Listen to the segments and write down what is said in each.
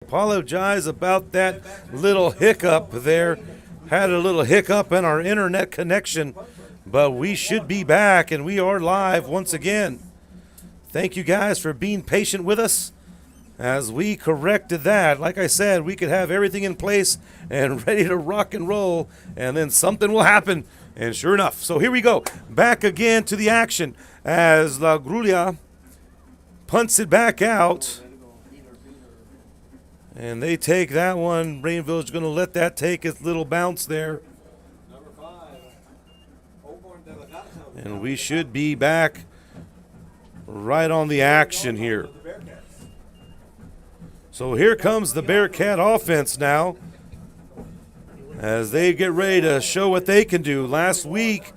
Apologize about that little hiccup there. Had a little hiccup in our internet connection, but we should be back and we are live once again. Thank you guys for being patient with us as we corrected that. Like I said, we could have everything in place and ready to rock and roll, and then something will happen. And sure enough, so here we go. Back again to the action as La Grulla punts it back out. And they take that one. Raymondville's going to let that take its little bounce there. And we should be back right on the action here. So here comes the Bearcat offense now as they get ready to show what they can do. Last week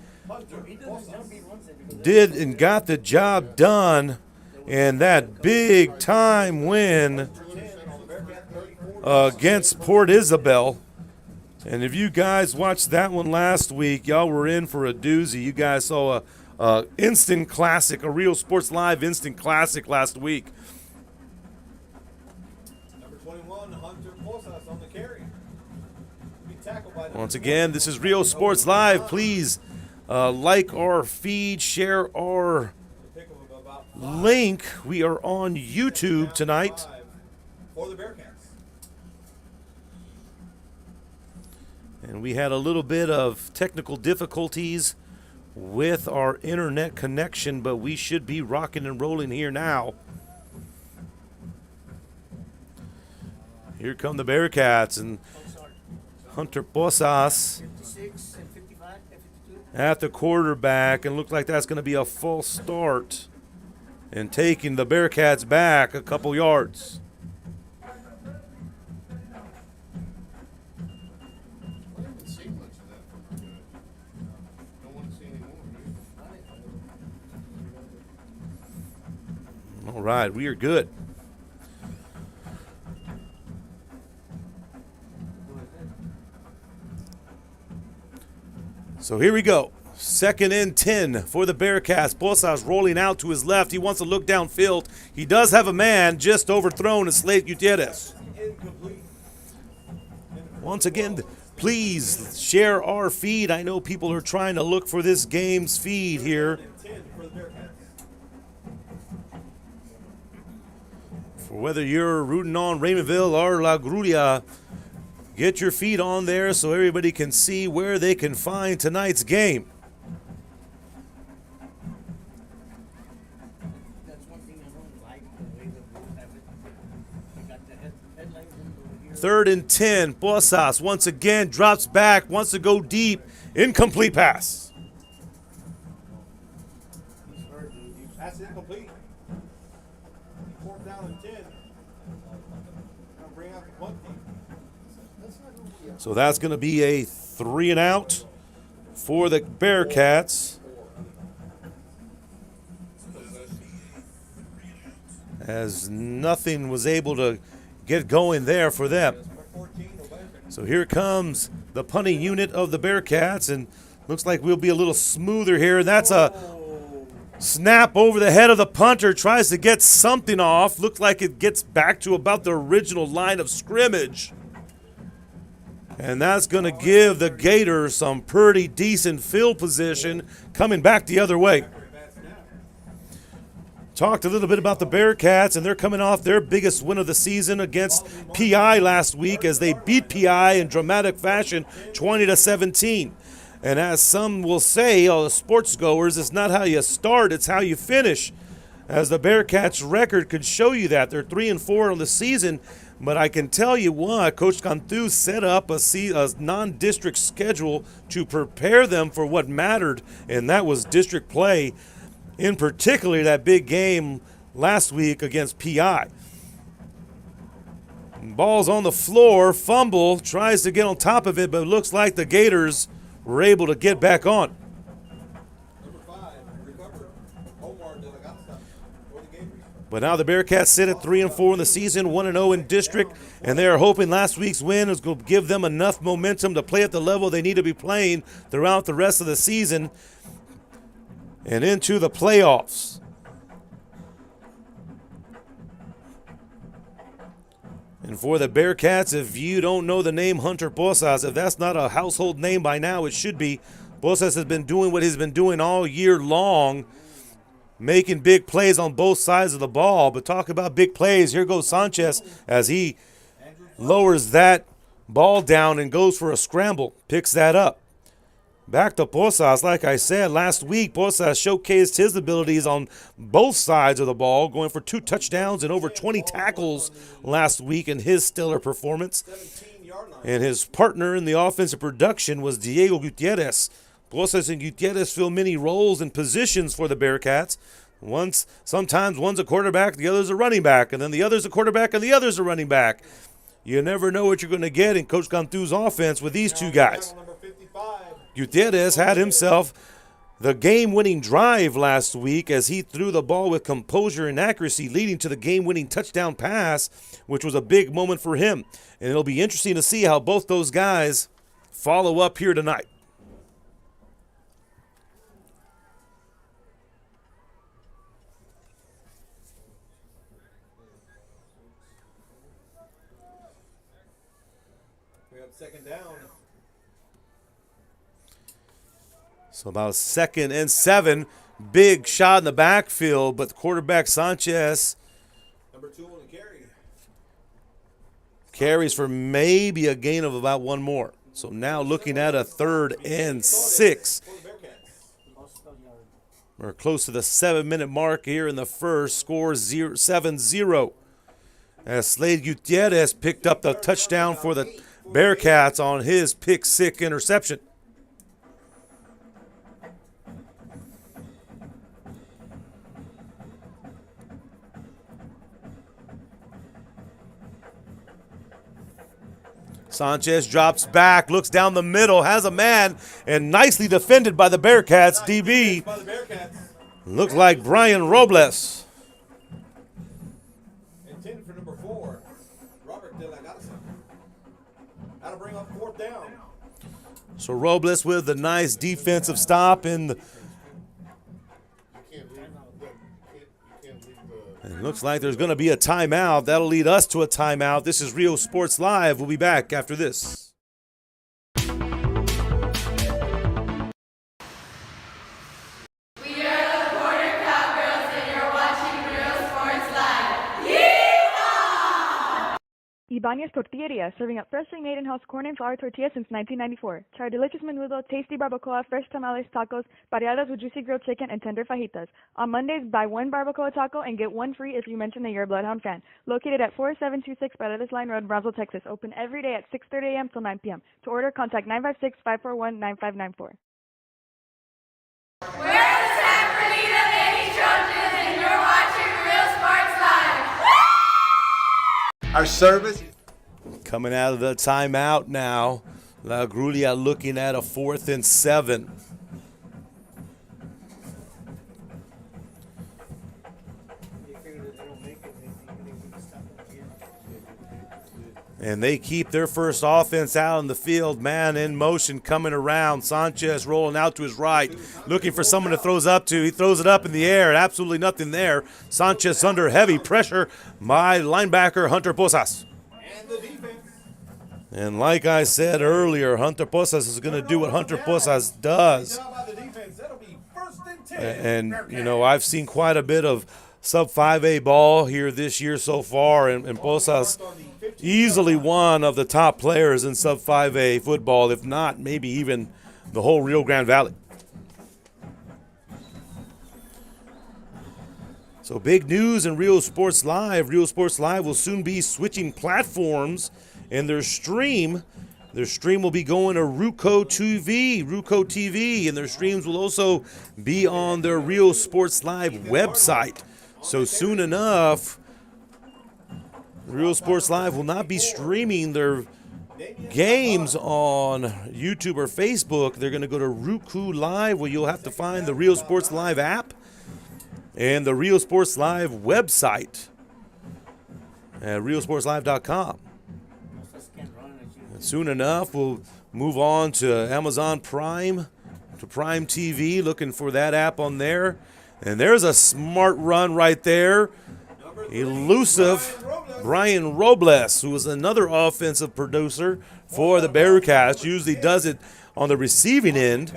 did and got the job done in that big time win against Port Isabel. And if you guys watched that one last week, y'all were in for a doozy. You guys saw a instant classic, a Real Sports Live instant classic last week. Number 21, Hunter Posas on the carry. Once again, this is Real Sports Live. Please like our feed, share our link. We are on YouTube tonight. For the Bearcats. And we had a little bit of technical difficulties with our internet connection, but we should be rocking and rolling here now. Here come the Bearcats and Hunter Posas at the quarterback, and looks like that's going to be a false start and taking the Bearcats back a couple yards. All right, we are good. So here we go. 2nd and 10 for the Bearcats. Posas rolling out to his left. He wants to look downfield. He does have a man just overthrown as Slade Gutierrez. Once again, please share our feed. I know people are trying to look for this game's feed here. For whether you're rooting on Raymondville or La Grulla, get your feet on there so everybody can see where they can find tonight's game. Third and 10. Posas once again drops back, wants to go deep. Incomplete pass. Pass incomplete. 4th down and 10. Bring out the punt team. So that's going to be a 3 and out for the Bearcats, as nothing was able to get going there for them. So here comes the punting unit of the Bearcats, and looks like we'll be a little smoother here. That's a snap over the head of the punter, tries to get something off. Looks like it gets back to about the original line of scrimmage. And that's going to give the Gators some pretty decent field position coming back the other way. Talked a little bit about the Bearcats, and they're coming off their biggest win of the season against PI last week as they beat PI in dramatic fashion 20-17. And as some will say, the sports goers, it's not how you start, it's how you finish. As the Bearcats' record could show you that. They're 3-4 on the season, but I can tell you what, Coach Cantu set up a non-district schedule to prepare them for what mattered, and that was district play, in particular that big game last week against PI. Ball's on the floor, fumble, tries to get on top of it, but it looks like the Gators were able to get back on. Number 5, recovered. Omar de la Gata for the Gators. But now the Bearcats sit at 3-4 in the season, 1-0 in district, and they are hoping last week's win is going to give them enough momentum to play at the level they need to be playing throughout the rest of the season and into the playoffs. And for the Bearcats, if you don't know the name Hunter Posas, if that's not a household name by now, it should be. Posas has been doing what he's been doing all year long, making big plays on both sides of the ball. But talk about big plays. Here goes Sanchez as he lowers that ball down and goes for a scramble, picks that up. Back to Posas. Like I said, last week, Posas showcased his abilities on both sides of the ball, going for 2 touchdowns and over 20 tackles last week in his stellar performance. And his partner in the offensive production was Diego Gutierrez. Posas and Gutierrez fill many roles and positions for the Bearcats. Sometimes one's a quarterback, the other's a running back, and then the other's a quarterback and the other's a running back. You never know what you're going to get in Coach Cantu's offense with these two guys. Gutierrez had himself the game-winning drive last week as he threw the ball with composure and accuracy, leading to the game-winning touchdown pass, which was a big moment for him. And it'll be interesting to see how both those guys follow up here tonight. We have 2nd down. So about 2nd and 7, big shot in the backfield, but the quarterback Sanchez Number 2 on the carry. carries for maybe a gain of about 1 more. So now looking at a 3rd and 6. We're close to the 7-minute mark here in the first. Score 7-0. As Slade Gutierrez picked up the touchdown for the Bearcats on his pick-six interception. Sanchez drops back, looks down the middle, has a man, and nicely defended by the Bearcats. DB looked like Brian Robles. Intended for number 4, Robert De La Garza. How to bring up 4th down. So Robles with the nice defensive stop in the. It looks like there's going to be a timeout. That'll lead us to a timeout. This is Rio Sports Live. We'll be back after this. Ibanez Tortilleria, serving up freshly made in-house corn and flour tortillas since 1994. Try our delicious menudo, tasty barbacoa, fresh tamales, tacos, pareadas with juicy grilled chicken, and tender fajitas. On Mondays, buy 1 barbacoa taco and get 1 free if you mention that you're a Bloodhound fan. Located at 4726 Paredes Line Road, Brownsville, Texas. Open every day at 6:30 a.m. till 9 p.m. To order, contact 956-541-9594. We're the San Bernardino Lady Trojans, and you're watching Real Sports Live. Our service. Coming out of the timeout now. La Grulla looking at a 4th and 7. And they keep their first offense out on the field. Man in motion coming around. Sanchez rolling out to his right. Looking for someone to throw it up to. He throws it up in the air. Absolutely nothing there. Sanchez under heavy pressure by linebacker Hunter Posas. And the defense. And like I said earlier, Hunter Posas is going to do what Hunter Posas does. By the defense. That'll be 1st and 10. And, you know, I've seen quite a bit of sub-5A ball here this year so far, and Posas easily one of the top players in sub-5A football, if not maybe even the whole Rio Grande Valley. So big news in Rio Sports Live. Rio Sports Live will soon be switching platforms, and their stream will be going to Ruco TV, and their streams will also be on their Rio Sports Live website. So soon enough, Real Sports Live will not be streaming their games on YouTube or Facebook. They're going to go to Roku Live, where you'll have to find the Real Sports Live app and the Real Sports Live website at realsportslive.com. And soon enough, we'll move on to Amazon Prime, to Prime TV, looking for that app on there. And there's a smart run right there elusive Brian Robles, who is another offensive producer for the Bearcats, usually does it on the receiving end.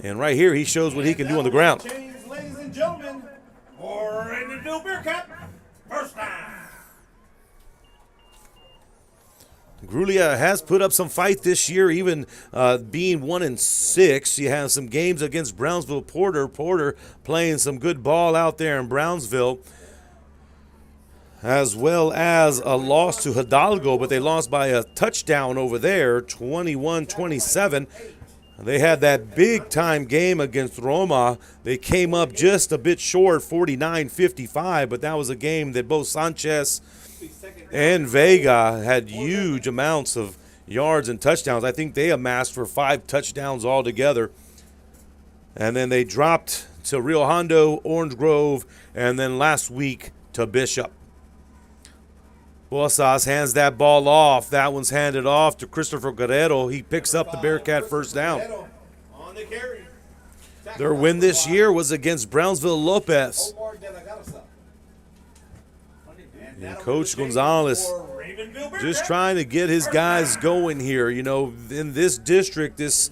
And right here, he shows what he can do on the ground. Ladies and gentlemen, for Raymondville Bearcat, first down. Grulla has put up some fight this year, even being 1-6. You have some games against Brownsville Porter. Porter playing some good ball out there in Brownsville, as well as a loss to Hidalgo, but they lost by a touchdown over there, 21-27. They had that big-time game against Roma. They came up just a bit short, 49-55, but that was a game that both Sanchez and Vega had huge amounts of yards and touchdowns. I think they amassed for 5 touchdowns altogether. And then they dropped to Rio Hondo, Orange Grove, and then last week to Bishop. Bosas hands that ball off. That one's handed off to Christopher Guerrero. He picks up the Bearcat first down. Their win this year was against Brownsville Lopez. And Coach Gonzalez just trying to get his guys going here. You know, in this district, this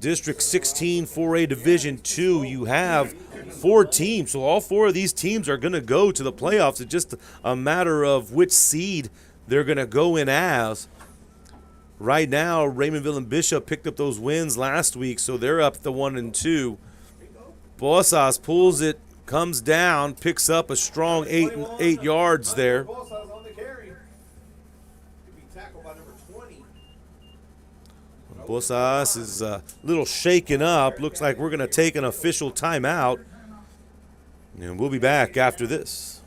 District 16 4A Division II, you have 4 teams. So all 4 of these teams are going to go to the playoffs. It's just a matter of which seed they're going to go in as. Right now, Raymondville and Bishop picked up those wins last week, so they're up to 1-2. Bosas pulls it, comes down, picks up a strong 8 yards there. Bosas is a little shaken up. Looks like we're going to take an official timeout. And we'll be back after this.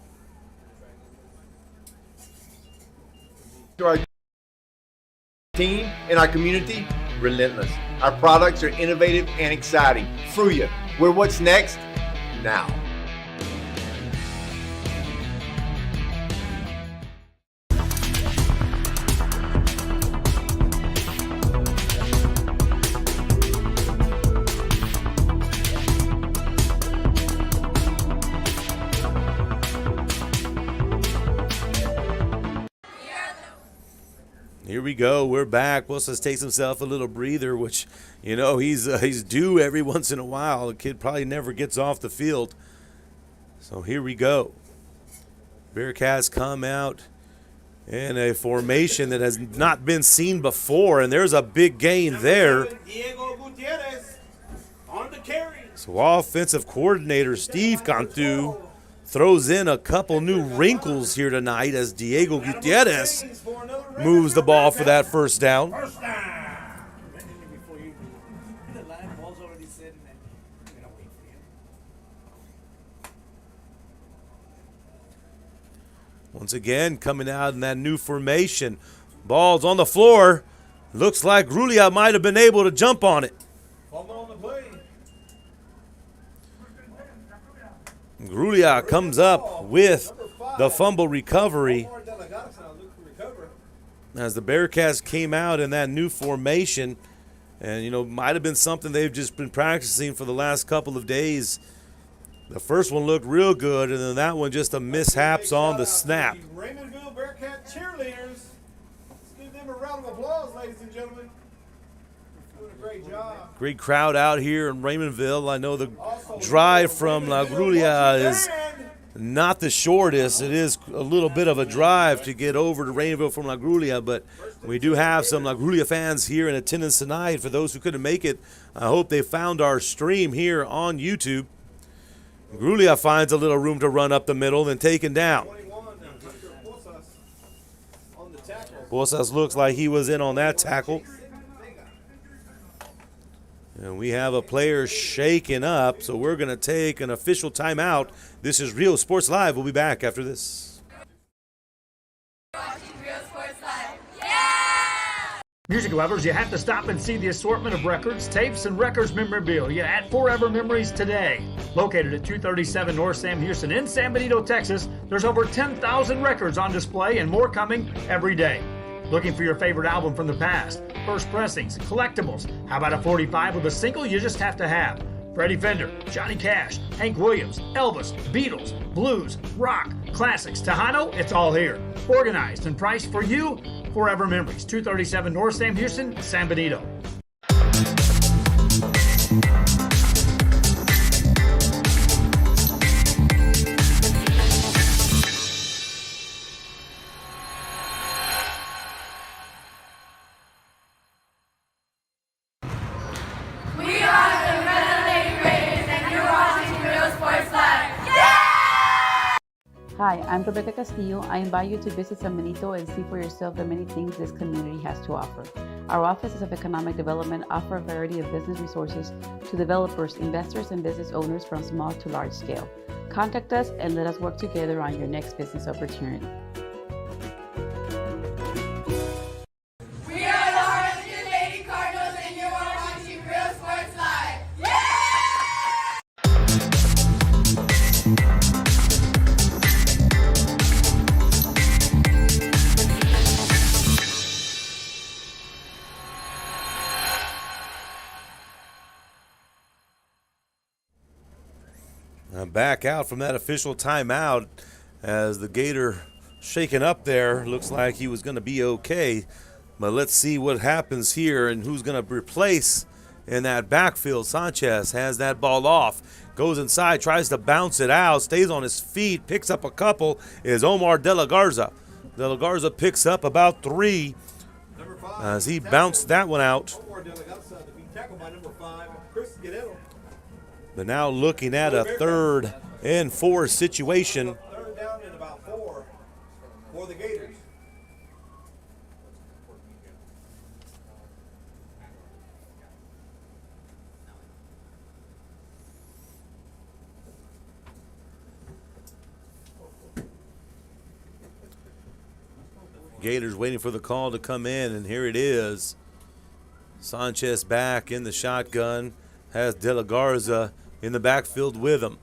To our team and our community, relentless. Our products are innovative and exciting. Fruya, we're what's next now. Here we go. We're back. Bosas takes himself a little breather, which, you know, he's due every once in a while. The kid probably never gets off the field. So here we go. Bearcats come out in a formation that has not been seen before, and there's a big gain there. So offensive coordinator Steve Cantu throws in a couple new wrinkles here tonight as Diego Gutierrez moves the ball for that first down. Once again, coming out in that new formation. Ball's on the floor. Looks like Grulla might have been able to jump on it. Grulla comes up with the fumble recovery as the Bearcats came out in that new formation. And, you know, might have been something they've just been practicing for the last couple of days. The first one looked real good, and then that one just a mishaps on the snap. Raymondville Bearcat cheerleaders. Let's give them a round of applause, ladies and gentlemen. Doing a great job. Great crowd out here in Raymondville. I know the drive from La Grulla is not the shortest. It is a little bit of a drive to get over to Raymondville from La Grulla, but we do have some La Grulla fans here in attendance tonight. For those who couldn't make it, I hope they found our stream here on YouTube. Grulla finds a little room to run up the middle, then taken down. Bosas looks like he was in on that tackle. And we have a player shaken up, so we're going to take an official timeout. This is Real Sports Live. We'll be back after this. Music lovers, you have to stop and see the assortment of records, tapes, and records memorabilia at Forever Memories today. Located at 237 North Sam Houston in San Benito, Texas, there's over 10,000 records on display and more coming every day. Looking for your favorite album from the past, first pressings, collectibles? How about a 45 with a single you just have to have? Freddie Fender, Johnny Cash, Hank Williams, Elvis, Beatles, blues, rock, classics, Tejano, it's all here. Organized and priced for you. Forever Memories, 237 North Sam Houston, San Benito. We are the Red Lady Raiders, and you're watching Real Sports Live. Hi, I'm Rebecca Castillo. I invite you to visit San Benito and see for yourself the many things this community has to offer. Our offices of economic development offer a variety of business resources to developers, investors, and business owners from small to large scale. Contact us and let us work together on your next business opportunity. We are the Harlingen Lady Cardinals, and you are watching Real Sports Live. Back out from that official timeout as the Gator shaking up there. Looks like he was going to be okay. But let's see what happens here and who's going to replace in that backfield. Sanchez has that ball off, goes inside, tries to bounce it out, stays on his feet, picks up a couple, is Omar De La Garza. De La Garza picks up about 3 as he bounced that one out. Omar De La Garza to be tackled by number 5, Chris Guerrero. But now looking at a 3rd and 4 situation. Third down and about 4 for the Gators. Gators waiting for the call to come in, and here it is. Sanchez back in the shotgun, has De La Garza in the backfield with him.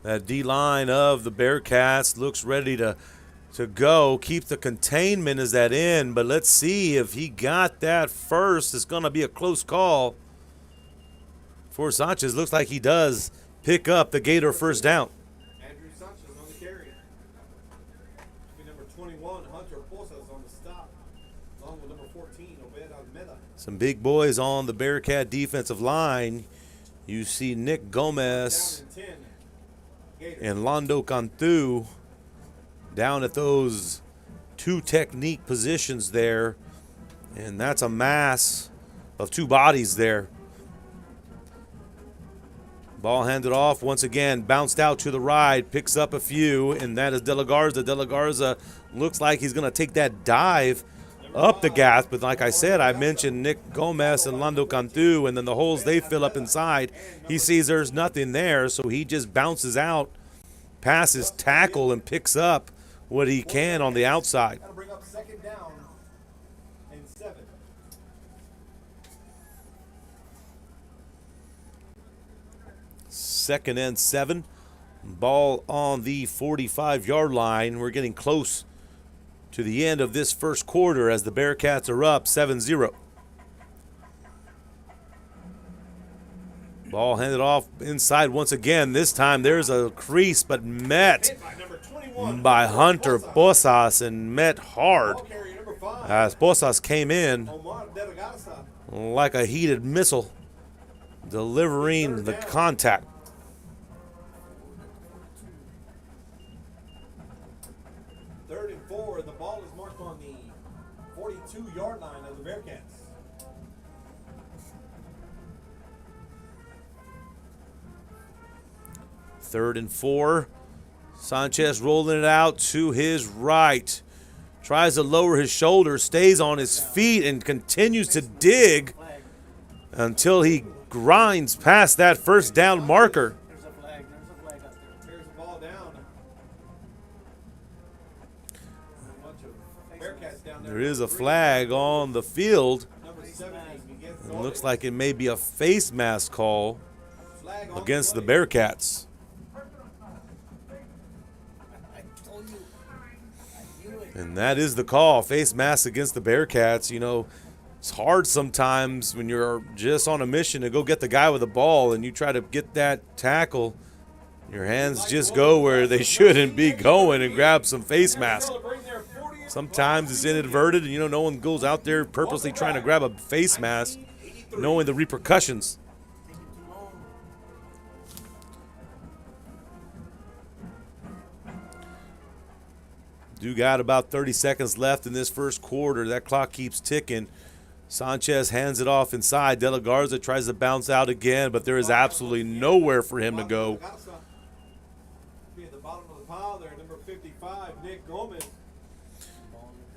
That D-line of the Bearcats looks ready to go. Keep the containment as that in, but let's see if he got that first. It's going to be a close call for Sanchez. Looks like he does pick up the Gator first down. Andrew Sanchez on the carry. Number 21, Hunter Posas on the stop, along with number 14, Obed Almeda. Some big boys on the Bearcat defensive line. You see Nick Gomez Down in 10. Gators. and Londo Cantu down at those 2 technique positions there. And that's a mass of 2 bodies there. Ball handed off once again, bounced out to the right, picks up a few, and that is De La Garza. De La Garza looks like he's going to take that dive up the gas, but like I said, I mentioned Nick Gomez and Londo Cantu, and then the holes they fill up inside, he sees there's nothing there, so he just bounces out, passes tackle, and picks up what he can on the outside. That'll bring up 2nd down and 7. Second and 7. Ball on the 45-yard line. We're getting close to the end of this first quarter as the Bearcats are up 7-0. Ball handed off inside once again. This time there's a crease, but met Hit by number 21. by Hunter Posas and met hard Ball carrier number 5, as Posas came in Omar De La Garza. like a heated missile, delivering the contact. Third and 4. The ball is marked on the 42-yard line of the Bearcats. Third and 4. Sanchez rolling it out to his right. Tries to lower his shoulders, stays on his feet, and continues to dig until he grinds past that first down marker. There's a flag up there. There's a ball down. A bunch of Bearcats down there. There is a flag on the field. Number 17 against It looks like it may be a face mask call flag on against the play. Bearcats. And that is the call, face mask against the Bearcats. You know, It's hard sometimes when you're just on a mission to go get the guy with the ball and you try to get that tackle. Your hands just go where they shouldn't be going and grab some face mask. Sometimes it's inadvertent, and no one goes out there purposely trying to grab a face mask, knowing the repercussions. Do got about 30 seconds left in this first quarter. That clock keeps ticking. Sanchez hands it off inside. De La Garza tries to bounce out again, but there is absolutely nowhere for him to go. At the bottom of the pile there, number 55, Nick Gomez.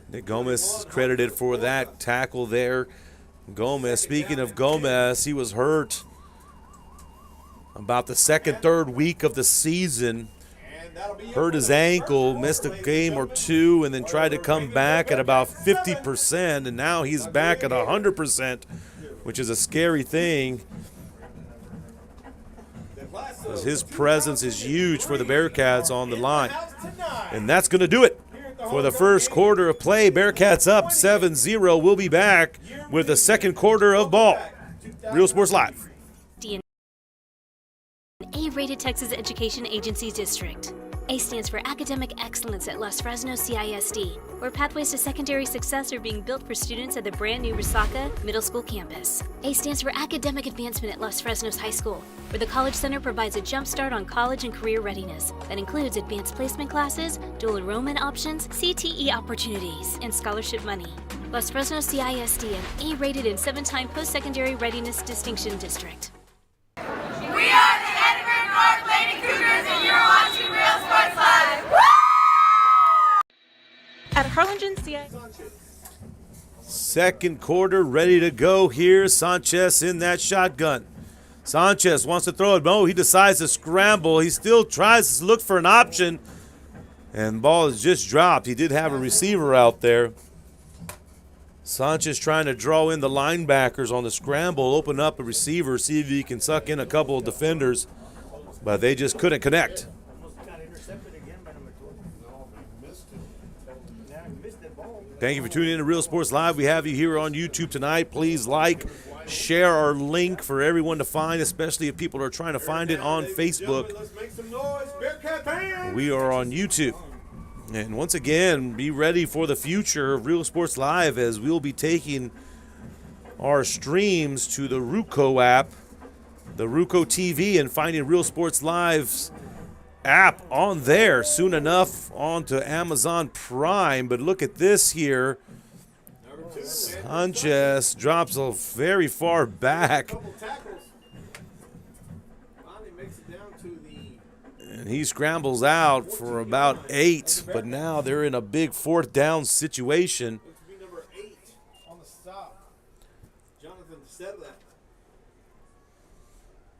Nick Gomez is credited for that tackle there. Gomez, speaking of Gomez, he was hurt about the third week of the season. Hurt his ankle, missed a game or two, and then tried to come back at about 50%, and now he's back at 100%, which is a scary thing. His presence is huge for the Bearcats on the line. And that's going to do it for the first quarter of play. Bearcats up 7-0. We'll be back with the second quarter of ball. Real Sports Live. A-rated Texas Education Agency District. A stands for Academic Excellence at Los Fresnos CISD, where pathways to secondary success are being built for students at the brand new Resaca Middle School campus. A stands for Academic Advancement at Los Fresnos High School, where the College Center provides a jump start on college and career readiness that includes advanced placement classes, dual enrollment options, CTE opportunities, and scholarship money. Los Fresnos CISD, an A-rated and 7-time post-secondary readiness distinction district. We are the Edinburgh North Lady Cougars, and you're watching Real Sports Live. Woo! At Harlingen CI. Second quarter ready to go here. Sanchez in that shotgun. Sanchez wants to throw it. No, he decides to scramble. He still tries to look for an option. And the ball is just dropped. He did have a receiver out there. Sanchez trying to draw in the linebackers on the scramble, open up a receiver, see if he can suck in a couple of defenders. But they just couldn't connect. Thank you for tuning in to Real Sports Live. We have you here on YouTube tonight. Please like, share our link for everyone to find, especially if people are trying to find it on Facebook. We are on YouTube. And once again, be ready for the future of Real Sports Live, as we'll be taking our streams to the Ruco app, the Ruco TV, and finding Real Sports Live's app on there soon enough onto Amazon Prime. But look at this here. Sanchez drops a very far back. And he scrambles out for about 8, but now they're in a big fourth down situation. Number 8 on the stop. Jonathan Sedlak.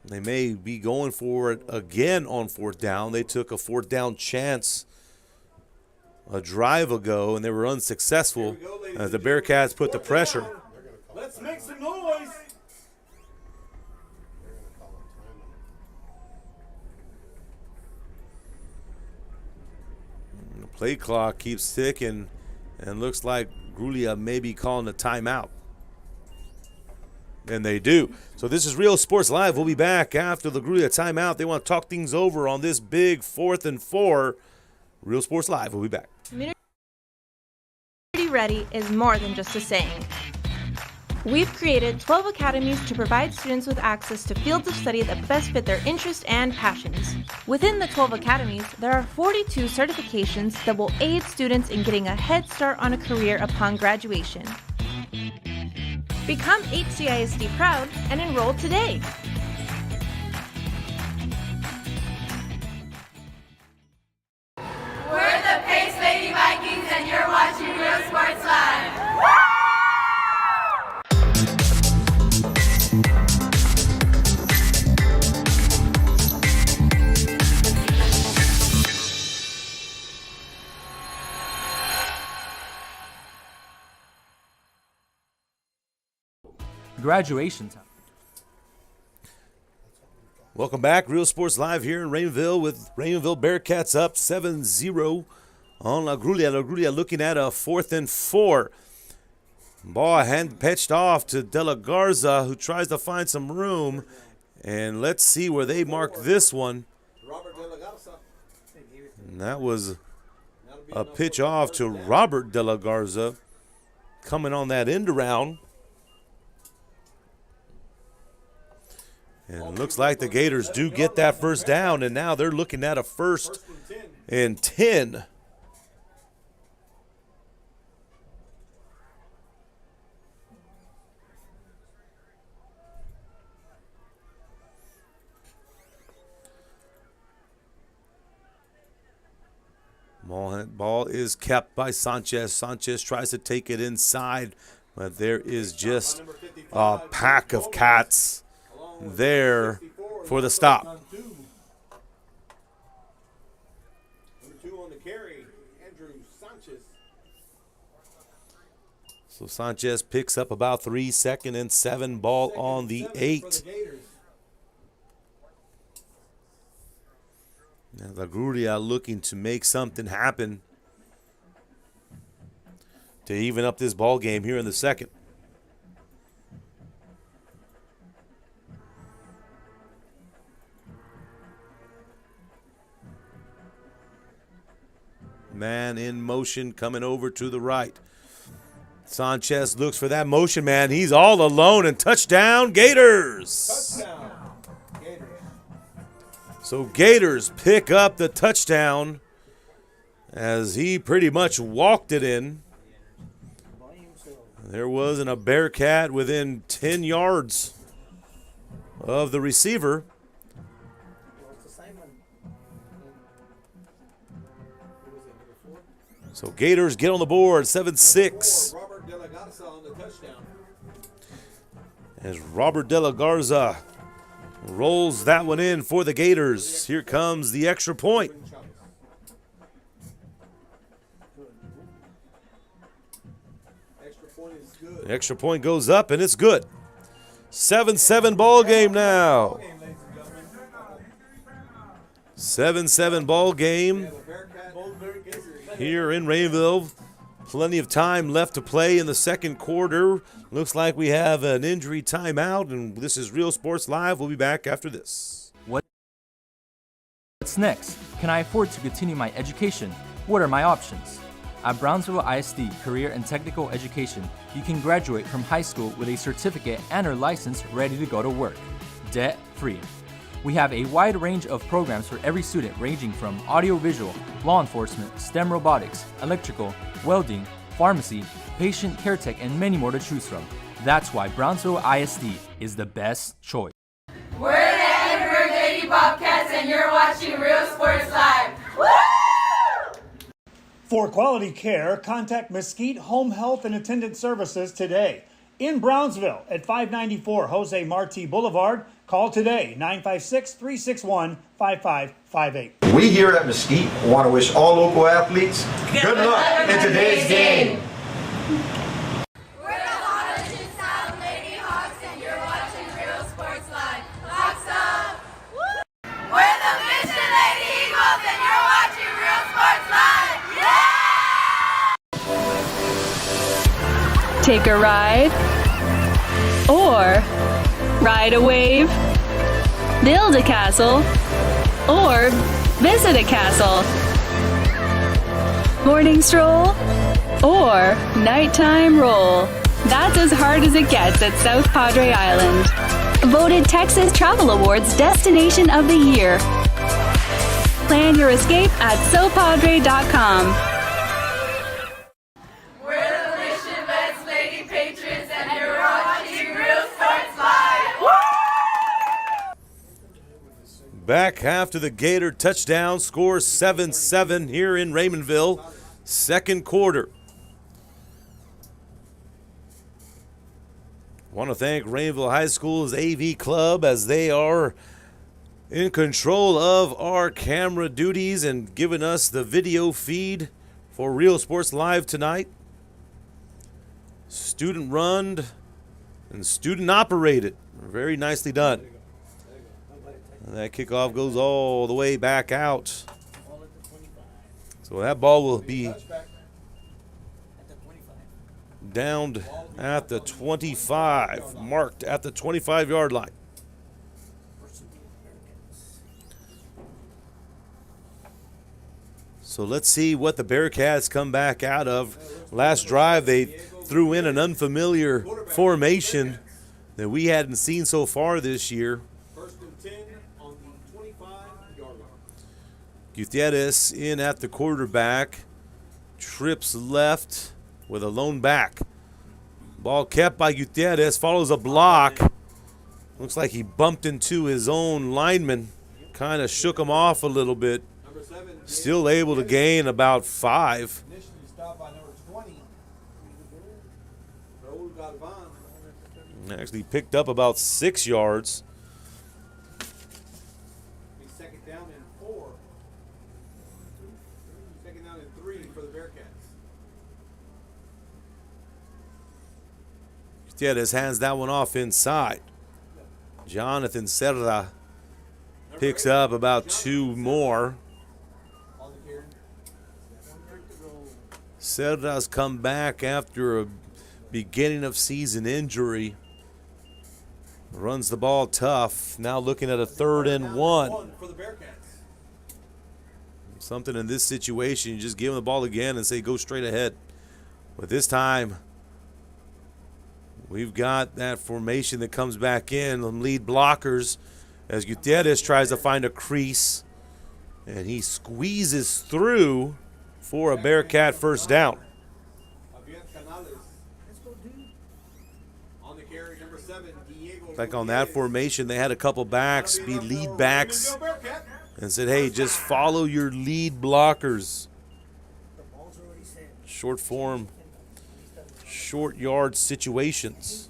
They may be going for it again on fourth down. They took a fourth down chance a drive ago, and they were unsuccessful as the Bearcats put the pressure. Let's make some noise. The play clock keeps ticking, and looks like Grulla may be calling a timeout. And they do. So this is Real Sports Live. We'll be back after the Grulla timeout. They want to talk things over on this big 4th and 4. Real Sports Live. We'll be back. Community Ready is more than just a saying. We've created 12 academies to provide students with access to fields of study that best fit their interests and passions. Within the 12 academies, there are 42 certifications that will aid students in getting a head start on a career upon graduation. Become HCISD proud and enroll today. We're the Pace Lady Vikings, and you're watching Real Sports Live. Graduation time. Welcome back. Real Sports Live here in Raymondville with Raymondville Bearcats up 7-0 on La Grulla. La Grulla looking at a 4th and 4. Ball hand pitched off to De La Garza, who tries to find some room. And let's see where they mark this one. And that was a pitch off to Robert De La Garza coming on that end around. And it looks like the Gators do get that first down, and now they're looking at a 1st and 10. Ball is kept by Sanchez. Sanchez tries to take it inside, but there is just a pack of cats there for the stop. Number 2 on the carry, Andrew Sanchez. So Sanchez picks up about 3, 2nd and 7, ball on the 8. Now the Grulla looking to make something happen to even up this ball game here in the 2nd. Man in motion coming over to the right. Sanchez looks for that motion man. He's all alone, and touchdown Gators. Touchdown, Gators. So Gators pick up the touchdown as he pretty much walked it in. There wasn't a Bearcat within 10 yards of the receiver. So Gators get on the board, 7-6. Robert De La Garza on the touchdown. As Robert De La Garza rolls that one in for the Gators. Here comes the extra point. Extra point is good. The extra point goes up, and it's good. 7-7 ball game now. 7-7 ball game here in Raymondville. Plenty of time left to play in the 2nd quarter. Looks like we have an injury timeout, and this is Real Sports Live. We'll be back after this. What's next? Can I afford to continue my education? What are my options? At Brownsville ISD Career and Technical Education, you can graduate from high school with a certificate and or license ready to go to work, debt-free. We have a wide range of programs for every student, ranging from audiovisual, law enforcement, STEM robotics, electrical, welding, pharmacy, patient care tech, and many more to choose from. That's why Brownsville ISD is the best choice. We're the Edinburgh Lady Bobcats, and you're watching Real Sports Live. Woo! For quality care, contact Mesquite Home Health and Attendant Services today. In Brownsville at 594 Jose Marti Boulevard. Call today, 956-361-5558. We here at Mesquite want to wish all local athletes good luck in today's game. We're the Hollister South Lady Hawks, and you're watching Real Sports Live. Hawks up! Woo! We're the Mission Lady Eagles, and you're watching Real Sports Live. Yeah! Take a ride or ride a wave, build a castle, or visit a castle. Morning stroll or nighttime roll. That's as hard as it gets at South Padre Island. Voted Texas Travel Awards Destination of the Year. Plan your escape at sopadre.com. Back after the Gator touchdown, score 7-7 here in Raymondville, 2nd quarter. Want to thank Raymondville High School's AV Club, as they are in control of our camera duties and giving us the video feed for Real Sports Live tonight. Student run and student operated. Very nicely done. And that kickoff goes all the way back out. So that ball will be down at the 25, marked at the 25-yard line. So let's see what the Bearcats come back out of. Last drive, they threw in an unfamiliar formation that we hadn't seen so far this year. First and 10 on the 25-yard line. Gutierrez in at the quarterback. Trips left with a lone back. Ball kept by Gutierrez, follows a block. Looks like he bumped into his own lineman. Kind of shook him off a little bit. Still able to gain about 5. Initially stopped by number 20. Raul Galvan. Actually picked up about 6 yards. He's second down and 4. Second down and 3 for the Bearcats. Gutierrez hands that one off inside. Jonathan Serra picks up about 2 more. Serra's come back after a beginning of season injury. Runs the ball tough. Now looking at a 3rd and 1. For the Bearcats. Something in this situation, you just give him the ball again and say go straight ahead. But this time, we've got that formation that comes back in, the lead blockers, as Gutierrez tries to find a crease. And he squeezes through for a Bearcat first down. Like on that formation, they had a couple backs be lead backs and said, hey, just follow your lead blockers. Short form, short yard situations.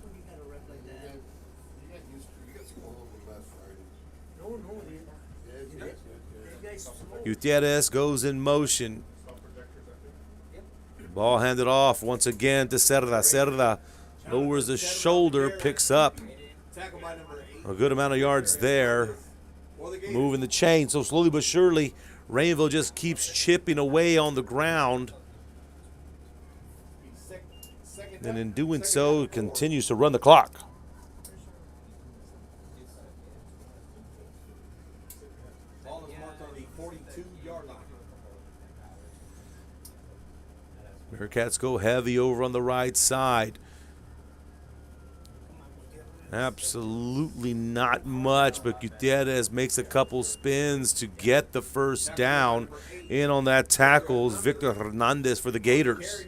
Gutierrez goes in motion. Ball handed off once again to Serra. Serra lowers the shoulder, picks up a good amount of yards there. Moving the chain. So slowly but surely, Raymondville just keeps chipping away on the ground. And in doing so, continues to run the clock. Ball is marked on the 42-yard line. Bearcats go heavy over on the right side. Absolutely not much, but Gutierrez makes a couple spins to get the first down. In on that tackle is Victor Hernandez for the Gators.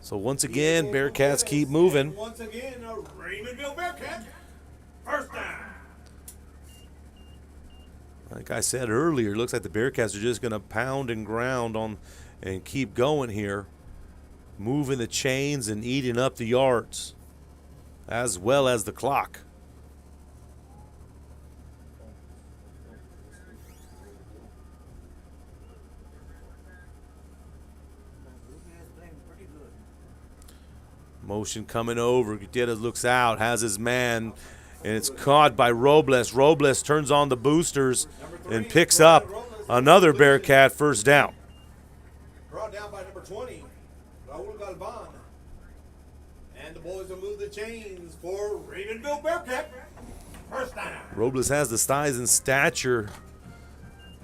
So once again, Bearcats keep moving. Once again, a Raymondville Bearcat. First down. Like I said earlier, it looks like the Bearcats are just going to pound and ground on and keep going here, moving the chains and eating up the yards, as well as the clock. Motion coming over. Gutierrez looks out, has his man, and it's caught by Robles. Robles turns on the boosters and picks up another Bearcat first down. Brought down by number 20, Raul Galvan. And the boys will move the chains for Raymondville Bearcat. First down. Robles has the size and stature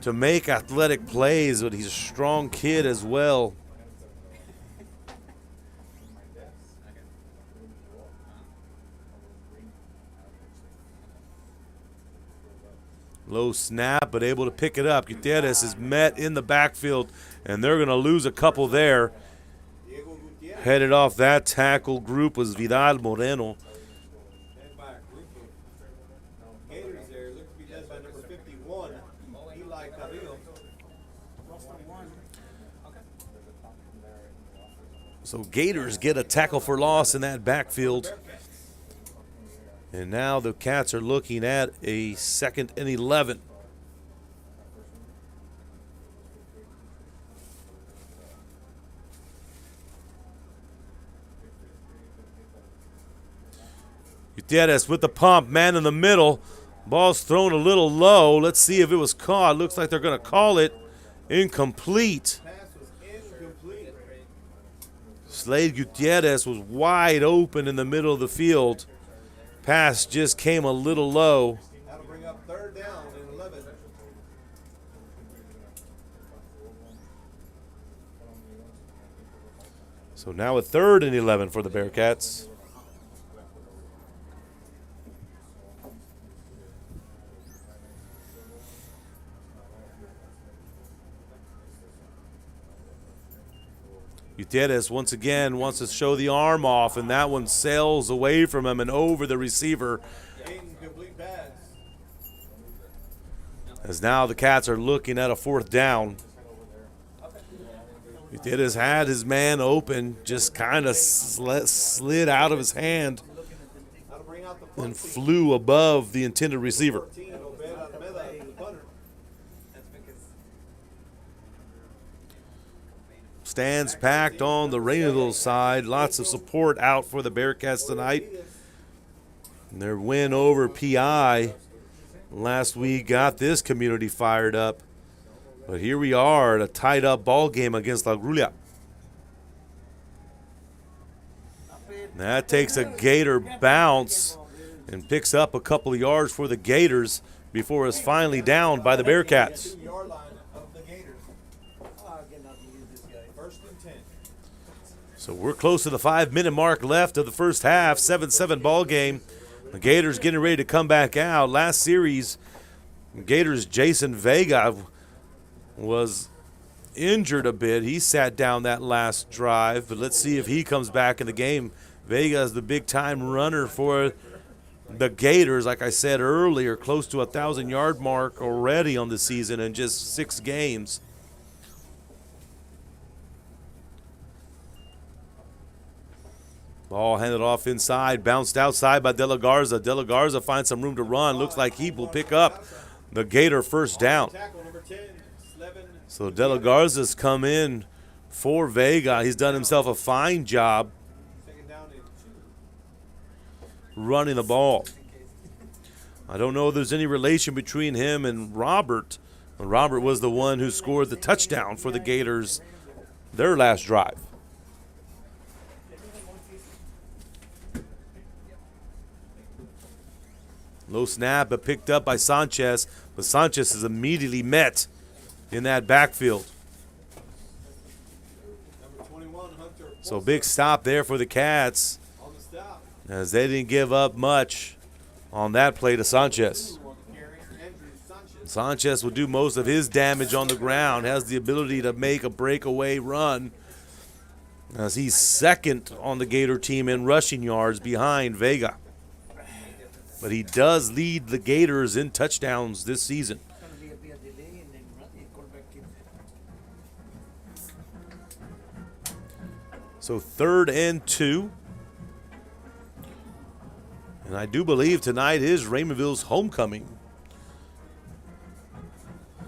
to make athletic plays, but he's a strong kid as well. Low snap, but able to pick it up. Gutierrez is met in the backfield, and they're going to lose a couple there. Headed off that tackle group was Vidal Moreno. Gators there look to be led by number 51, Eli Carrillo. So Gators get a tackle for loss in that backfield. And now the Cats are looking at a 2nd and 11. Gutierrez with the pump, man in the middle. Ball's thrown a little low. Let's see if it was caught. Looks like they're going to call it incomplete. Slade Gutierrez was wide open in the middle of the field. Pass just came a little low. That'll bring up third down and 11. So now a 3rd and 11 for the Bearcats. Gutierrez once again wants to show the arm off, and that one sails away from him and over the receiver. Incomplete pass. As now the Cats are looking at a 4th down. Gutierrez had his man open, just kind of slid out of his hand and flew above the intended receiver. Stands packed on the Raymondville side. Lots of support out for the Bearcats tonight. And their win over PI last week got this community fired up. But here we are at a tied-up ball game against La Grulla. That takes a Gator bounce and picks up a couple of yards for the Gators before it's finally down by the Bearcats. So we're close to the 5-minute mark left of the first half, 7-7 ball game. The Gators getting ready to come back out. Last series, Gators' Jason Vega was injured a bit. He sat down that last drive, but let's see if he comes back in the game. Vega is the big-time runner for the Gators. Like I said earlier, close to a 1,000-yard mark already on the season in just 6 games. Ball handed off inside, bounced outside by De La Garza. De La Garza finds some room to run. Looks like he will pick up the Gator first down. So De La Garza's come in for Vega. He's done himself a fine job running the ball. I don't know if there's any relation between him and Robert. Robert was the one who scored the touchdown for the Gators their last drive. Low snap, but picked up by Sanchez. But Sanchez is immediately met in that backfield. So big stop there for the Cats, as they didn't give up much on that play to Sanchez. Sanchez will do most of his damage on the ground, has the ability to make a breakaway run, as he's second on the Gator team in rushing yards behind Vega. But he does lead the Gators in touchdowns this season. So 3rd and 2. And I do believe tonight is Raymondville's homecoming.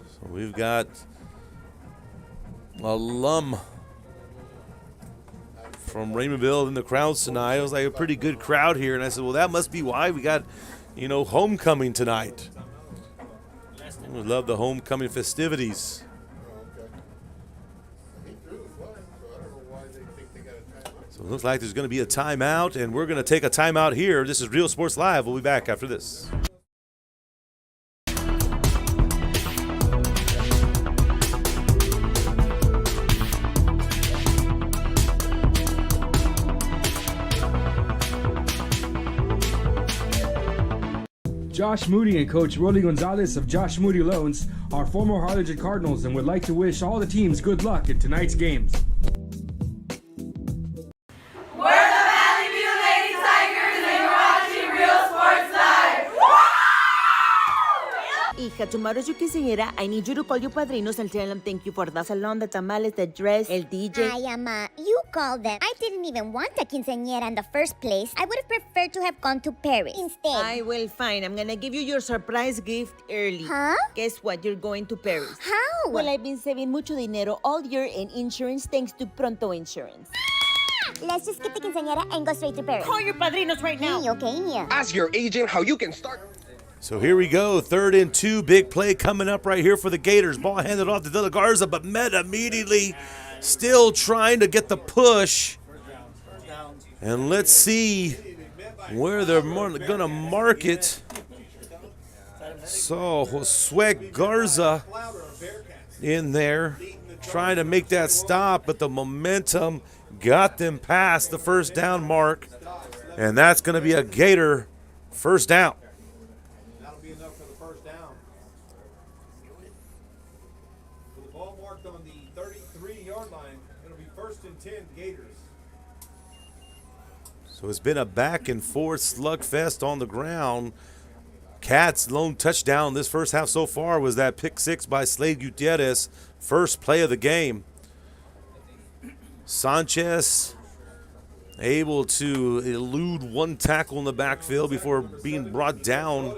So we've got alum from Raymondville in the crowds tonight. It was like a pretty good crowd here. And I said, well, that must be why we got, homecoming tonight. We love the homecoming festivities. So it looks like there's going to be a timeout, and we're going to take a timeout here. This is Real Sports Live. We'll be back after this. Josh Moody and Coach Rolly Gonzalez of Josh Moody Loans are former Harlingen Cardinals and would like to wish all the teams good luck in tonight's games. We're the Valley View Lady Tigers and you're watching Real Sports Live. Hija, tomorrow's your quinceañera. I need you to call your padrinos and tell them thank you for the salon, the tamales, the dress, el DJ. Ay, Ama, you called them. I didn't even want a quinceañera in the first place. I would have preferred to have gone to Paris instead. I will, fine. I'm gonna give you your surprise gift early. Huh? Guess what? You're going to Paris. How? Well, I've been saving mucho dinero all year in insurance thanks to Pronto Insurance. Let's just skip the quinceañera and go straight to Paris. Call your padrinos right now. Okay. Ask your agent how you can start. So here we go, 3rd and 2, big play coming up right here for the Gators. Ball handed off to De La Garza, but met immediately, still trying to get the push And let's see where they're going to mark it. So Josue Garza in there trying to make that stop, but the momentum got them past the first down mark, and that's going to be a Gator first down. That'll be enough for the first down. With the ball marked on the 33-yard line, it'll be 1st and 10 Gators. So it's been a back and forth slugfest on the ground. Cats' lone touchdown this first half so far was that pick six by Slade Gutierrez, first play of the game. Sanchez able to elude one tackle in the backfield before being brought down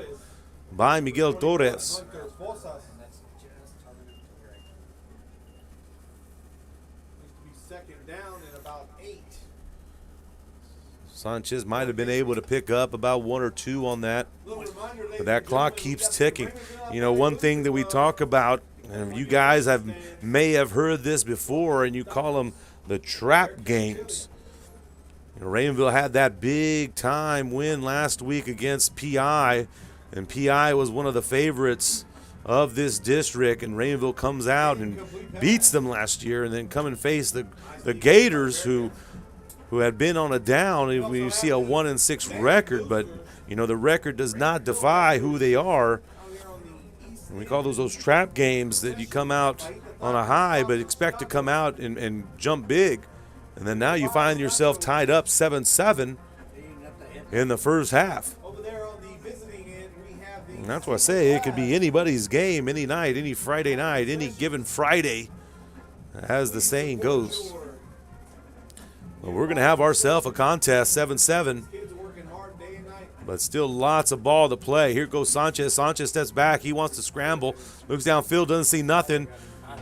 by Miguel Torres. Second down and about 8. Sanchez might have been able to pick up about 1 or 2 on that, but that clock keeps ticking. You know, one thing that we talk about, and you guys may have heard this before, and you call them the trap games. You know, Raymondville had that big time win last week against PI, and PI was one of the favorites of this district, and Raymondville comes out and beats them last year, and then come and face the Gators who had been on a down. We see a 1-6 record, but you know the record does not defy who they are. And we call those trap games that you come out on a high, but expect to come out and jump big, and then now you find yourself tied up 7-7 in the first half. And that's what I say. It could be anybody's game, any night, any Friday night, any given Friday, as the saying goes. Well, we're going to have ourselves a contest, 7-7. But still lots of ball to play. Here goes Sanchez. Sanchez steps back. He wants to scramble. Looks downfield, doesn't see nothing.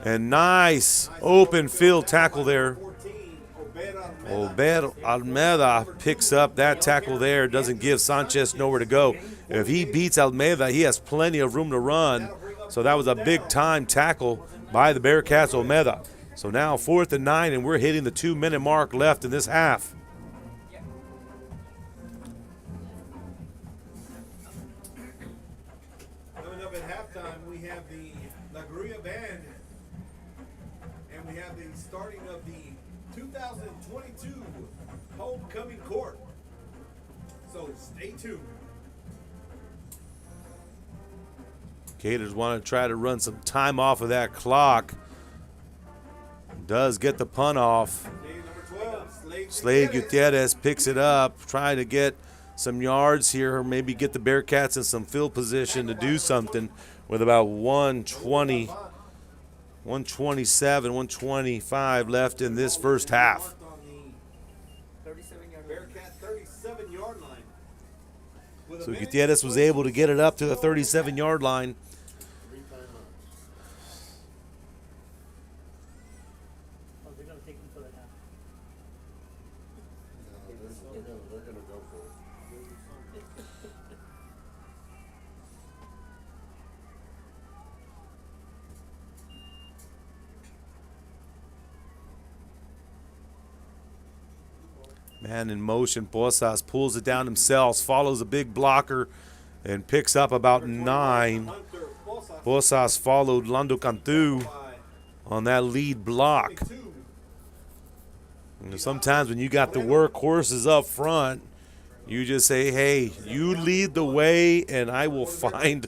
And nice open field tackle there. Obed Almeida picks up that tackle there. Doesn't give Sanchez nowhere to go. If he beats Almeida, he has plenty of room to run. So that was a big-time tackle by the Bearcats, Almeida. So now 4th and 9, and we're hitting the 2-minute mark left in this half. Coming up at halftime, we have the La Grulla Band, and we have the starting of the 2022 Homecoming Court. So stay tuned. Gators want to try to run some time off of that clock. Does get the punt off. Slade Gutierrez picks it up, trying to get some yards here, or maybe get the Bearcats in some field position to do something with about 120, 127, 125 left in this first half. So Gutierrez was able to get it up to the 37-yard line. Man in motion, Posas pulls it down himself, follows a big blocker, and picks up about 9. Posas followed Lando Cantu on that lead block. And sometimes when you got the workhorses up front, you just say, hey, you lead the way, and I will find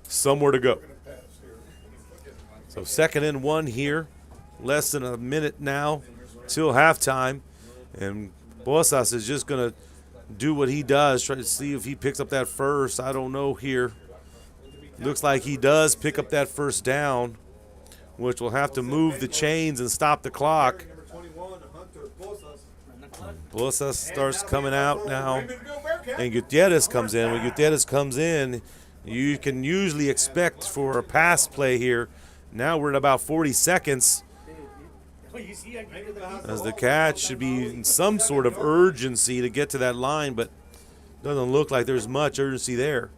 somewhere to go. So 2nd and 1 here, less than a minute now till halftime. And Posas is just going to do what he does, try to see if he picks up that first. I don't know here. Looks like he does pick up that first down, which will have to move the chains and stop the clock. Posas starts coming out now, and Gutierrez comes in. When Gutierrez comes in, you can usually expect for a pass play here. Now we're at about 40 seconds. As the catch should be in some sort of urgency to get to that line, but doesn't look like there's much urgency there.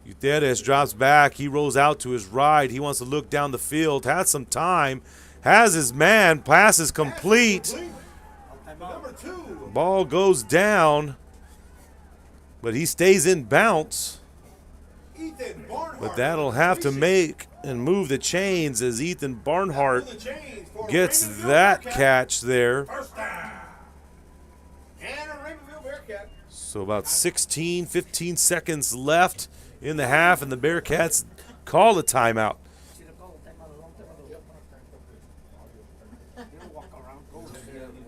Gutierrez drops back. He rolls out to his right. He wants to look down the field. Has some time. Has his man. Pass is complete. Number 2. Ball goes down, but he stays in bounce. Ethan Barnhart. But that'll have to make and move the chains as Ethan Barnhart gets that catch there. First down. And a Raymondville Bearcat. So about 15 seconds left in the half, and the Bearcats call a timeout.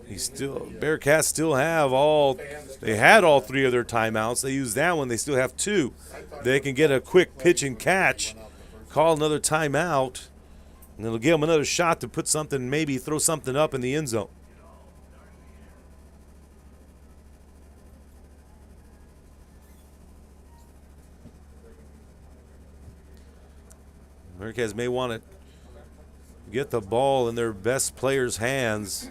Bearcats still have they had all 3 of their timeouts. They used that one. They still have 2. They can get a quick pitch and catch, call another timeout, and it'll give them another shot to put something, maybe throw something up in the end zone. Bearcats may want to get the ball in their best players' hands.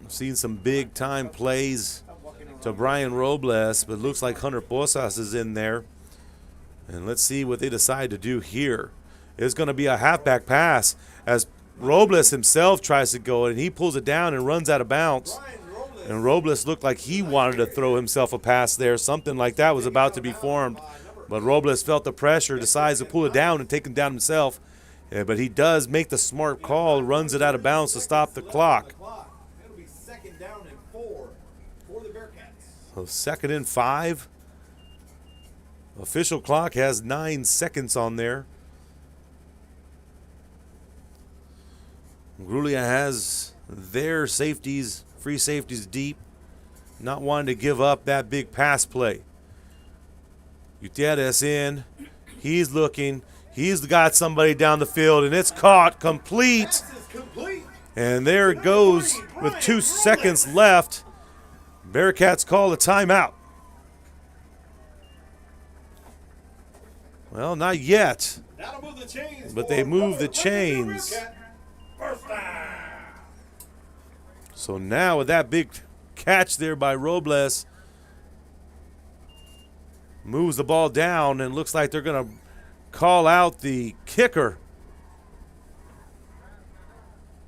I've seen some big-time plays to Brian Robles, but it looks like Hunter Posas is in there. And let's see what they decide to do here. It's going to be a halfback pass as Robles himself tries to go, and he pulls it down and runs out of bounds. And Robles looked like he wanted to throw himself a pass there. Something like that was about to be formed. But Robles felt the pressure, decides to pull it down and take him down himself. Yeah, but he does make the smart call, runs it out of bounds to stop the clock. It'll be 2nd down and 4 for the Bearcats. So 2nd and 5. Official clock has 9 seconds on there. Grulla has their safeties, free safeties deep, not wanting to give up that big pass play. Gutierrez in. He's looking. He's got somebody down the field, and it's caught complete. And there it goes with 2 seconds left. Bearcats call a timeout. Well, not yet. But they move the chains. So now with that big catch there by Robles, moves the ball down, and looks like they're going to call out the kicker.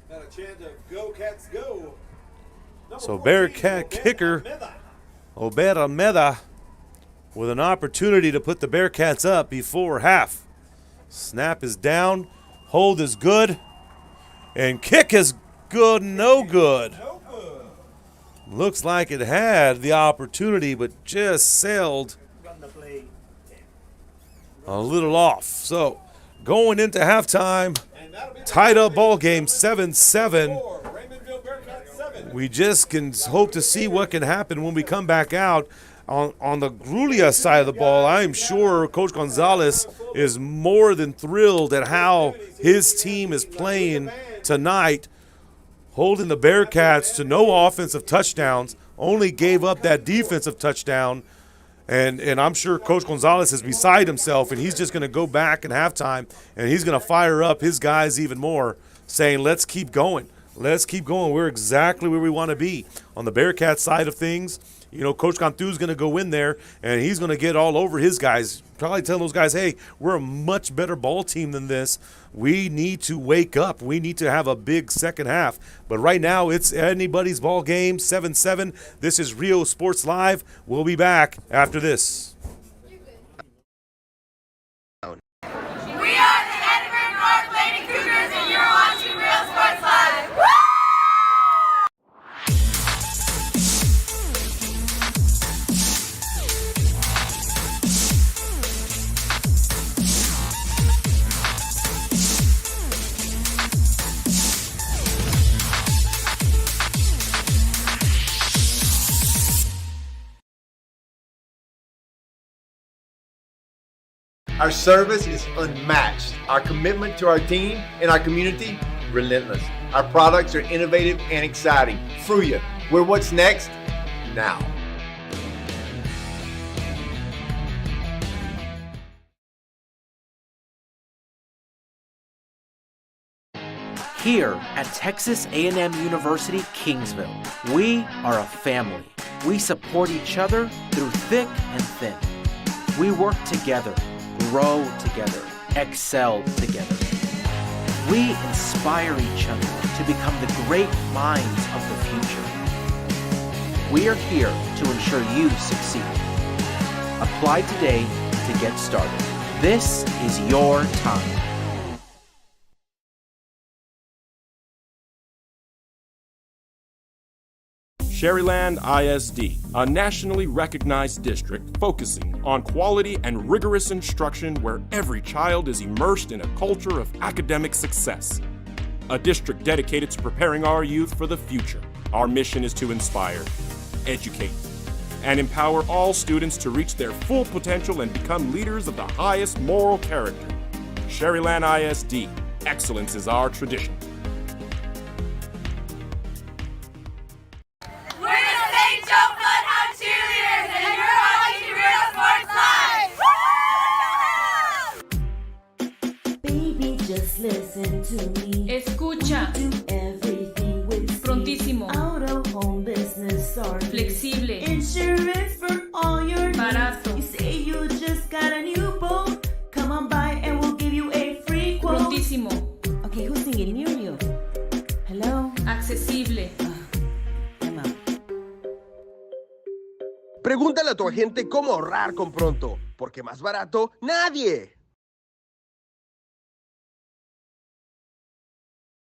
Got a chance to go, Cats, go. So Bearcat kicker Obed Almeda with an opportunity to put the Bearcats up before half. Snap is down, hold is good, and kick is good, no good. Looks like it had the opportunity, but just sailed a little off. So going into halftime, tied up ball game 7-7. We just can hope to see what can happen when we come back out. On the Grulla side of the ball, I'm sure Coach Gonzalez is more than thrilled at how his team is playing tonight, holding the Bearcats to no offensive touchdowns, only gave up that defensive touchdown. And I'm sure Coach Gonzalez is beside himself, and he's just going to go back in halftime, and he's going to fire up his guys even more, saying, let's keep going. Let's keep going. We're exactly where we want to be. On the Bearcat side of things, you know, Coach Cantu's going to go in there, and he's going to get all over his guys, probably telling those guys, hey, we're a much better ball team than this. We need to wake up. We need to have a big second half. But right now, it's anybody's ball game, 7-7. This is Rio Sports Live. We'll be back after this. We are the Edinburgh North Lady Cougars, and you're watching Real Sports Live. Woo! Our service is unmatched. Our commitment to our team and our community, relentless. Our products are innovative and exciting. Fruya, we're what's next now. Here at Texas A&M University, Kingsville, we are a family. We support each other through thick and thin. We work together, grow together, excel together. We inspire each other to become the great minds of the future. We are here to ensure you succeed. Apply today to get started. This is your time. Sherryland ISD, a nationally recognized district focusing on quality and rigorous instruction where every child is immersed in a culture of academic success. A district dedicated to preparing our youth for the future. Our mission is to inspire, educate, and empower all students to reach their full potential and become leaders of the highest moral character. Sherryland ISD, excellence is our tradition. Listen to me. Escucha. Do everything with Prontísimo. Out of home business or Flexible. Insurance for all your Barato. needs. You say you just got a new boat. Come on by and we'll give you a free quote. Prontísimo. Okay, who's singing? Muriel. Hello. Accesible. I'm out. Pregúntale a tu agente cómo ahorrar con Pronto, porque más barato, nadie.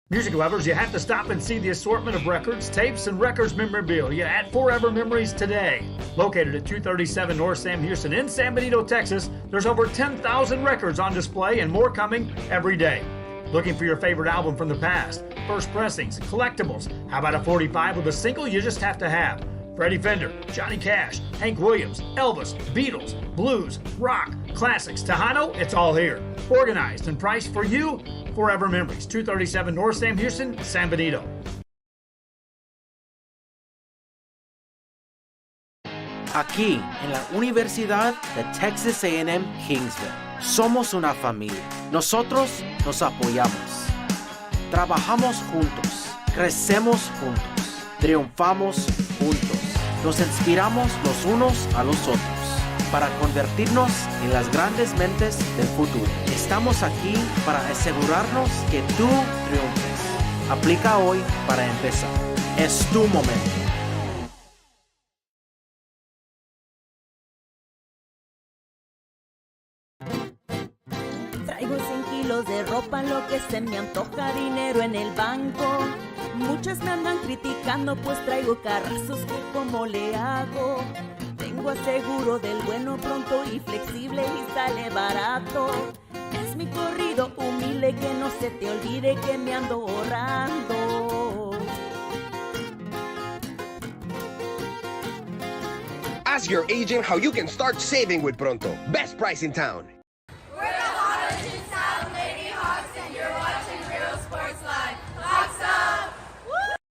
Music lovers, you have to stop and see the assortment of records, tapes, and records memorabilia at Forever Memories today. Located at 237 North Sam Houston in San Benito, Texas, there's over 10,000 records on display and more coming every day. Looking for your favorite album from the past, first pressings, collectibles. How about a 45 with a single you just have to have? Freddie Fender, Johnny Cash, Hank Williams, Elvis, Beatles, blues, rock, classics, Tejano, it's all here. Organized and priced for you. Forever Memories, 237 North Sam Houston, San Benito. Aquí, en la Universidad de Texas A&M Kingsville, somos una familia. Nosotros nos apoyamos. Trabajamos juntos. Crecemos juntos. Triunfamos juntos. Nos inspiramos los unos a los otros para convertirnos en las grandes mentes del futuro. Estamos aquí para asegurarnos que tú triunfes. Aplica hoy para empezar. Es tu momento. Traigo 100 kilos de ropa, lo que se me antoja, dinero en el banco. Muchas me andan criticando, pues traigo carrazos que cómo le hago. Tengo aseguro del bueno, pronto y flexible y sale barato. Es mi corrido humilde, que no se te olvide que me ando ahorrando. Ask your agent how you can start saving with Pronto. Best price in town. We're the Hot South Lady Hawks, and you're watching Real Sports Live. Hawks up!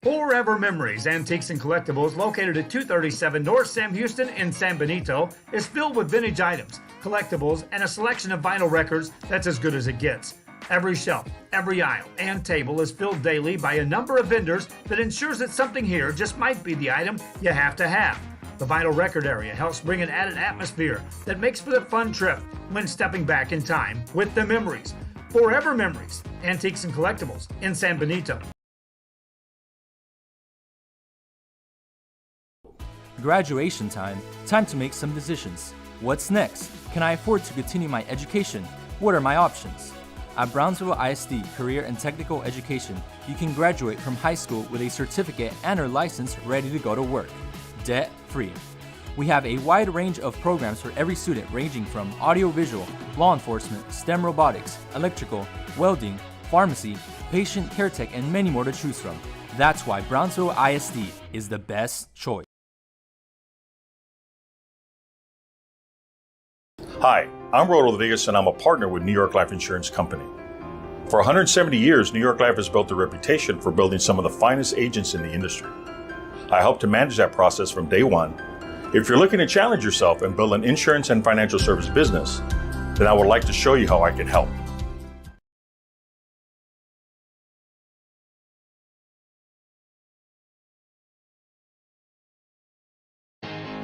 Forever Memories, Antiques and Collectibles, located at 237 North Sam Houston in San Benito, is filled with vintage items, collectibles, and a selection of vinyl records that's as good as it gets. Every shelf, every aisle, and table is filled daily by a number of vendors that ensures that something here just might be the item you have to have. The vinyl record area helps bring an added atmosphere that makes for the fun trip when stepping back in time with the memories. Forever Memories, Antiques and Collectibles in San Benito. Graduation time. Time to make some decisions. What's next? Can I afford to continue my education? What are my options? At Brownsville ISD Career and Technical Education, you can graduate from high school with a certificate and/or license ready to go to work. Debt-free. We have a wide range of programs for every student, ranging from audiovisual, law enforcement, STEM robotics, electrical, welding, pharmacy, patient care tech, and many more to choose from. That's why Brownsville ISD is the best choice. Hi, I'm Rolo Rodriguez, and I'm a partner with New York Life Insurance Company. For 170 years, New York Life has built a reputation for building some of the finest agents in the industry. I help to manage that process from day one. If you're looking to challenge yourself and build an insurance and financial service business, then I would like to show you how I can help.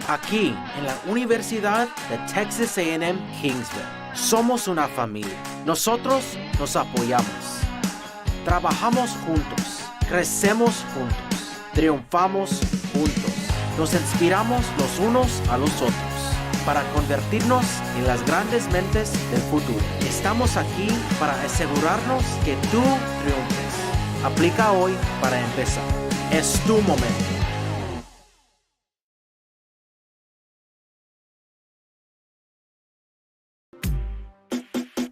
Aquí, en la Universidad de Texas A&M Kingsville, somos una familia. Nosotros nos apoyamos. Trabajamos juntos, crecemos juntos, triunfamos juntos. Nos inspiramos los unos a los otros para convertirnos en las grandes mentes del futuro. Estamos aquí para asegurarnos que tú triunfes. Aplica hoy para empezar. Es tu momento.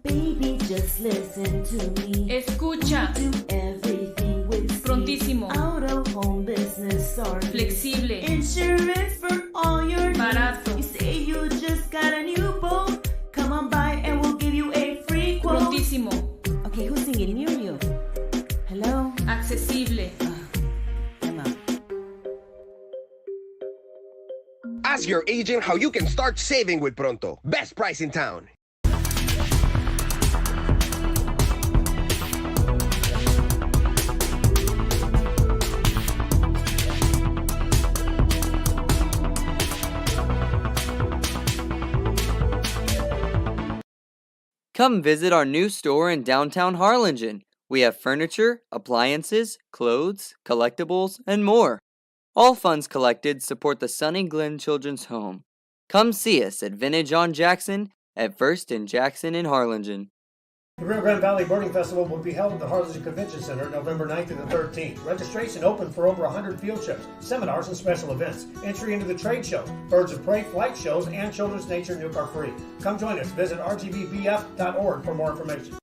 Baby, just listen to me. Escucha. Do everything with speed. Prontísimo. Out of home business or Flexible. insurance for all your Barato. needs. You say you just got a new boat. Come on by and we'll give you a free quote. Prontísimo. Okay, who's singing? Me or you? Hello? Accesible. Ask your agent how you can start saving with Pronto. Best price in town. Come visit our new store in downtown Harlingen. We have furniture, appliances, clothes, collectibles, and more. All funds collected support the Sunny Glen Children's Home. Come see us at Vintage on Jackson at First and Jackson in Harlingen. The Rio Grande Valley Birding Festival will be held at the Harlingen Convention Center November 9th through the 13th. Registration open for over 100 field trips, seminars, and special events. Entry into the trade show, Birds of Prey flight shows, and Children's Nature Nuke are free. Come join us. Visit rgbvf.org for more information.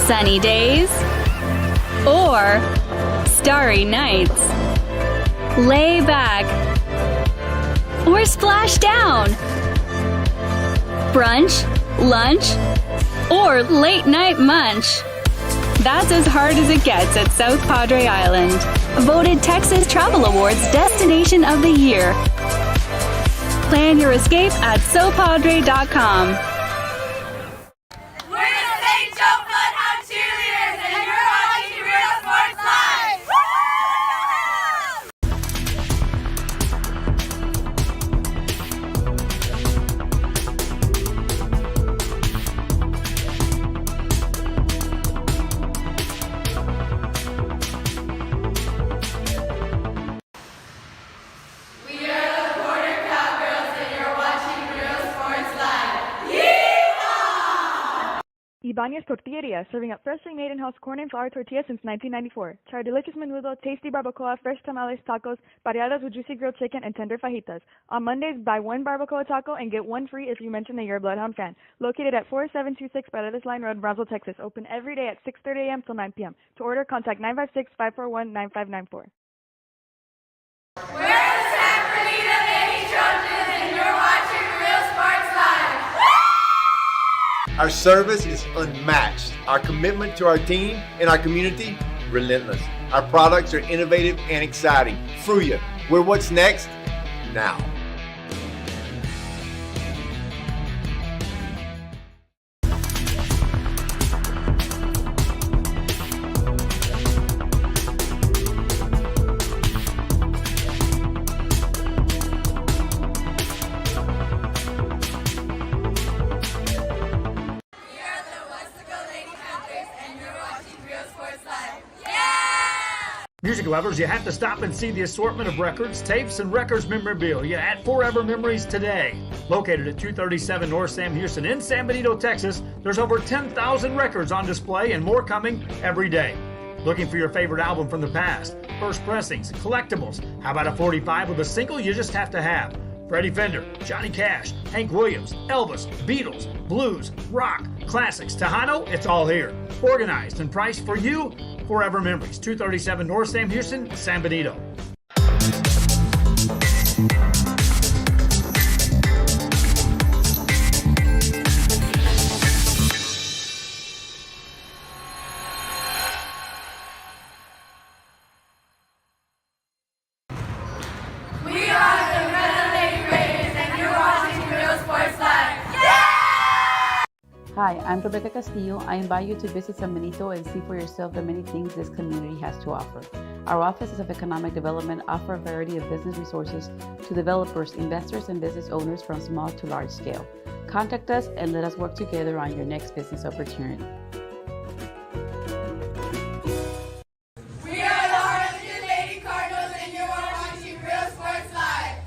Sunny days or starry nights. Lay back or splash down. Brunch, lunch, or late night munch. That's as hard as it gets at South Padre Island. Voted Texas Travel Awards Destination of the Year. Plan your escape at sopadre.com. We're the St. Joe Bloodhound Cheerleaders, and you're watching Real Sports Live! We are the Border Cowgirls, and you're watching Real Sports Live. Yeehaw! Ibanez Tortilleria, serving up freshly made in-house corn and flour tortillas since 1994. Try our delicious menudo, tasty barbacoa, fresh tamales, tacos, pareadas with juicy grilled chicken, and tender fajitas. On Mondays, buy one barbacoa taco and get one free if you mention that you're a Bloodhound fan. Located at 4726 Paredes Line Road, Brownsville, Texas. Open every day at 6:30 a.m. till 9 p.m. To order, contact 956-541-9594. We're the San Bernardino Lady Trojans, and you're watching Real Sports Live. Our service is unmatched. Our commitment to our team and our community, relentless. Our products are innovative and exciting. Fruya, we're what's next now. Music lovers, you have to stop and see the assortment of records, tapes, and records memorabilia at Forever Memories today. Located at 237 North Sam Houston in San Benito, Texas, there's over 10,000 records on display and more coming every day. Looking for your favorite album from the past, first pressings, collectibles. How about a 45 with a single you just have to have? Freddie Fender, Johnny Cash, Hank Williams, Elvis, Beatles, blues, rock, classics, Tejano, it's all here. Organized and priced for you. Forever Memories, 237 North Sam Houston, San Benito. We are the Red Lady Raiders, and you're watching Real Sports Live. Hi, I'm Rebecca Castillo. I invite you to visit San Benito and see for yourself the many things this community has to offer. Our offices of economic development offer a variety of business resources to developers, investors, and business owners from small to large scale. Contact us and let us work together on your next business opportunity. We are the Harlingen Lady Cardinals, and you're watching Real Sports Live.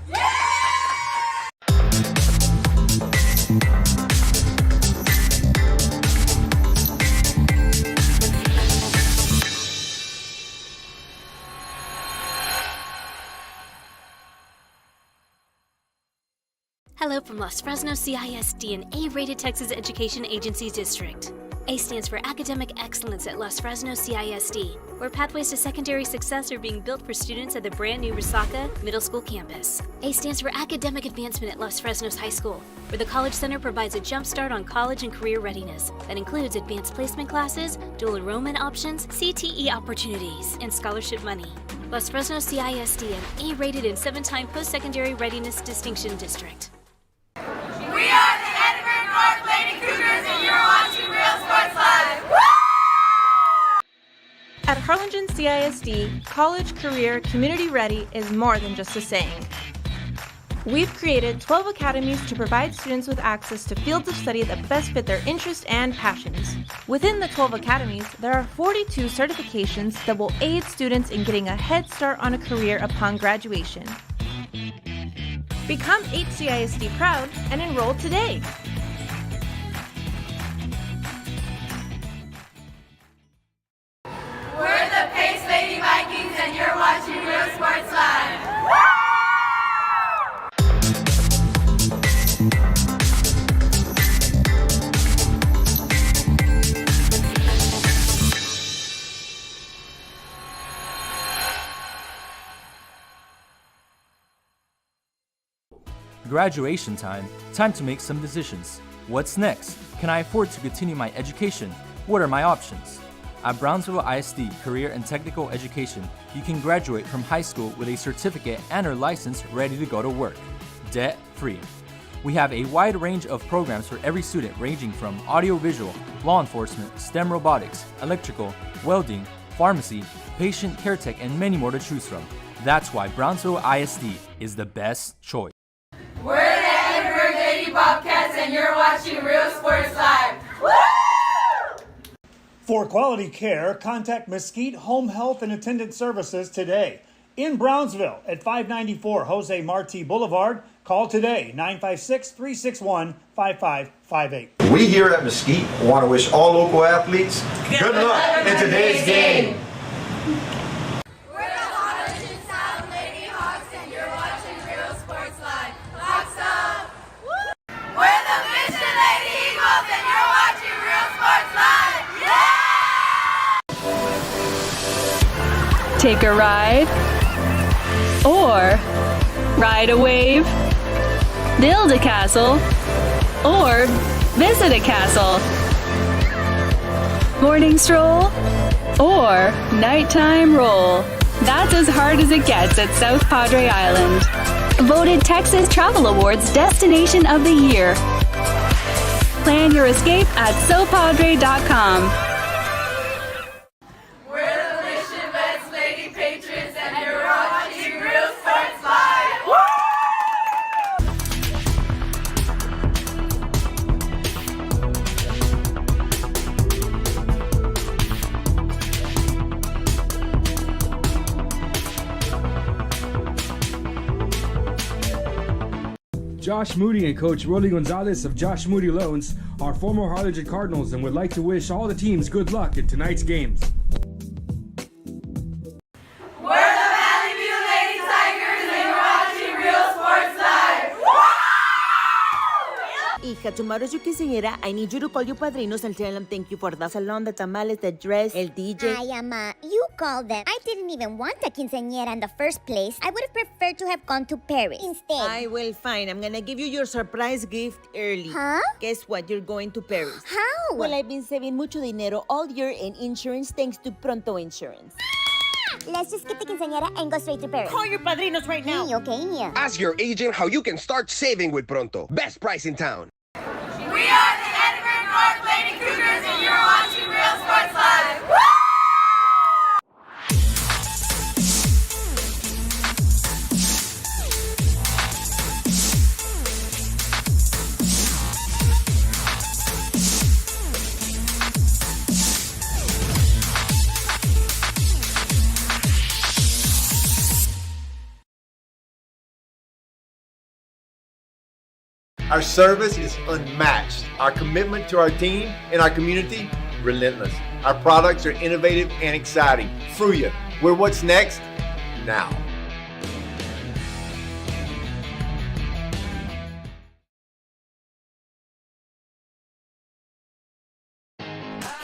Hello from Los Fresnos CISD, an A-rated Texas Education Agency district. A stands for Academic Excellence at Los Fresnos CISD, where pathways to secondary success are being built for students at the brand new Resaca Middle School campus. A stands for Academic Advancement at Los Fresnos High School, where the College Center provides a jump start on college and career readiness that includes advanced placement classes, dual enrollment options, CTE opportunities, and scholarship money. Los Fresnos CISD, an A-rated and 7-time post-secondary readiness distinction district. We are the Edinburgh North Lady Cougars, and you're watching Real Sports Live. At Harlingen CISD, college, career, community ready is more than just a saying. We've created 12 academies to provide students with access to fields of study that best fit their interests and passions. Within the 12 academies, there are 42 certifications that will aid students in getting a head start on a career upon graduation. Become HCISD proud and enroll today. We're the Pace Lady Vikings, and you're watching Real Sports Live. Graduation time. Time to make some decisions. What's next? Can I afford to continue my education? What are my options? At Brownsville ISD Career and Technical Education, you can graduate from high school with a certificate and/or license ready to go to work, debt-free. We have a wide range of programs for every student, ranging from audiovisual, law enforcement, STEM robotics, electrical, welding, pharmacy, patient care tech, and many more to choose from. That's why Brownsville ISD is the best choice. We're the Edinburgh Lady Bobcats, and you're watching Real Sports Live. For quality care, contact Mesquite Home Health and Attendant Services today. In Brownsville at 594 Jose Marti Boulevard, call today 956-361-5558. We here at Mesquite want to wish all local athletes good luck in today's game. We're the Harlingen South Lady Hawks, and you're watching Real Sports Live. Hawks up! We're the Mission Lady Eagles, and you're watching Real Sports Live. Take a ride or ride a wave, build a castle or visit a castle, morning stroll or nighttime roll. That's as hard as it gets at South Padre Island. Voted Texas Travel Awards Destination of the Year. Plan your escape at sopadre.com. We're the Mission Vets Lady Patriots, and you're watching Real Sports Live. Josh Moody and Coach Rolly Gonzalez of Josh Moody Loans are former Harlingen Cardinals and would like to wish all the teams good luck in tonight's games. We're the Valley View Lady Tigers, and you're watching Real Sports Live. Hija, tomorrow's your quinceañera. I need you to call your padrinos and tell them thank you for the salon, the tamales, the dress, el DJ. Ay, Ama, you called them. I didn't even want a quinceañera in the first place. I would have preferred to have gone to Paris instead. I will, fine. I'm gonna give you your surprise gift early. Huh? Guess what? You're going to Paris. How? Well, I've been saving mucho dinero all year in insurance thanks to Pronto Insurance. Let's just get the quinceañera and go straight to Paris. Call your padrinos right now. Okay. Ask your agent how you can start saving with Pronto. Best price in town. We are the Edinburgh North Lady Cougars, and you're watching Real Sports Live. Our service is unmatched. Our commitment to our team and our community, relentless. Our products are innovative and exciting. Fruya, we're what's next now.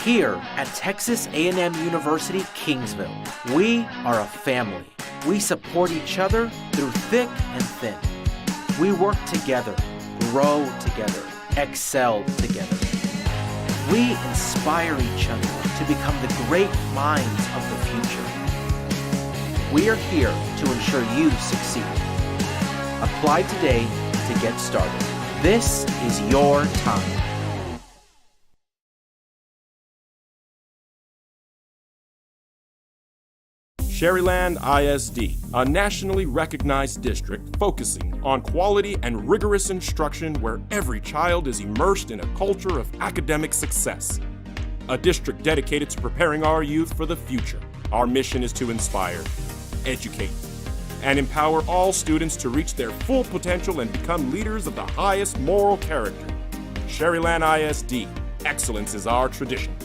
Here at Texas A&M University, Kingsville, we are a family. We support each other through thick and thin. We work together, grow together, excel together. We inspire each other to become the great minds of the future. We are here to ensure you succeed. Apply today to get started. This is your time. Sherryland ISD, a nationally recognized district focusing on quality and rigorous instruction where every child is immersed in a culture of academic success. A district dedicated to preparing our youth for the future. Our mission is to inspire, educate, and empower all students to reach their full potential and become leaders of the highest moral character. Sherryland ISD, excellence is our tradition.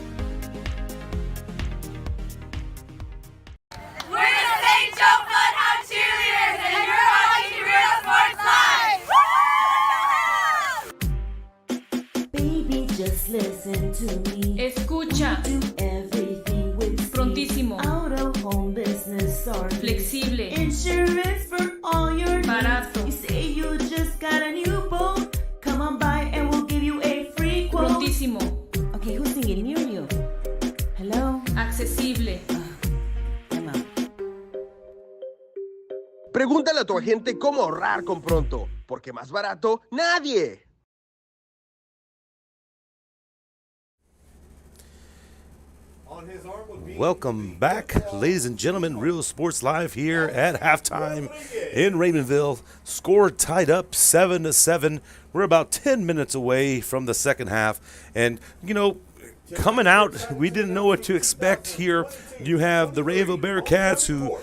Listen to me. Escucha. Do everything with speed. Prontísimo. Out of home business or flexible. Insurance for all your barato. needs. You say you just got a new boat. Come on by and we'll give you a free quote. Prontísimo. Okay, who's singing near you? Hello? Accesible. Come on. Pregúntale a tu agente cómo ahorrar con Pronto, porque más barato, nadie. Welcome back, ladies and gentlemen. Real Sports Live here at halftime in Raymondville. Score tied up 7-7. We're about 10 minutes away from the second half. And, you know, coming out, we didn't know what to expect here. You have the Raymondville Bearcats who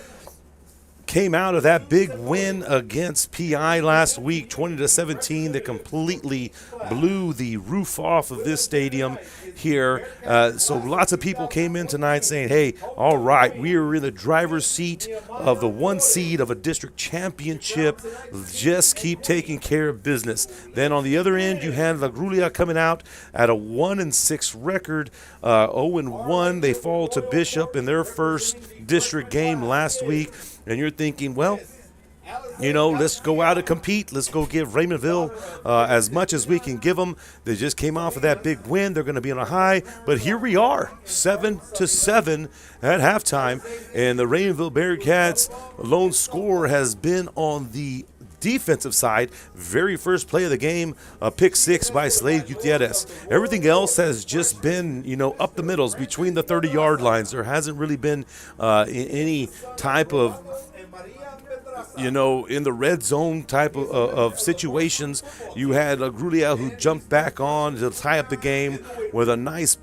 came out of that big win against PI last week, 20-17, that completely blew the roof off of this stadium here. So lots of people came in tonight saying, hey, all right, we are in the driver's seat of the one seed of a district championship. Just keep taking care of business. Then on the other end, you had La Grulla coming out at a 1-6 record, 0-1. They fall to Bishop in their first district game last week. And you're thinking, well, you know, let's go out and compete. Let's go give Raymondville as much as we can give them. They just came off of that big win. They're going to be on a high. But here we are, 7-7 at halftime. And the Raymondville Bearcats' lone score has been on the defensive side. Very first play of the game, a pick six by Slade Gutierrez. Everything else has just been, you know, up the middles between the 30-yard lines. There hasn't really been any type of, you know, in the red zone type of situations. You had Grulla who jumped back on to tie up the game with a nice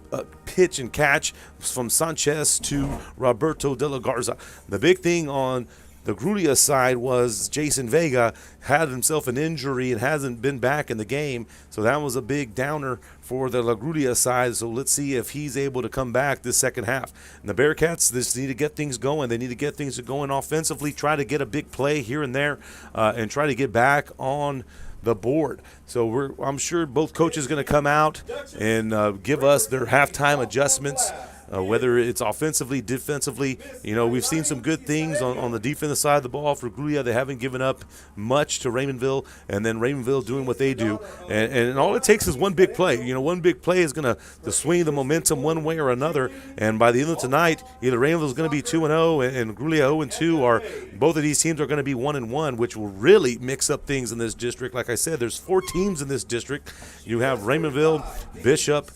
pitch and catch from Sanchez to Roberto de la Garza. The big thing on the Grulla side was Jason Vega had himself an injury and hasn't been back in the game, so that was a big downer for the La Grulla side. So let's see if he's able to come back this second half. And the Bearcats just need to get things going. They need to get things going offensively, try to get a big play here and there, and try to get back on the board. So I'm sure both coaches are going to come out and give us their halftime adjustments. Whether it's offensively, defensively, you know, we've seen some good things on the defensive side of the ball for Grulla. They haven't given up much to Raymondville, and then Raymondville doing what they do. And all it takes is one big play. You know, one big play is going to swing the momentum one way or another. And by the end of tonight, either Raymondville is going to be 2-0 and Grulla 0-2, or both of these teams are going to be 1-1, which will really mix up things in this district. Like I said, there's 4 teams in this district. You have Raymondville, Bishop,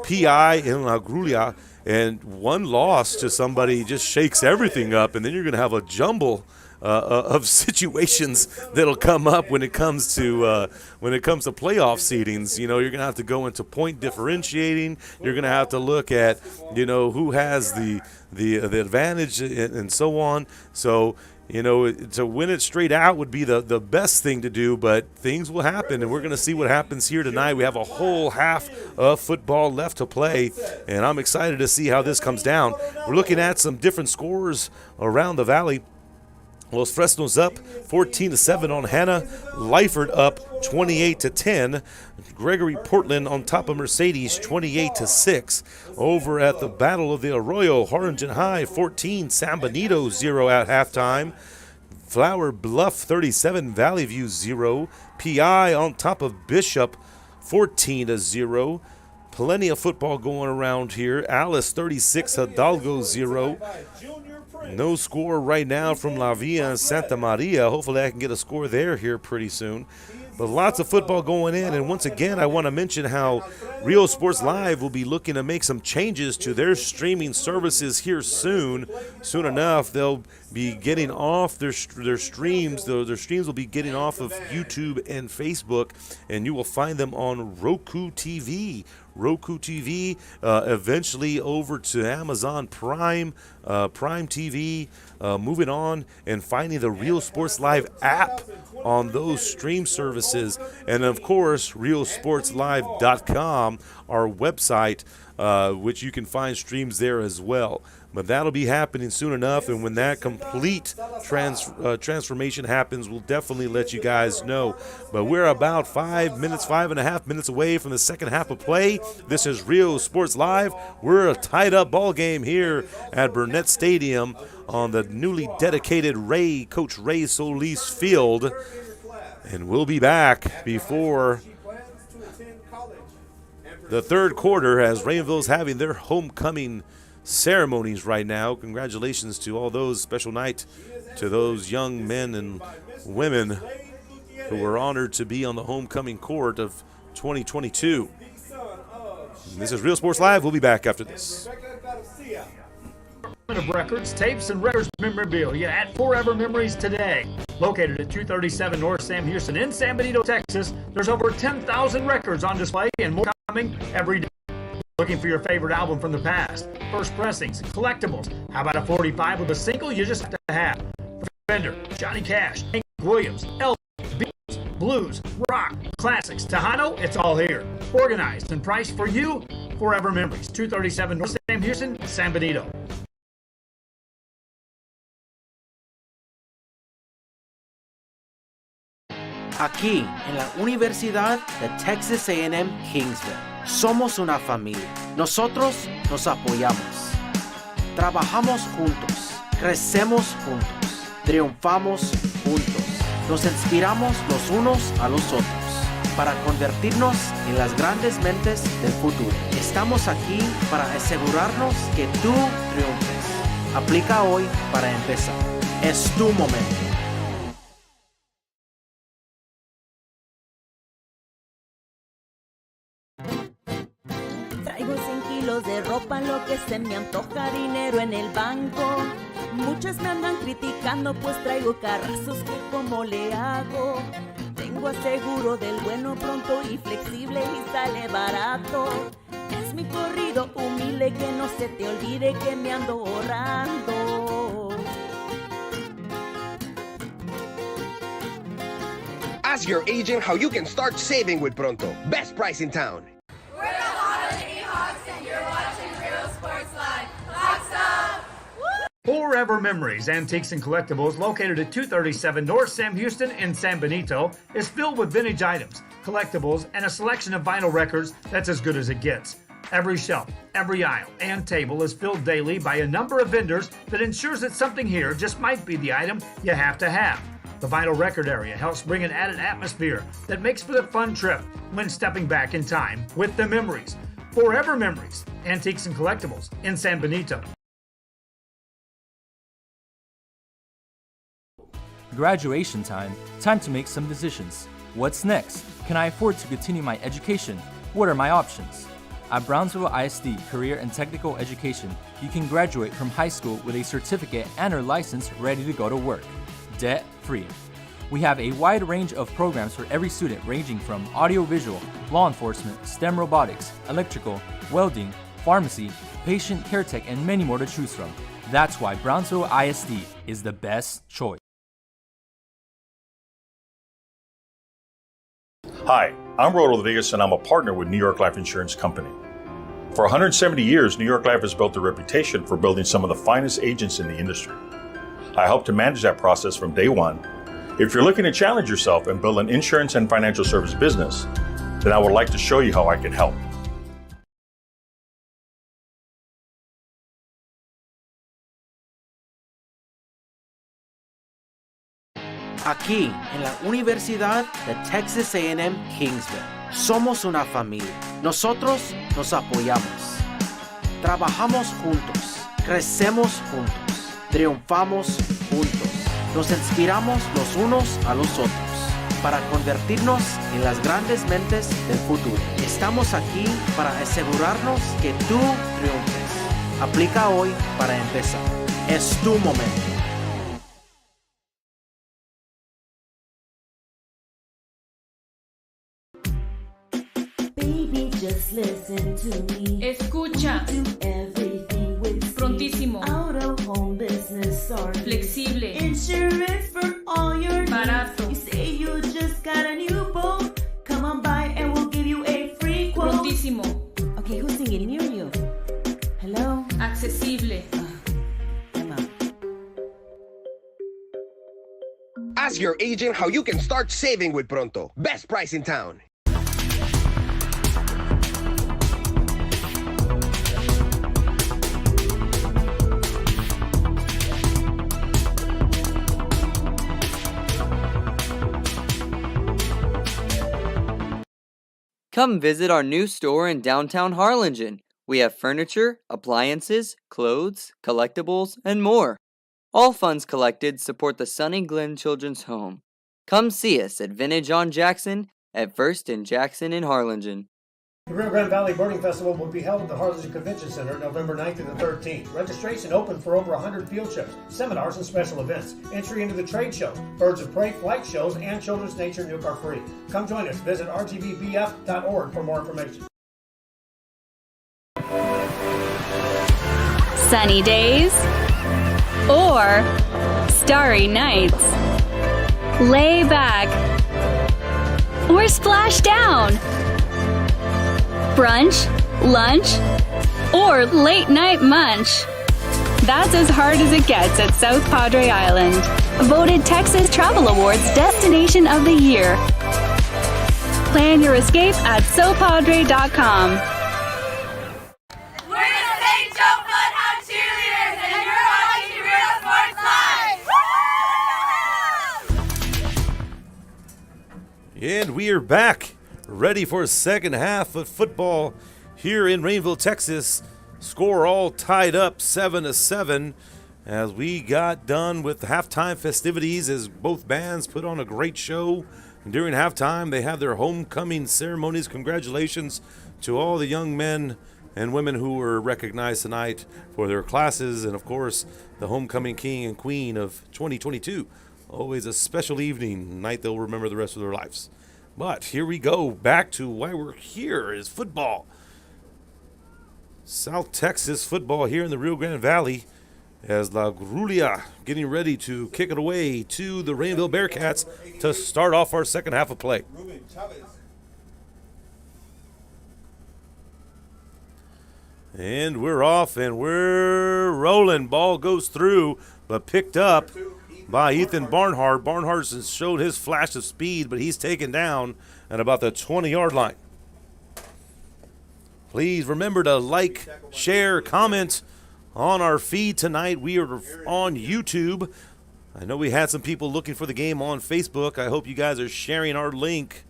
PI, and Grulla. And one loss to somebody just shakes everything up, and then you're going to have a jumble of situations that'll come up when it comes to playoff seedings. You know, you're going to have to go into point differentiating. You're going to have to look at, you know, who has the advantage and so on. So, To win it straight out would be the best thing to do, but things will happen, and we're going to see what happens here tonight. We have a whole half of football left to play, and I'm excited to see how this comes down. We're looking at some different scores around the valley. Los Fresnos up 14-7 on Hanna. Lyford up 28-10. Gregory Portland on top of Mercedes 28-6. Over at the Battle of the Arroyo, Harlingen High 14, San Benito 0 at halftime. Flower Bluff 37, Valley View 0. PI on top of Bishop 14-0. Plenty of football going around here. Alice 36, Hidalgo 0. No score right now from La Villa and Santa Maria. Hopefully I can get a score there here pretty soon. But lots of football going in. And once again, I want to mention how Real Sports Live will be looking to make some changes to their streaming services here soon. Soon enough, they'll be getting off their streams. Their streams will be getting off of YouTube and Facebook. And you will find them on Roku TV. Roku TV, eventually over to Amazon Prime, Prime TV, moving on and finding the Real Sports Live app on those stream services. And, of course, realsportslive.com, our website, which you can find streams there as well. But that'll be happening soon enough, and when that complete transformation happens, we'll definitely let you guys know. But we're about 5.5 minutes away from the second half of play. This is Real Sports Live. We're a tied-up ball game here at Burnett Stadium on the newly dedicated Coach Ray Solis Field. And we'll be back before the third quarter as Raymondville's having their homecoming ceremonies right now. Congratulations to all those, special night to those young men and women who were honored to be on the homecoming court of 2022. This is Real Sports Live. We'll be back after this. Of records, tapes, and records memorabilia at Forever Memories today. Located at 237 North Sam Houston in San Benito, Texas, there's over 10,000 records on display and more coming every day. Looking for your favorite album from the past, first pressings, collectibles. How about a 45 with a single you just have to have? Fender, Johnny Cash, Hank Williams, Elvis, Beatles, blues, rock, classics, Tejano, it's all here. Organized and priced for you. Forever Memories, 237 North Sam Houston, San Benito. Aquí, en la Universidad de Texas A&M Kingsville, somos una familia. Nosotros nos apoyamos. Trabajamos juntos. Crecemos juntos. Triunfamos juntos. Nos inspiramos los unos a los otros para convertirnos en las grandes mentes del futuro. Estamos aquí para asegurarnos que tú triunfes. Aplica hoy para empezar. Es tu momento. Traigo 100 kilos de ropa, lo que se me antoja, dinero en el banco. Muchas me andan criticando, pues traigo carrazos que como le hago. Tengo aseguro del bueno, pronto y flexible y sale barato. Es mi corrido humilde, que no se te olvide que me ando ahorrando. Ask your agent how you can start saving with Pronto. Best price in town. We're the Holiday Hawks, and you're watching Real Sports Live. Hawks up! Forever Memories, Antiques and Collectibles, located at 237 North Sam Houston in San Benito, is filled with vintage items, collectibles, and a selection of vinyl records that's as good as it gets. Every shelf, every aisle, and table is filled daily by a number of vendors that ensures that something here just might be the item you have to have. The vinyl record area helps bring an added atmosphere that makes for a fun trip when stepping back in time with the memories. Forever Memories, Antiques and Collectibles in San Benito. Graduation time. Time to make some decisions. What's next? Can I afford to continue my education? What are my options? At Brownsville ISD Career and Technical Education, you can graduate from high school with a certificate and or license ready to go to work. Debt-free. We have a wide range of programs for every student, ranging from audiovisual, law enforcement, STEM robotics, electrical, welding, pharmacy, patient care tech, and many more to choose from. That's why Brownsville ISD is the best choice. Hi, I'm Rod Rodriguez and I'm a partner with New York Life Insurance Company. For 170 years, New York Life has built a reputation for building some of the finest agents in the industry. I help to manage that process from day one. If you're looking to challenge yourself and build an insurance and financial service business, then I would like to show you how I can help. Aquí, en la Universidad de Texas A&M Kingsville, somos una familia. Nosotros nos apoyamos. Trabajamos juntos, crecemos juntos, triunfamos juntos. Nos inspiramos los unos a los otros para convertirnos en las grandes mentes del futuro. Estamos aquí para asegurarnos que tú triunfes. Aplica hoy para empezar. Es tu momento. Baby, just listen to me. Escucha. Do everything with Prontísimo. Out of home business or Flexible. Insurance for all your Barato. needs. You say you just got a new boat. Come on by and we'll give you a free quote. Prontísimo. Okay, who's singing near you? Hello? Accesible. Ask your agent how you can start saving with Pronto. Best price in town. Come visit our new store in downtown Harlingen. We have furniture, appliances, clothes, collectibles, and more. All funds collected support the Sunny Glen Children's Home. Come see us at Vintage on Jackson at First and Jackson in Harlingen. The Rio Grande Valley Birding Festival will be held at the Harlingen Convention Center November 9th and the 13th. Registration open for over 100 field trips, seminars, and special events. Entry into the trade show, Birds of Prey, flight shows, and Children's Nature Nuke are free. Come join us. Visit rgbvf.org for more information. Sunny days or starry nights. Lay back or splash down. Brunch, lunch, or late night munch. That's as hard as it gets at South Padre Island. Voted Texas Travel Awards Destination of the Year. Plan your escape at sopadre.com. We're the St. Joe Bloodhound Cheerleaders, and you're watching Real Sports Live. And we are back, ready for a second half of football here in Raymondville, Texas. Score all tied up 7-7 as we got done with halftime festivities as both bands put on a great show. And during halftime, they had their homecoming ceremonies. Congratulations to all the young men and women who were recognized tonight for their classes, and of course, the homecoming king and queen of 2022. Always a special evening, night they'll remember the rest of their lives. But here we go, back to why we're here is football. South Texas football here in the Rio Grande Valley as La Grulla getting ready to kick it away to the Raymondville Bearcats to start off our second half of play. And we're off and we're rolling. Ball goes through, but picked up by Ethan Barnhart. Barnhart has showed his flash of speed, but he's taken down at about the 20-yard line. Please remember to like, share, comment on our feed tonight. We are on YouTube. I know we had some people looking for the game on Facebook. I hope you guys are sharing our link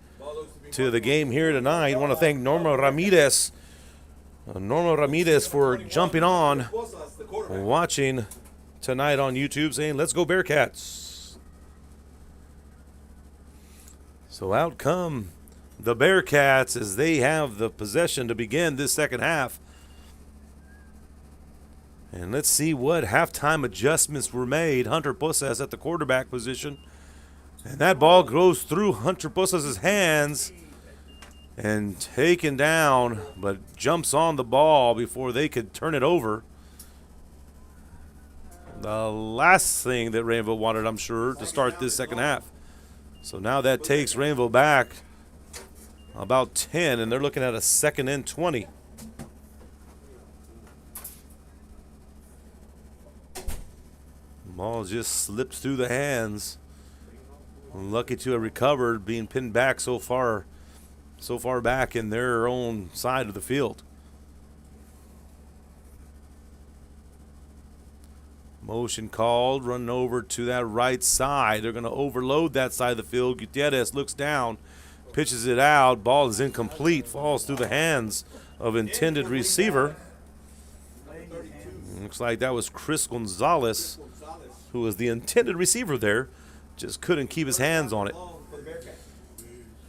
to the game here tonight. I want to thank Norma Ramirez for jumping on, watching tonight on YouTube, saying, let's go Bearcats. So out come the Bearcats as they have the possession to begin this second half. And let's see what halftime adjustments were made. Hunter Posas at the quarterback position. And that ball goes through Hunter Posas' hands and taken down, but jumps on the ball before they could turn it over. The last thing that Raymondville wanted, I'm sure, to start this second half. So now that takes Raymondville back about 10, and they're looking at a 2nd and 20. Ball just slipped through the hands. Lucky to have recovered, being pinned back so far back in their own side of the field. Motion called, running over to that right side. They're going to overload that side of the field. Gutierrez looks down, pitches it out. Ball is incomplete, falls through the hands of intended receiver. Looks like that was Chris Gonzalez, who was the intended receiver there. Just couldn't keep his hands on it.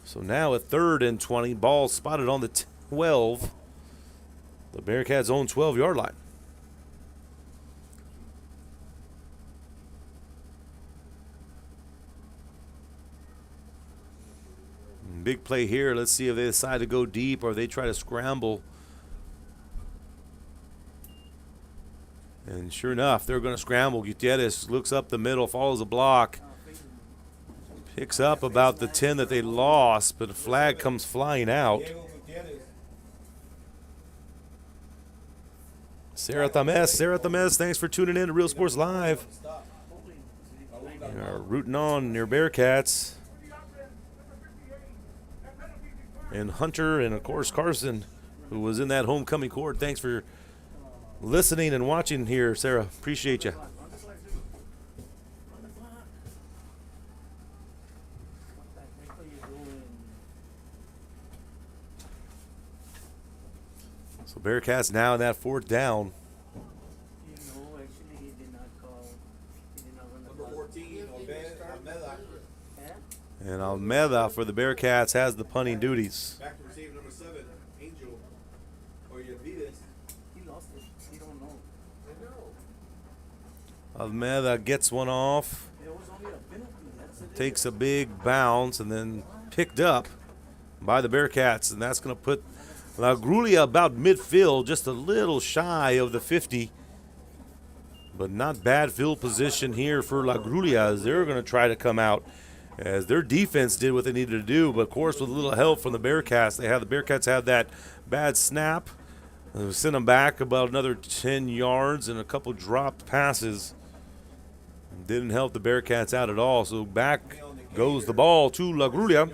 So now a 3rd and 20. Ball spotted on the 12. The Bearcats' own 12-yard line. Big play here. Let's see if they decide to go deep or they try to scramble. And sure enough, they're going to scramble. Gutierrez looks up the middle, follows a block. Picks up about the 10 that they lost, but a flag comes flying out. Sarah Tamez, thanks for tuning in to Real Sports Live. You're rooting on your Bearcats. And Hunter, and of course Carson, who was in that homecoming court. Thanks for listening and watching here, Sarah. Appreciate you. So Bearcats now in that 4th down. And Almeda for the Bearcats has the punting duties. Back to receiver number 7, Angel. Or Yavides. He lost it. He don't know. I know. Almeda gets one off. Takes a big bounce and then picked up by the Bearcats. And that's going to put La Grulla about midfield, just a little shy of the 50. But not bad field position here for La Grulla as they're going to try to come out. As their defense did what they needed to do, but of course with a little help from the Bearcats. The Bearcats had that bad snap. They sent them back about another 10 yards and a couple dropped passes. Didn't help the Bearcats out at all. So back goes the ball to La Grulla.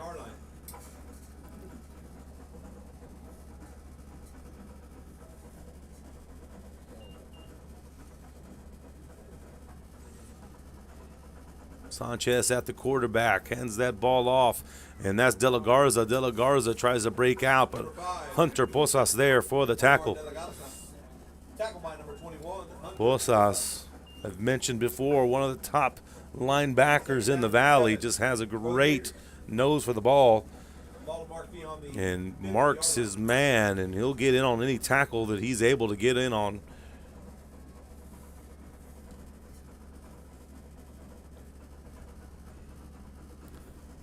Sanchez at the quarterback, hands that ball off, and that's De La Garza. De La Garza tries to break out, but Hunter Posas there for the tackle. Posas, I've mentioned before, one of the top linebackers in the Valley, just has a great nose for the ball and marks his man, and he'll get in on any tackle that he's able to get in on.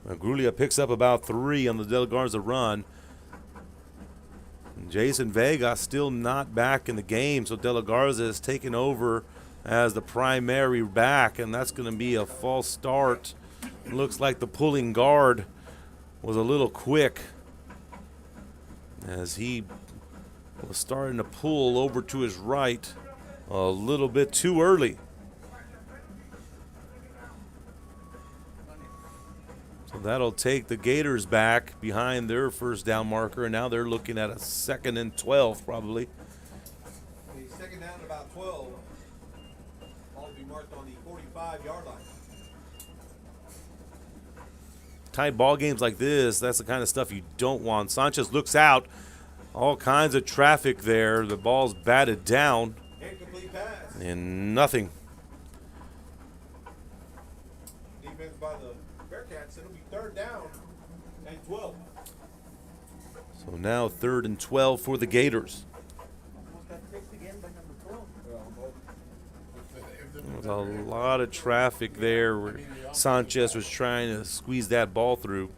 Grulla picks up about 3 on the De La Garza run. And Jason Vega still not back in the game, so De La Garza is taken over as the primary back, and that's going to be a false start. It looks like the pulling guard was a little quick as he was starting to pull over to his right a little bit too early. So that'll take the Gators back behind their first down marker, and now they're looking at a 2nd and 12 probably. The 2nd down about 12. Ball to be marked on the 45-yard line. Tight ball games like this, that's the kind of stuff you don't want. Sanchez looks out. All kinds of traffic there. The ball's batted down. Incomplete pass. And nothing. Defense by the Bearcats. It'll be 3rd down and 12. So now 3rd and 12 for the Gators. There was a lot of traffic there where Sanchez was trying to squeeze that ball through.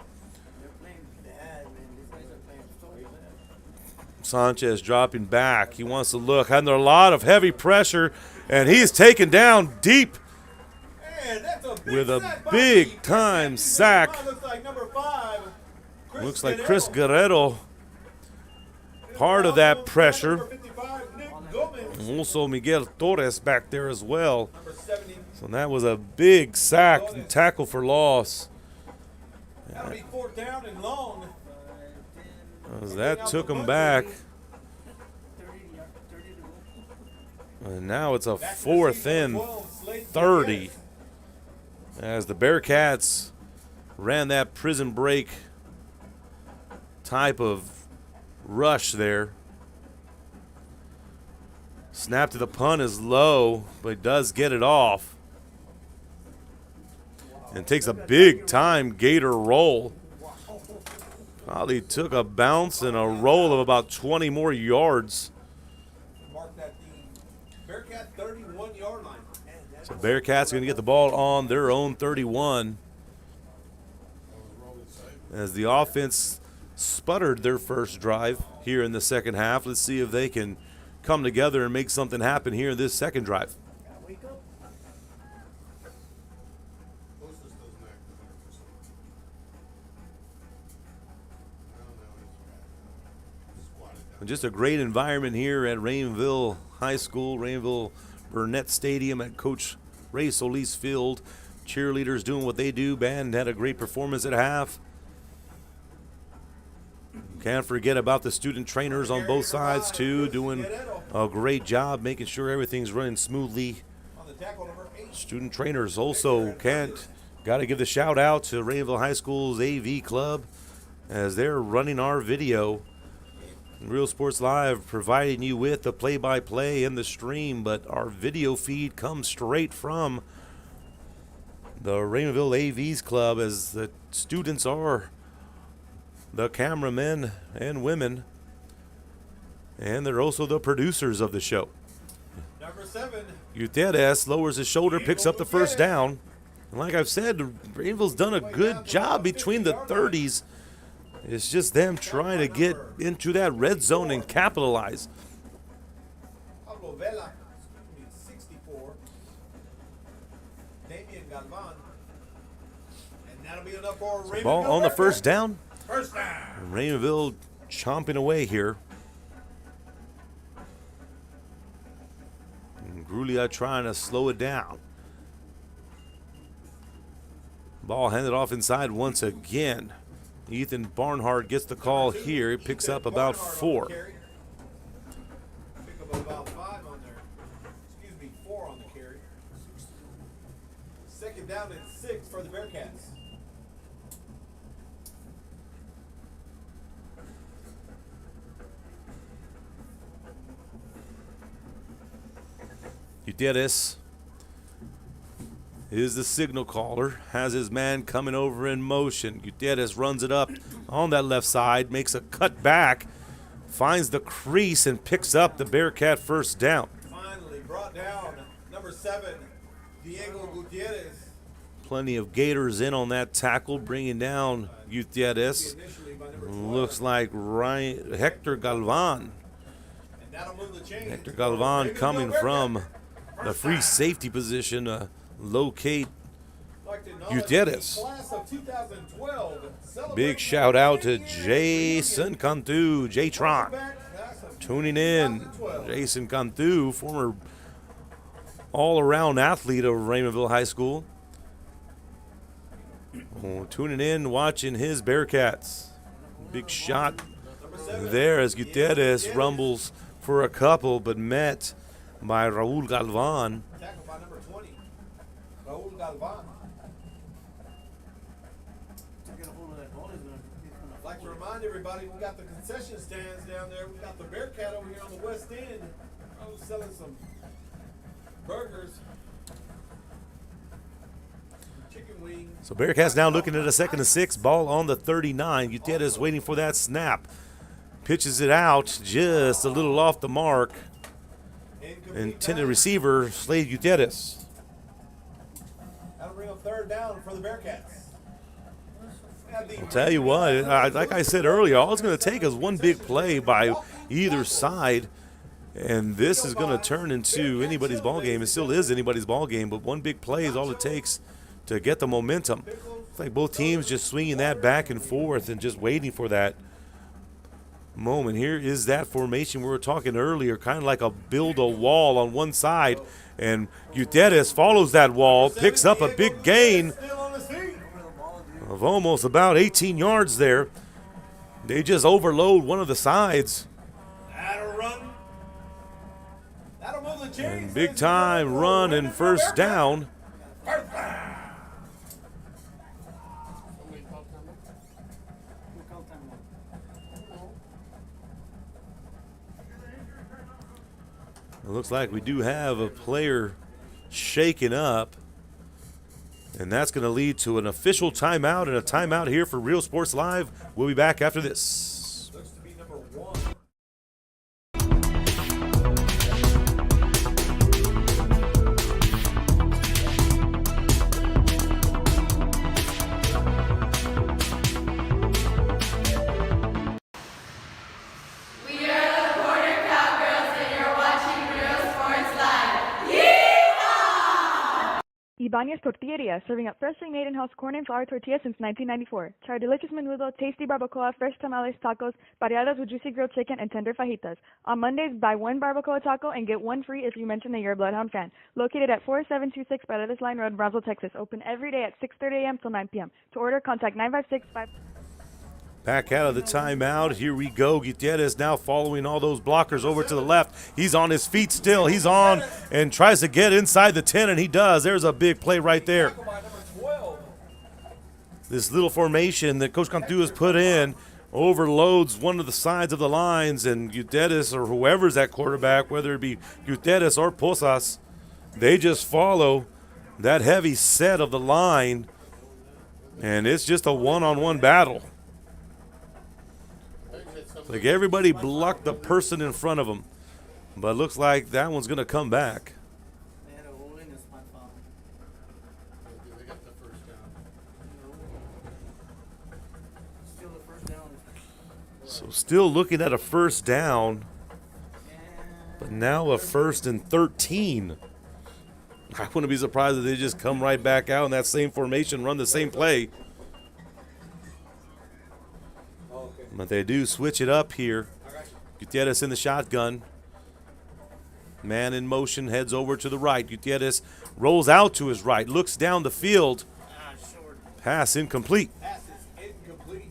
Sanchez dropping back. He wants to look. Under a lot of heavy pressure, and he's taken down deep with a big-time sack. Looks like number 5, Looks like Chris Guerrero part of that pressure. Also Miguel Torres back there as well. So that was a big sack and tackle for loss. That'll be 4th down and long. As that took him back. And now it's a 4th and 30. As the Bearcats ran that prison break type of rush there. Snap to the punt is low, but he does get it off. And takes a big time Gator roll. Probably took a bounce and a roll of about 20 more yards. Mark that the Bearcat 31-yard line. So Bearcats are going to get the ball on their own 31. As the offense sputtered their first drive here in the second half. Let's see if they can come together and make something happen here in this second drive. Just a great environment here at Raymondville High School, Raymondville Burnett Stadium at Coach Ray Solis Field. Cheerleaders doing what they do. Band had a great performance at half. Can't forget about the student trainers on both sides too, doing a great job making sure everything's running smoothly. Student trainers also got to give the shout out to Raymondville High School's AV club as they're running our video. Real Sports Live providing you with the play-by-play and the stream, but our video feed comes straight from the Raymondville AVs club as the students are the cameramen and women, and they're also the producers of the show. Number 7. Gutierrez lowers his shoulder, picks up the first down. And like I've said, Raymondville's done a good job between the 30s. It's just them trying to get into that red zone and capitalize. Pablo Vela, 64. Damian Galvan. And that'll be enough for Raymondville. Ball on the first down. First down. Raymondville chomping away here. And Grulla trying to slow it down. Ball handed off inside once again. Ethan Barnhart gets the call here. He picks up about 4. Pick up about 5 on there. Excuse me, 4 on the carry. Second down and 6 for the Bearcats. Gutierrez is the signal caller, has his man coming over in motion. Gutierrez runs it up on that left side, makes a cut back, finds the crease and picks up the Bearcat first down. Finally brought down number 7, Diego Gutierrez. Plenty of Gators in on that tackle, bringing down Gutierrez. Looks like Hector Galvan. Hector Galvan coming from the free safety position to locate Gutierrez. Big shout out to Jason Cantu, J-Tron, tuning in. Jason Cantu, former all-around athlete of Raymondville High School. Tuning in, watching his Bearcats. Big shot there as Gutierrez rumbles for a couple, but met by Raul Galvan. Tackled by number 20, Raul Galvan. I'd like to remind everybody, we got the concession stands down there. We got the Bearcat over here on the west end. I was selling some burgers, chicken wings. So Bearcats now looking at a 2nd and 6, ball on the 39. Gutierrez waiting for that snap. Pitches it out just a little off the mark. Intended receiver, Slade Gutierrez. That'll bring up 3rd down for the Bearcats. I'll tell you what, like I said earlier, all it's going to take is one big play by either side, and this is going to turn into anybody's ball game. It still is anybody's ball game, but one big play is all it takes to get the momentum. Looks like both teams just swinging that back and forth and just waiting for that moment. Here is that formation we were talking earlier, kind of like a build a wall on one side, and Gutierrez follows that wall, picks up a big gain of almost about 18 yards there. They just overload one of the sides. That'll run. That'll move the chains. And big time run and first down. It looks like we do have a player shaken up, and that's going to lead to an official timeout and a timeout here for Real Sports Live. We'll be back after this. Looks to be number 1. Ibanez Tortilleria, serving up freshly made in-house corn and flour tortillas since 1994. Try our delicious menudo, tasty barbacoa, fresh tamales, tacos, variadas with juicy grilled chicken, and tender fajitas. On Mondays, buy one barbacoa taco and get one free if you mention that you're a Bloodhound fan. Located at 4726 Paredes Line Road, Brownsville, Texas. Open every day at 6:30 a.m. till 9 p.m. To order, contact 956-5... Back out of the timeout. Here we go. Gutierrez now following all those blockers over to the left. He's on his feet still. He's on and tries to get inside the 10, and he does. There's a big play right there. This little formation that Coach Cantu has put in overloads one of the sides of the lines, and Gutierrez or whoever's at quarterback, whether it be Gutierrez or Posas, they just follow that heavy set of the line, and it's just a one-on-one battle. Like everybody blocked the person in front of them, but looks like that one's going to come back. So still looking at a first down, but now a 1st and 13. I wouldn't be surprised if they just come right back out in that same formation, run the same play. But they do switch it up here. Gutierrez in the shotgun. Man in motion, heads over to the right. Gutierrez rolls out to his right, looks down the field. Pass incomplete. Pass is incomplete.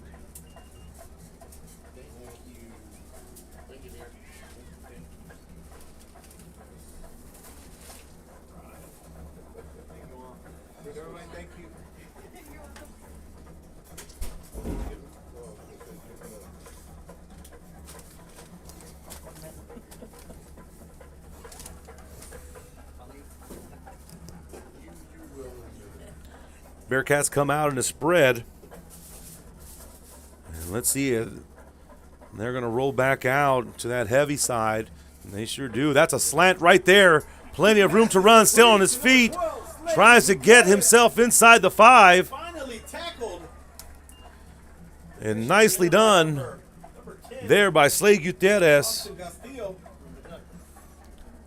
Thank you. Bearcats come out in a spread. And let's see if they're going to roll back out to that heavy side. And they sure do. That's a slant right there. Plenty of room to run, still on his feet. Tries to get himself inside the 5. Finally tackled. And nicely done there by Slade Gutierrez.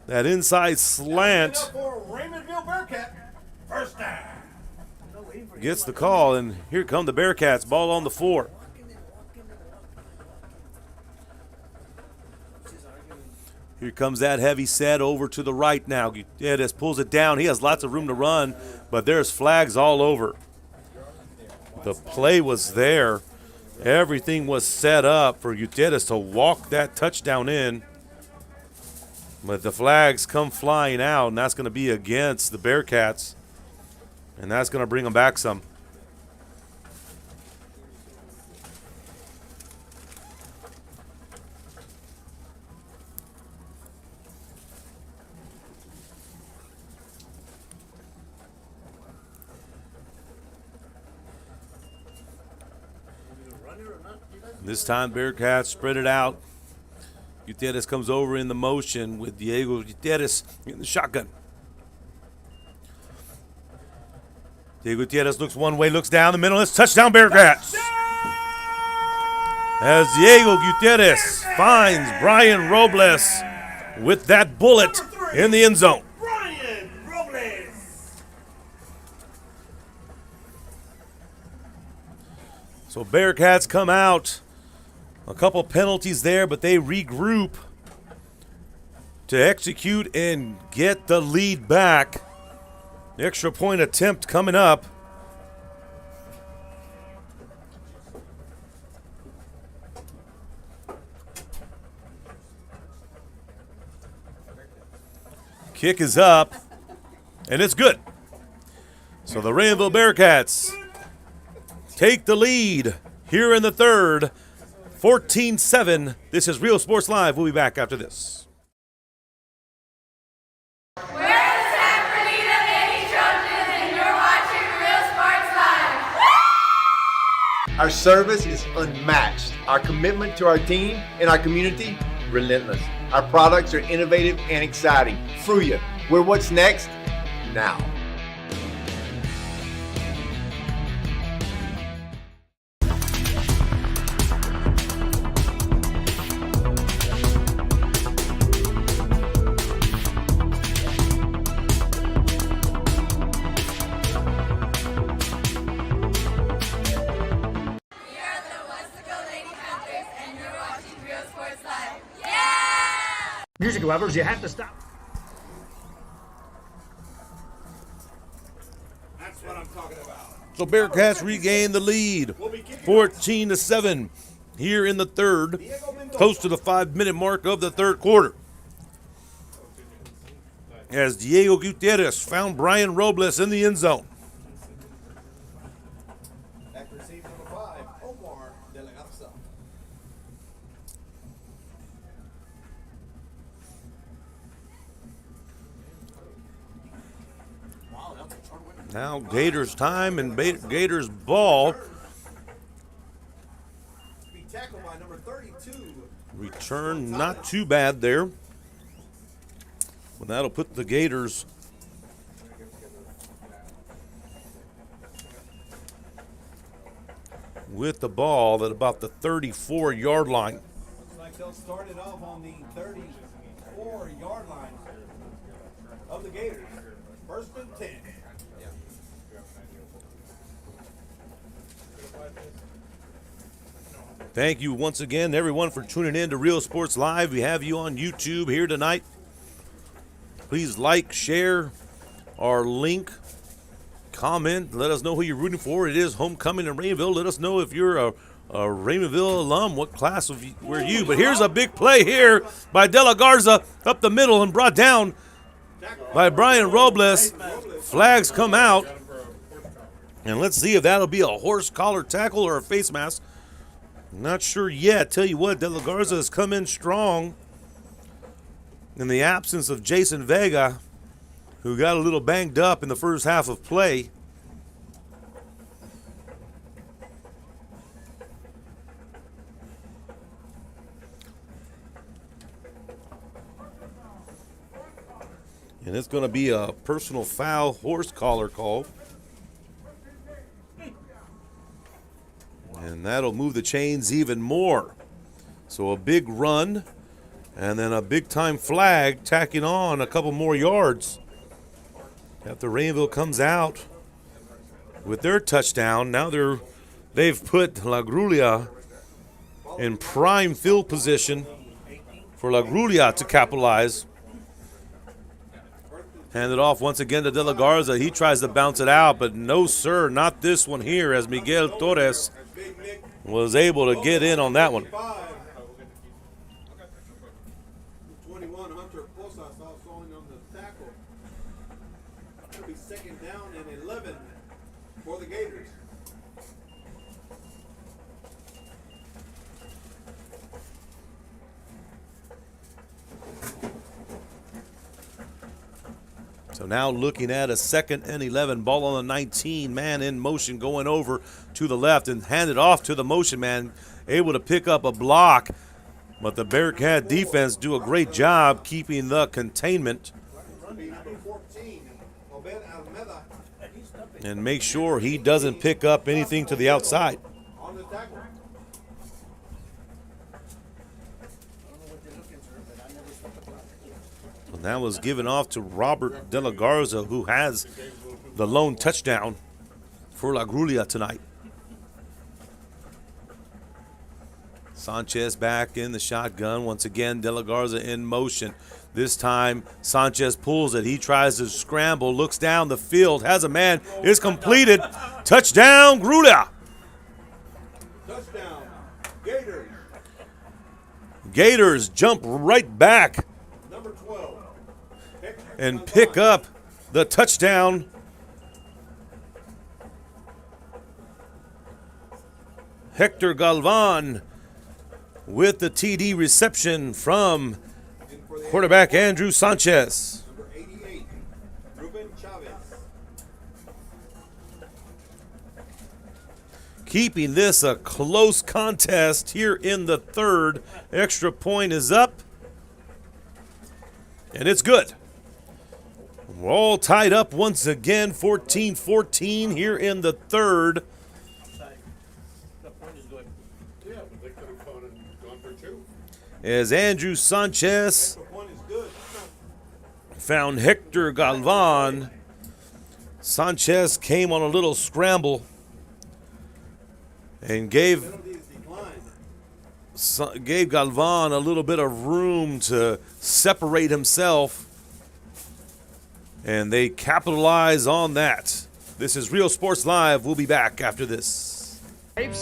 That inside slant For Raymondville Bearcat. First down. gets the call, and here come the Bearcats. Ball on the 4. Here comes that heavy set over to the right now. Gutierrez pulls it down. He has lots of room to run, but there's flags all over. The play was there. Everything was set up for Gutierrez to walk that touchdown in. But the flags come flying out, and that's going to be against the Bearcats. And that's going to bring them back some. This time Bearcats spread it out. Gutierrez comes over in the motion with Diego Gutierrez in the shotgun. Diego Gutierrez looks one way, looks down the middle. It's touchdown Bearcats. As Diego Gutierrez finds Brian Robles with that bullet in the end zone. Brian Robles. So Bearcats come out. A couple penalties there, but they regroup to execute and get the lead back. Extra point attempt coming up. Kick is up, and it's good. So the Raymondville Bearcats take the lead here in the third, 14-7. This is Real Sports Live. We'll be back after this. We're the San Bernardino Lady Trojans, and you're watching Real Sports Live. Our service is unmatched. Our commitment to our team and our community, relentless. Our products are innovative and exciting. Fruya, we're what's next now. Music lovers, you have to stop. That's what I'm talking about. So Bearcats regain the lead, 14-7 here in the third, close to the 5-minute mark of the third quarter. As Diego Gutierrez found Brian Robles in the end zone. Back receive number 5, Omar De La Garza. Now Gators time and Gators ball. Be tackled by number 32. Return not too bad there. Well, that'll put the Gators with the ball at about the 34-yard line. Looks like they'll start it off on the 34-yard line of the Gators. First and 10. Thank you once again, everyone, for tuning in to Real Sports Live. We have you on YouTube here tonight. Please like, share our link, comment, let us know who you're rooting for. It is homecoming in Raymondville. Let us know if you're a Raymondville alum, what class were you. But here's a big play here by De La Garza up the middle and brought down by Brian Robles. Flags come out. And let's see if that'll be a horse collar tackle or a face mask. Not sure yet. Tell you what, De La Garza has come in strong in the absence of Jason Vega, who got a little banged up in the first half of play. And it's going to be a personal foul horse collar call. And that'll move the chains even more. So a big run and then a big time flag tacking on a couple more yards. After Raymondville comes out with their touchdown, now they've put La Grulla in prime field position for La Grulla to capitalize. Hand it off once again to De La Garza. He tries to bounce it out, but no, sir, not this one here, as Miguel Torres was able to get in on that one. 21, Hunter Posas also on the tackle. It'll be second down and 11 for the Gators. So now looking at a 2nd and 11, ball on the 19, man in motion going over to the left and handed off to the motion man, able to pick up a block. But the Bearcat defense do a great job keeping the containment and make sure he doesn't pick up anything to the outside. And that was given off to Robert De La Garza, who has the lone touchdown for La Grulla tonight. Sanchez back in the shotgun. Once again, De La Garza in motion. This time, Sanchez pulls it. He tries to scramble, looks down the field, has a man, is completed. Touchdown, Grulla. Touchdown, Gators. Gators jump right back Number 12. and pick up the touchdown. Hector Galvan with the TD reception from quarterback Andrew Sanchez. Number 88, Ruben Chavez. Keeping this a close contest here in the third. Extra point is up. And it's good. We're all tied up once again, 14-14 here in the third. As Andrew Sanchez found Hector Galvan. Sanchez came on a little scramble and gave Galvan a little bit of room to separate himself, and they capitalize on that. This is Real Sports Live. We'll be back after this. And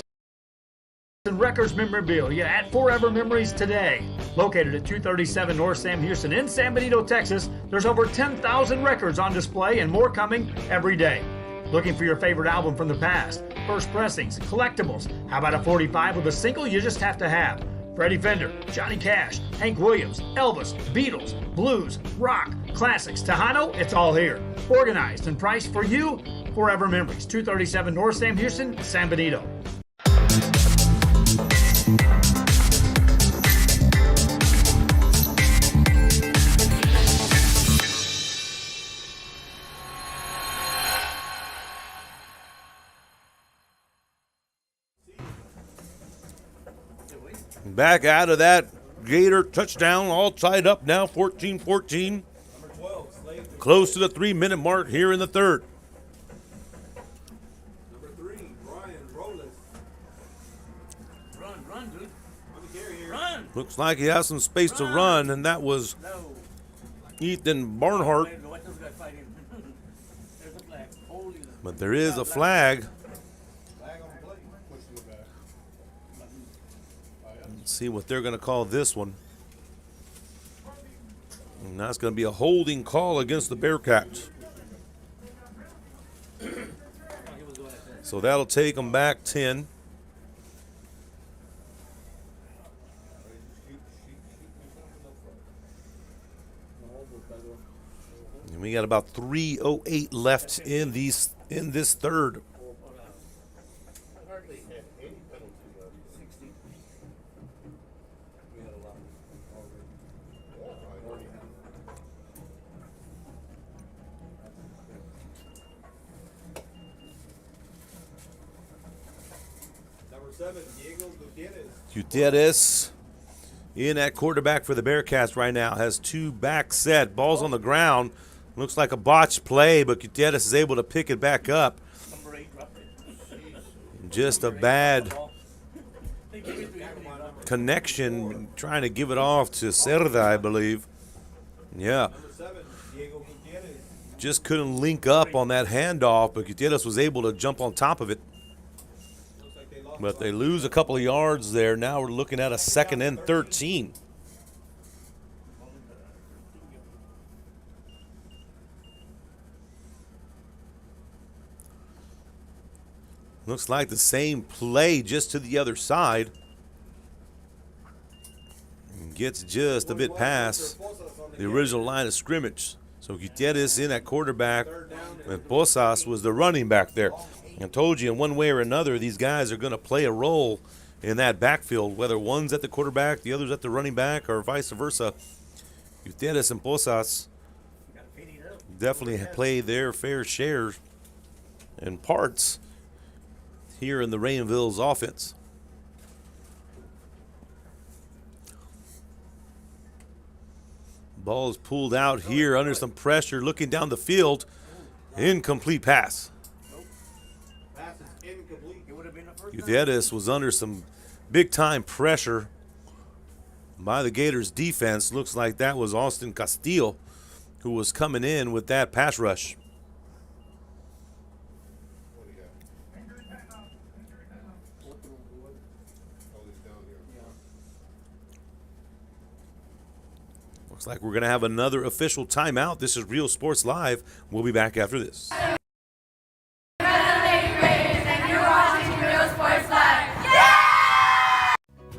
Records memorabilia at Forever Memories today. Located at 237 North Sam Houston in San Benito, Texas, there's over 10,000 records on display and more coming every day. Looking for your favorite album from the past? First pressings, collectibles. How about a 45 with a single you just have to have? Freddie Fender, Johnny Cash, Hank Williams, Elvis, Beatles, blues, rock, classics, Tejano, it's all here. Organized and priced for you. Forever Memories, 237 North Sam Houston, San Benito. Back out of that Gator touchdown, all tied up now, 14-14. Close to the 3-minute mark here in the third. Number 3, Brian Robles. Run, dude. Run. Looks like he has some space to run, and that was Ethan Barnhart. But there is a flag. Let's see what they're going to call this one. And that's going to be a holding call against the Bearcats. So that'll take them back 10. And we got about 3:08 left in this third. Number 7, Diego Gutierrez. Gutierrez in at quarterback for the Bearcats right now. Has 2 back set. Ball's on the ground. Looks like a botched play, but Gutierrez is able to pick it back up. Just a bad connection, trying to give it off to Cerda, I believe. Yeah. Just couldn't link up on that handoff, but Gutierrez was able to jump on top of it. But they lose a couple of yards there. Now we're looking at a 2nd and 13. Looks like the same play just to the other side. And gets just a bit past the original line of scrimmage. So Gutierrez in at quarterback, and Posas was the running back there. I told you in one way or another, these guys are going to play a role in that backfield, whether one's at the quarterback, the other's at the running back, or vice versa. Gutierrez and Posas definitely play their fair share and parts here in the Raymondville's offense. Ball is pulled out here under some pressure, looking down the field. Incomplete pass. Gutierrez was under some Big time pressure by the Gators defense. Looks like that was Austin Castillo who was coming in with that pass rush. Looks like we're going to have another official timeout. This is Real Sports Live. We'll be back after this.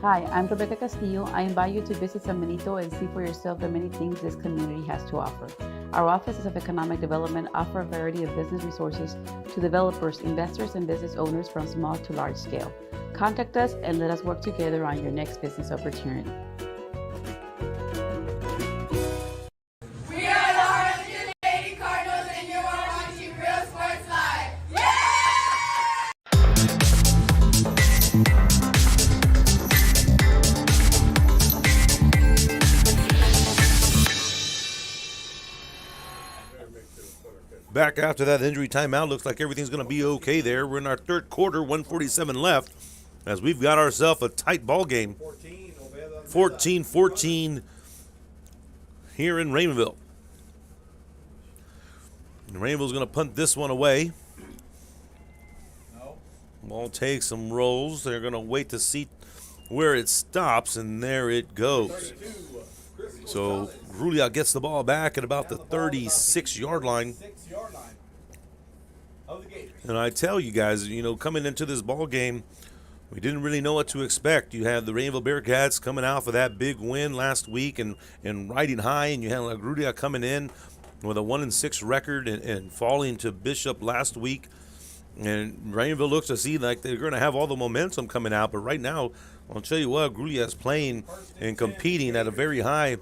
Hi, I'm Rebecca Castillo. I invite you to visit San Benito and see for yourself the many things this community has to offer. Our offices of economic development offer a variety of business resources to developers, investors, and business owners from small to large scale. Contact us and let us work together on your next business opportunity. We are the Harlingen Lady Cardinals, and you are watching Real Sports Live. Back after that injury timeout. Looks like everything's going to be okay there. We're in our third quarter, 1:47 left, as we've got ourselves a tight ball game. 14-14 here in Raymondville. And Raymondville's going to punt this one away. Ball takes some rolls. They're going to wait to see where it stops, and there it goes. So Grulla gets the ball back at about the 36-yard line. And I tell you guys, you know, coming into this ball game, we didn't really know what to expect. You had the Raymondville Bearcats coming out for that big win last week and riding high, and you had Grulla coming in with a 1-6 record and falling to Bishop last week. And Raymondville looks to see like they're going to have all the momentum coming out, but right now, I'll tell you what, Grulla is playing and competing at a very high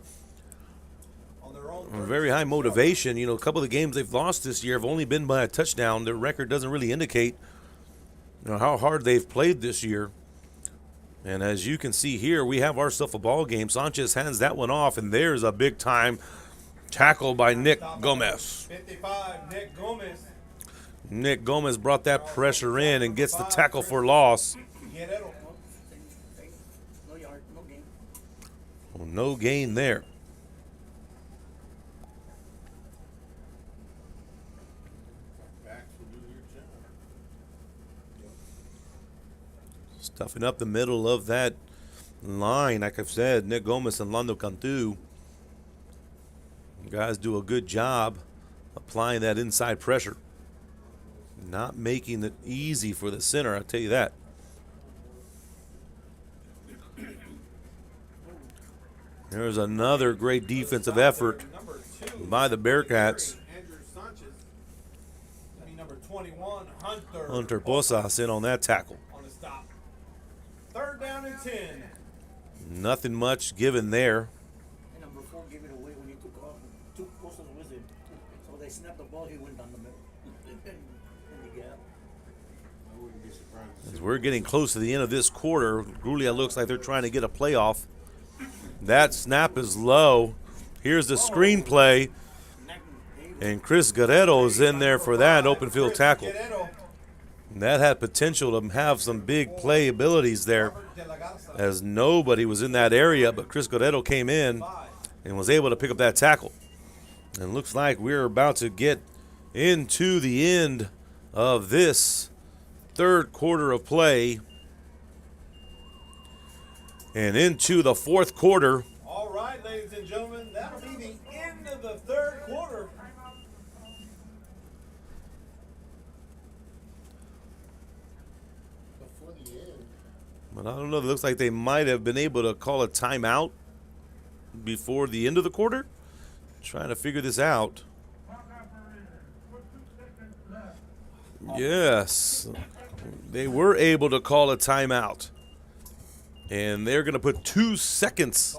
motivation. You know, a couple of the games they've lost this year have only been by a touchdown. Their record doesn't really indicate, you know, how hard they've played this year. And as you can see here, we have ourselves a ball game. Sanchez hands that one off, and there's a big time tackle by Nick Gomez. 55, Nick Gomez. Nick Gomez brought that pressure in and gets the tackle for loss. Well, no gain there. Stuffing up the middle of that line, like I've said, Nick Gomez and Lando Cantu. Guys do a good job applying that inside pressure. Not making it easy for the center, I'll tell you that. There's another great defensive effort by the Bearcats. Number 21, Hunter Posas in on that tackle. On the stop. Third down and 10. Nothing much given there. And number 4 gave it away when he took off. 2 Posas with it. So they snapped the ball, he went down the middle. In the gap. I wouldn't be surprised. As we're getting close to the end of this quarter, Grulla looks like they're trying to get a playoff. That snap is low. Here's the screenplay. And Chris Guerrero is in there for that open field tackle. And that had potential to have some big play abilities there, as nobody was in that area, but Chris Guerrero came in and was able to pick up that tackle. And looks like we're about to get into the end of this third quarter of play and into the fourth quarter. All right, ladies and gentlemen, that'll be the end of the third quarter. Before the end. But I don't know. It looks like they might have been able to call a timeout before the end of the quarter. Trying to figure this out. Yes, they were able to call a timeout. And they're going to put 2 seconds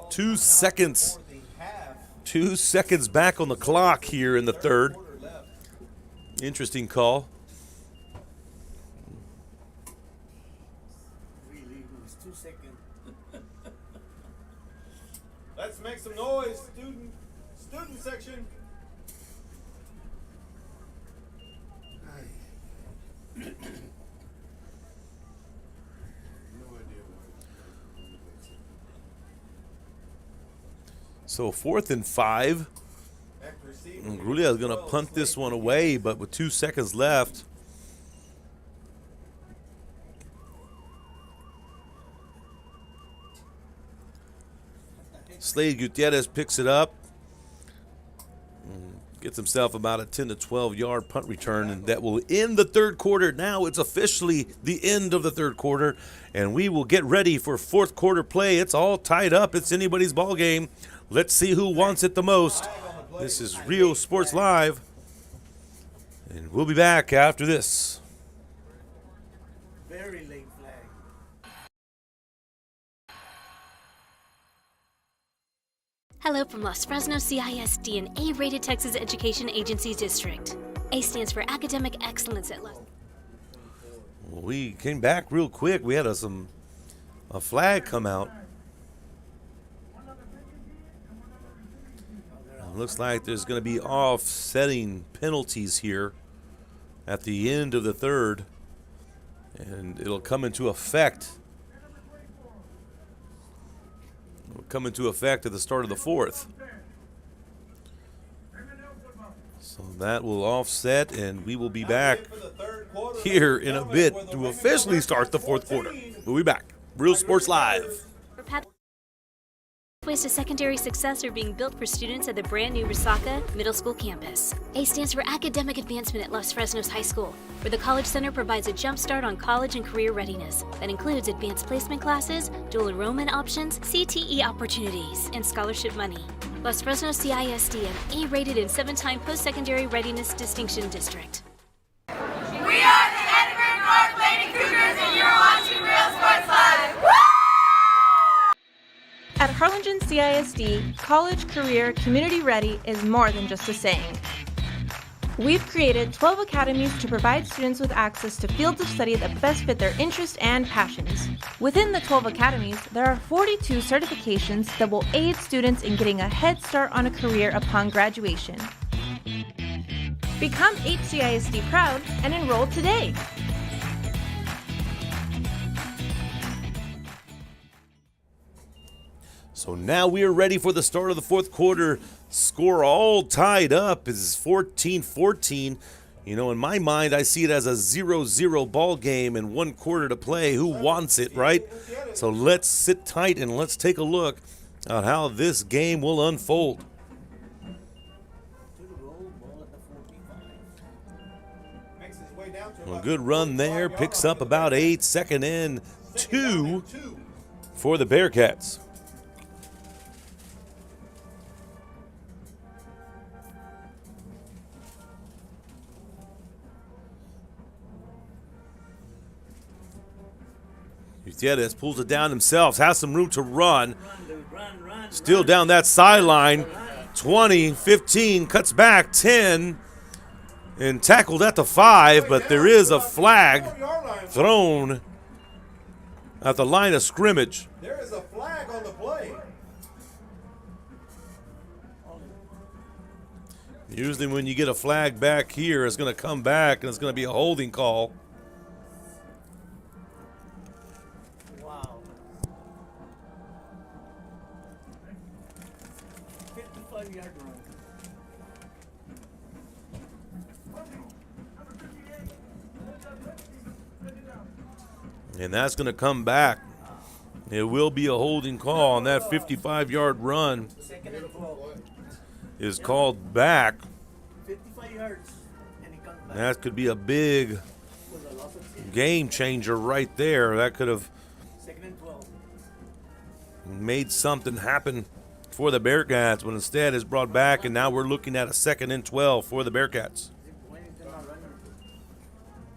back on the clock here in the third. Interesting call. Really, it was 2 seconds. Let's make some noise, student section. So 4th and 5. And Grulla is going to punt this one away, but with 2 seconds left. Slade Gutierrez picks it up. Gets himself about a 10 to 12 yard punt return, and that will end the third quarter. Now it's officially the end of the third quarter, and we will get ready for fourth quarter play. It's all tied up. It's anybody's ball game. Let's see who wants it the most. This is Real Sports Live, and we'll be back after this. Very late flag. Hello from Los Fresnos CISD, an A-rated Texas Education Agency district. A stands for Academic Excellence at Los. Well, we came back real quick. We had a flag come out. Looks like there's going to be offsetting penalties here at the end of the third, and it'll come into effect. It'll come into effect at the start of the fourth. So that will offset, and we will be back here in a bit to officially start the fourth quarter. We'll be back. Real Sports Live. Pathways to secondary success are being built for students at the brand new Resaca Middle School campus. A stands for Academic Advancement at Los Fresnos High School, where the College Center provides a jump start on college and career readiness that includes advanced placement classes, dual enrollment options, CTE opportunities, and scholarship money. Los Fresnos CISD, an A-rated and 7-time post-secondary readiness distinction district. We are the Edinburgh North Lady Cougars, and you're watching Real Sports Live. Woo! At Harlingen CISD, college, career, community ready is more than just a saying. We've created 12 academies to provide students with access to fields of study that best fit their interests and passions. Within the 12 academies, there are 42 certifications that will aid students in getting a head start on a career upon graduation. Become HCISD proud and enroll today. So now we are ready for the start of the fourth quarter. Score all tied up is 14-14. You know, in my mind, I see it as a 0-0 ball game and 1 quarter to play. Who wants it, right? So let's sit tight and let's take a look at how this game will unfold. A good run there. Picks up about 8. Second and 2 for the Bearcats. Gutierrez pulls it down himself, has some room to run. Still down that sideline. 20, 15, cuts back 10, and tackled at the 5, but there is a flag thrown at the line of scrimmage. There is a flag on the play. Usually when you get a flag back here, it's going to come back and it's going to be a holding call. Wow. 55-yard run. And that's going to come back. It will be a holding call on that 55-yard run. Is called back. 55 yards, and he comes back. That could be a big game changer right there. That could have Second and 12. made something happen for the Bearcats, but instead is brought back, and now we're looking at a 2nd and 12 for the Bearcats.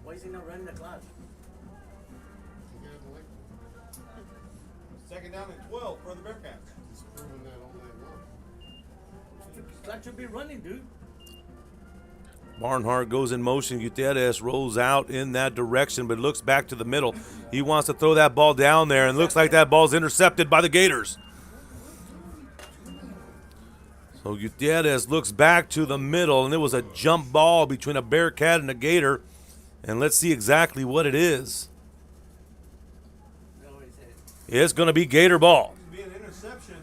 Why is he not running the clock? Second down and 12 for the Bearcats. Clock should be running, dude. Barnhart goes in motion. Gutierrez rolls out in that direction, but looks back to the middle. He wants to throw that ball down there, and looks like that ball's intercepted by the Gators. So Gutierrez looks back to the middle, and it was a jump ball between a Bearcat and a Gator. And let's see exactly what it is. It's going to be Gator ball. Be an interception.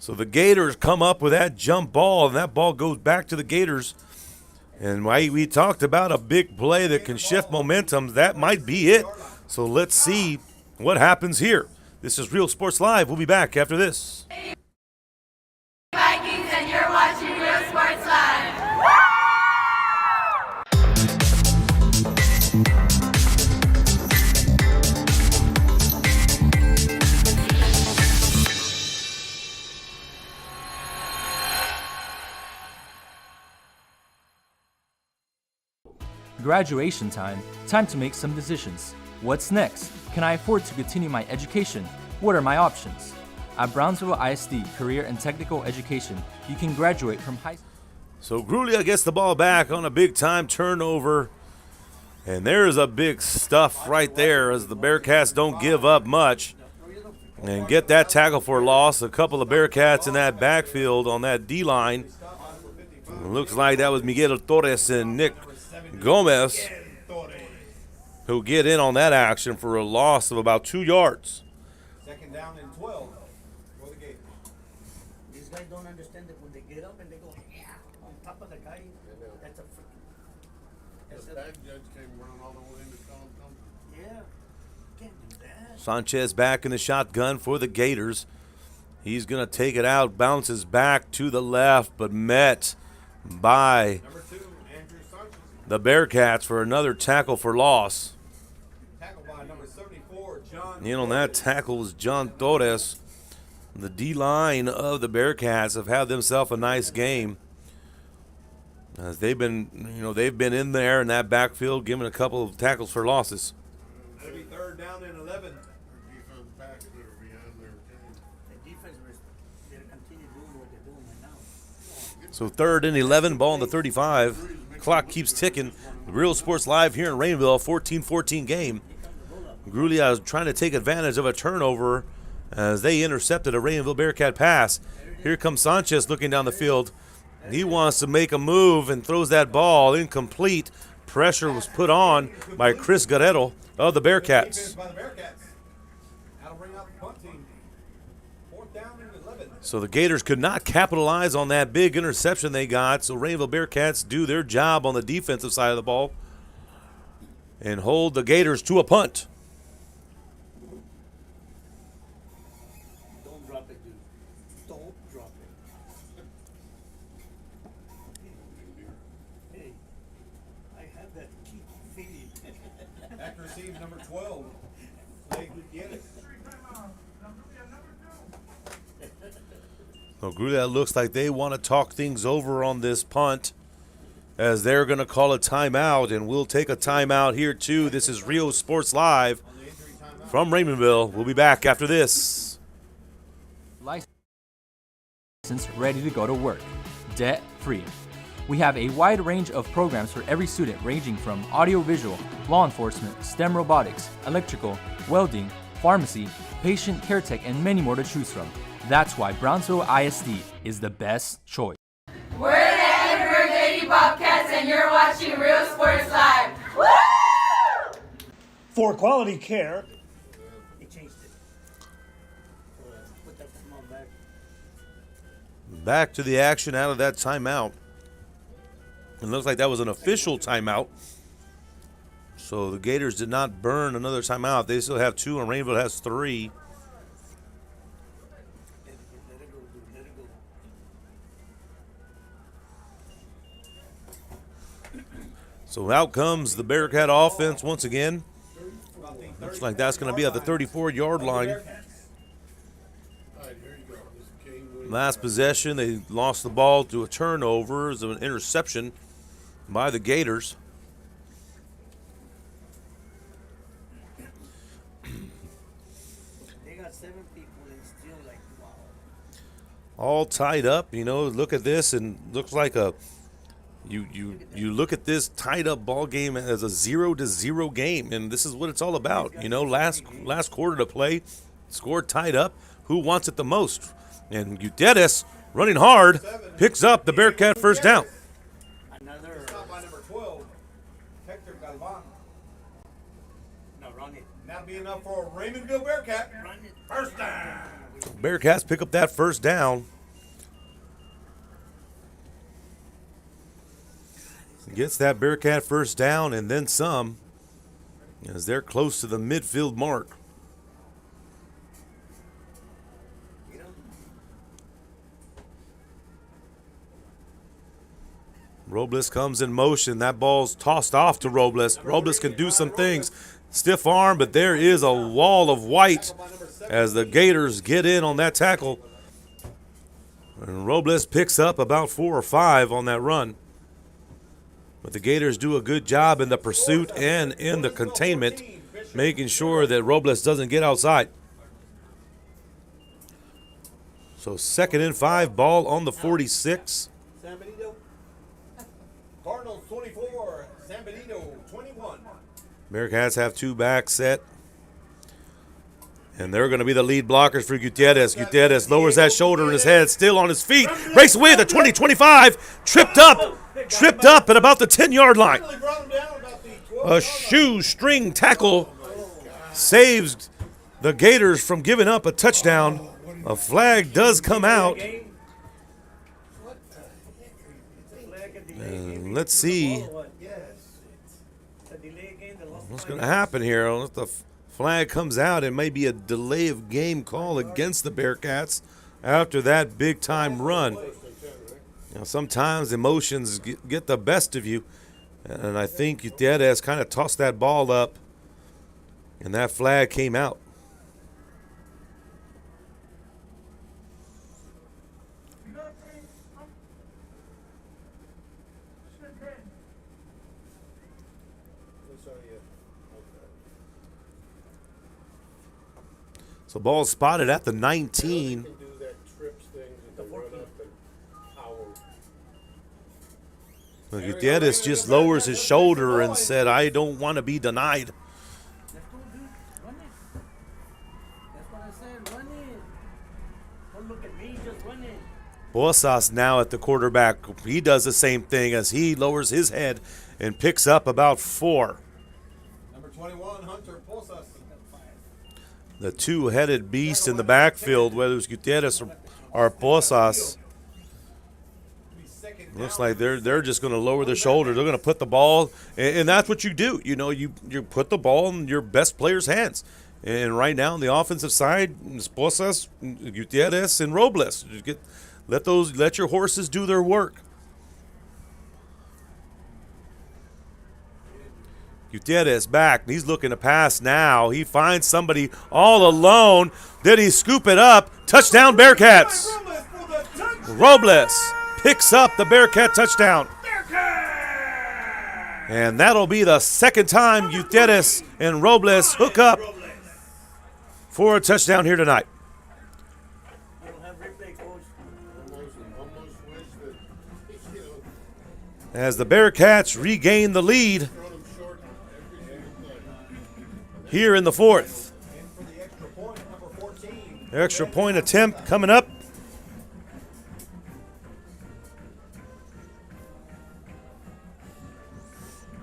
So the Gators come up with that jump ball, and that ball goes back to the Gators. And we talked about a big play that can shift momentum. That might be it. So let's see what happens here. This is Real Sports Live. We'll be back after this. Vikings, and you're watching Real Sports Live. Graduation time. Time to make some decisions. What's next? Can I afford to continue my education? What are my options? At Brownsville ISD Career and Technical Education, you can graduate from high school. So Grulla gets the ball back on a big-time turnover. And there's a big stuff right there as the Bearcats don't give up much. And get that tackle for a loss. A couple of Bearcats in that backfield on that D-line. It looks like that was Miguel Torres and Nick Gomez who get in on that action for a loss of about 2 yards. Second down and 12 for the Gators. These guys don't understand that when they get up and they go, yeah, on top of the guy, that's a freaking. The bad judge came running all the way into Colin. Yeah, can't do that. Sanchez back in the shotgun for the Gators. He's going to take it out, bounces back to the left, but met by the Bearcats for another tackle for loss. Tackle by number 74, John. In on that tackle was John Torres. The D-line of the Bearcats have had themselves a nice game. As they've been in there in that backfield, giving a couple of tackles for losses. That'll be third down and 11. So 3rd and 11, ball on the 35. Clock keeps ticking. Real Sports Live here in Raymondville, 14-14 game. Grulla is trying to take advantage of a turnover as they intercepted a Raymondville Bearcat pass. Here comes Sanchez looking down the field. He wants to make a move and throws that ball incomplete. Pressure was put on by Chris Guerrero of the Bearcats. That'll bring out the punt team. Fourth down and 11. So the Gators could not capitalize on that big interception they got. So Raymondville Bearcats do their job on the defensive side of the ball and hold the Gators to a punt. Don't drop it, dude. Don't drop it. Hey, I have that keep feeling. Back receive number 12. Blake Gutierrez. So Grulla looks like they want to talk things over on this punt as they're going to call a timeout, and we'll take a timeout here too. This is Real Sports Live from Raymondville. We'll be back after this. License ready to go to work, debt free. We have a wide range of programs for every student, ranging from audiovisual, law enforcement, STEM robotics, electrical, welding, pharmacy, patient care tech, and many more to choose from. That's why Brownsville ISD is the best choice. We're the Edinburgh Lady Bobcats, and you're watching Real Sports Live. Woo! For quality care, They changed it. Put that small back. Back to the action out of that timeout. It looks like that was an official timeout. So the Gators did not burn another timeout. They still have 2, and Raymondville has 3. So out comes the Bearcat offense once again. Looks like that's going to be at the 34-yard line. Last possession, they lost the ball to a turnover. It was an interception by the Gators. They got 7 people and still like, wow. All tied up, look at this, and looks like you look at this tied up ball game as a 0-0 game, and this is what it's all about. Last quarter to play, score tied up. Who wants it the most? And Gutierrez, running hard, picks up the Bearcat first down. Another. Stop by number 12, Hector Galvan. No, run it. That'll be enough for a Raymondville Bearcat. Run it. First down. Bearcats pick up that first down. Gets that Bearcat first down and then some, as they're close to the midfield mark. Robles comes in motion. That ball's tossed off to Robles. Robles can do some things. Stiff arm, but there is a wall of white as the Gators get in on that tackle. And Robles picks up about 4 or 5 on that run. But the Gators do a good job in the pursuit and in the containment, making sure that Robles doesn't get outside. So 2nd and 5, ball on the 46. San Benito. Cardinals 24, San Benito 21. Bearcats have 2 backs set. And they're going to be the lead blockers for Gutierrez. Gutierrez lowers that shoulder in his head, still on his feet. Breaks away the 20-25. Tripped up at about the 10-yard line. A shoestring tackle saves the Gators from giving up a touchdown. A flag does come out. And let's see what's going to happen here. If the flag comes out, it may be a delay of game call against the Bearcats after that big-time run. Now, sometimes emotions get the best of you, and I think Gutierrez kind of tossed that ball up, and that flag came out. So ball spotted at the 19. Gutierrez just lowers his shoulder and said, I don't want to be denied. Bosas now at the quarterback. He does the same thing as he lowers his head and picks up about 4. Number 21, Hunter Bosas. The two-headed beast in the backfield, whether it's Gutierrez or Bosas. Looks like they're just going to lower their shoulder. They're going to put the ball, and that's what you do. You know, you put the ball in your best player's hands. And right now on the offensive side, it's Bosas, Gutierrez, and Robles. Let your horses do their work. Gutierrez back. He's looking to pass now. He finds somebody all alone. Did he scoop it up? Touchdown, Bearcats. Robles picks up the Bearcat touchdown. And that'll be the second time Gutierrez and Robles hook up for a touchdown here tonight. As the Bearcats regain the lead here in the 4th. Extra point attempt coming up.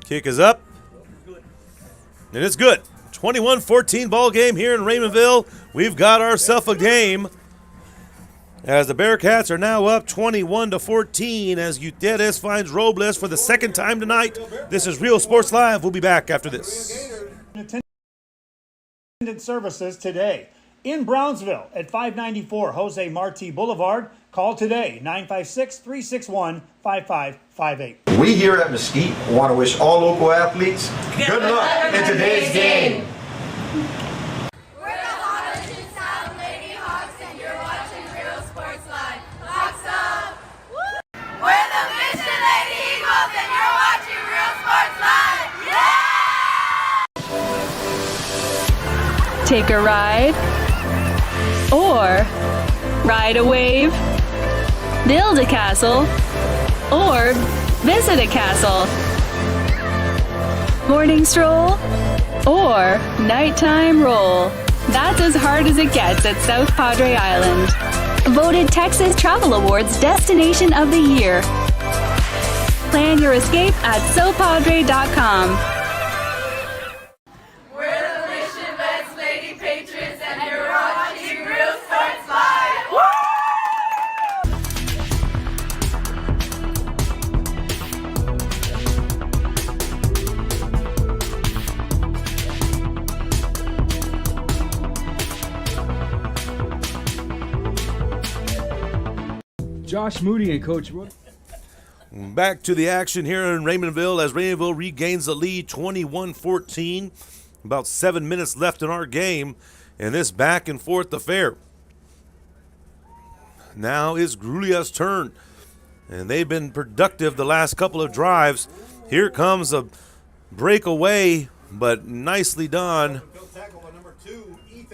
Kick is up. And it's good. 21-14 ball game here in Raymondville. We've got ourselves a game. As the Bearcats are now up 21-14 as Gutierrez finds Robles for the second time tonight. This is Real Sports Live. We'll be back after this. Attendant services today in Brownsville at 594 Jose Marti Boulevard. Call today 956-361-5558. We here at Mesquite want to wish all local athletes good luck in today's game. We're the Harlingen South Lady Hawks, and you're watching Real Sports Live. Hawks up! We're the Mission Lady Eagles, and you're watching Real Sports Live. Yeah! Take a ride or ride a wave, build a castle or visit a castle, morning stroll or nighttime roll. That's as hard as it gets at South Padre Island. Voted Texas Travel Awards Destination of the Year. Plan your escape at sopadre.com. We're the Mission Vets Lady Patriots, and you're watching Real Sports Live. Josh Moody and Coach Wood. Back to the action here in Raymondville as Raymondville regains the lead 21-14. About 7 minutes left in our game in this back and forth affair. Now is Grulla's turn, and they've been productive the last couple of drives. Here comes a breakaway, but nicely done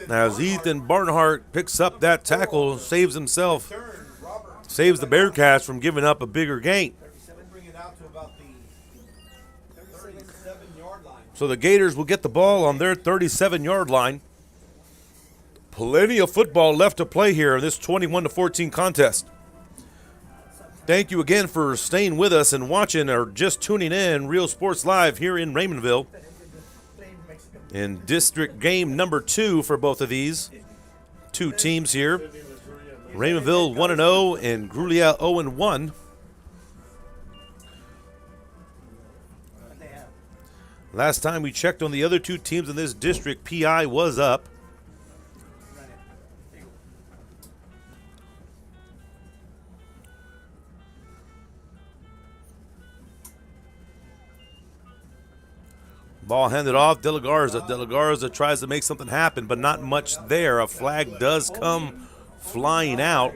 as Ethan Barnhart picks up that tackle, saves himself, saves the Bearcats from giving up a bigger gain. So the Gators will get the ball on their 37-yard line. Plenty of football left to play here in this 21-14 contest. Thank you again for staying with us and watching or just tuning in Real Sports Live here in Raymondville. In district game number 2 for both of these two teams here. Raymondville 1-0 and Grulla 0-1. Last time we checked on the other two teams in this district, PI was up. Ball handed off, De La Garza. De La Garza tries to make something happen, but not much there. A flag does come flying out.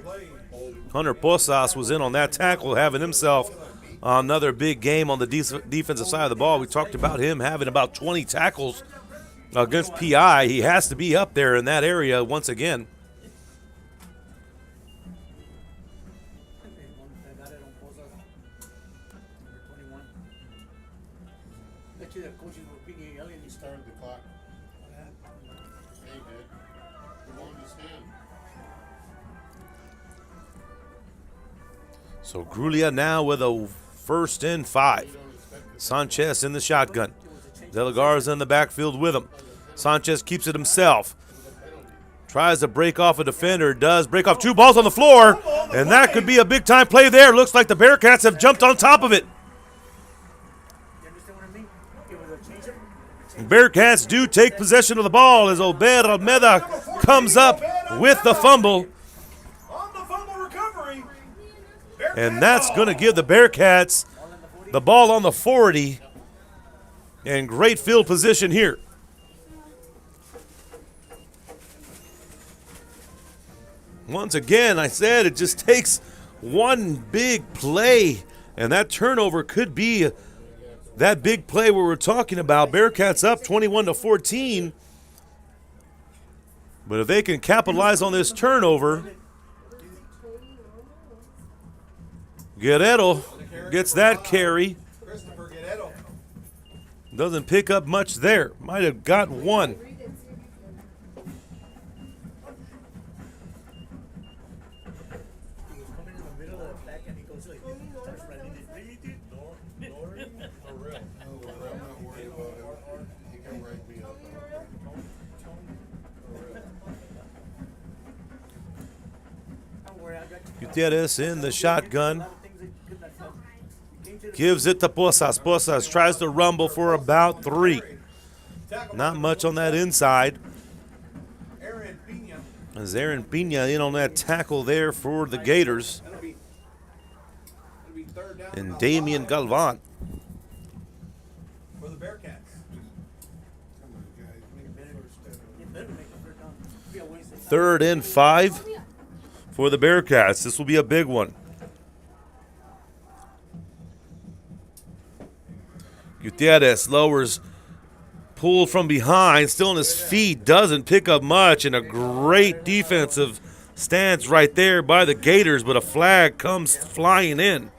Hunter Posas was in on that tackle, having himself another big game on the defensive side of the ball. We talked about him having about 20 tackles against PI. He has to be up there in that area once again. So Grulla now with a 1st and 5. Sanchez in the shotgun. De La Garza in the backfield with him. Sanchez keeps it himself. Tries to break off a defender. Does break off 2 balls on the floor. And that could be a big-time play there. Looks like the Bearcats have jumped on top of it. Bearcats do take possession of the ball as Obed Almeida comes up with the fumble. And that's going to give the Bearcats the ball on the 40 and great field position here. Once again, I said it just takes one big play, and that turnover could be that big play where we're talking about. Bearcats up 21-14. But if they can capitalize on this turnover, Guerrero gets that carry. Doesn't pick up much there. Might have got one. Gutierrez in the shotgun. Gives it to Posas. Posas tries to rumble for about 3. Not much on that inside. As Aaron Pina in on that tackle there for the Gators. And Damian Galvan. For the Bearcats. 3rd and 5 for the Bearcats. This will be a big one. Gutierrez lowers, pulled from behind, still on his feet, doesn't pick up much, and a great defensive stance right there by the Gators, but a flag comes flying in.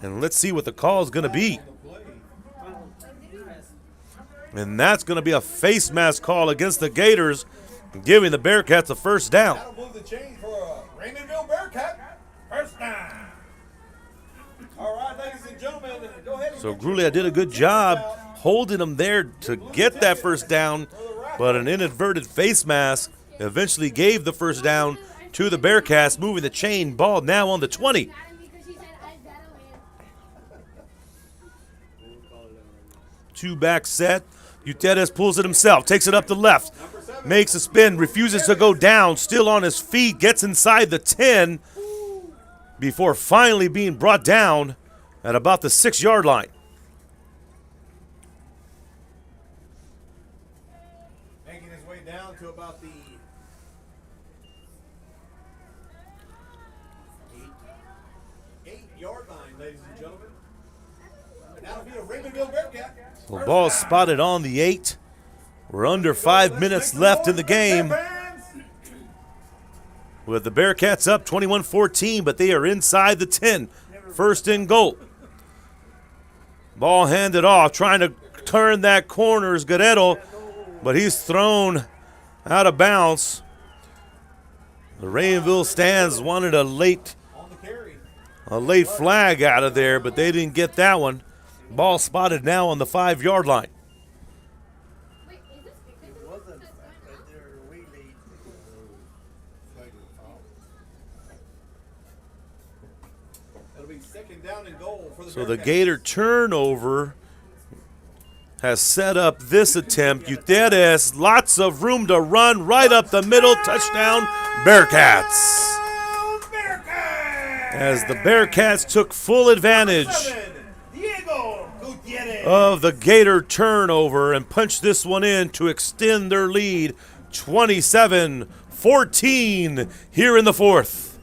And let's see what the call is going to be. And that's going to be a face mask call against the Gators, giving the Bearcats a 1st down. That'll move the chain for a Raymondville Bearcat. 1st down. All right, ladies and gentlemen, go ahead. So Grulla did a good job holding them there to get that 1st down, but an inadvertent face mask eventually gave the 1st down to the Bearcats, moving the chain. Ball now on the 20. Two-back set. Gutierrez pulls it himself, takes it up the left, makes a spin, refuses to go down, still on his feet, gets inside the 10. before finally being brought down at about the 6-yard line. Making his way down to about the 8-yard line, ladies and gentlemen. And that'll be a Raymondville Bearcat. The ball spotted on the 8. We're under 5 minutes left in the game. With the Bearcats up 21-14, but they are inside the 10. First and goal. Ball handed off, trying to turn that corner is Guerrero, but he's thrown out of bounds. The Raymondville stands wanted a late flag out of there, but they didn't get that one. Ball spotted now on the 5-yard line. It'll be second down and goal for the So the Bearcats. Gator turnover has set up this attempt. Uteres, lots of room to run right up the middle. Touchdown, Bearcats. As the Bearcats took full advantage of the Gator turnover and punched this one in to extend their lead 27-14 here in the fourth.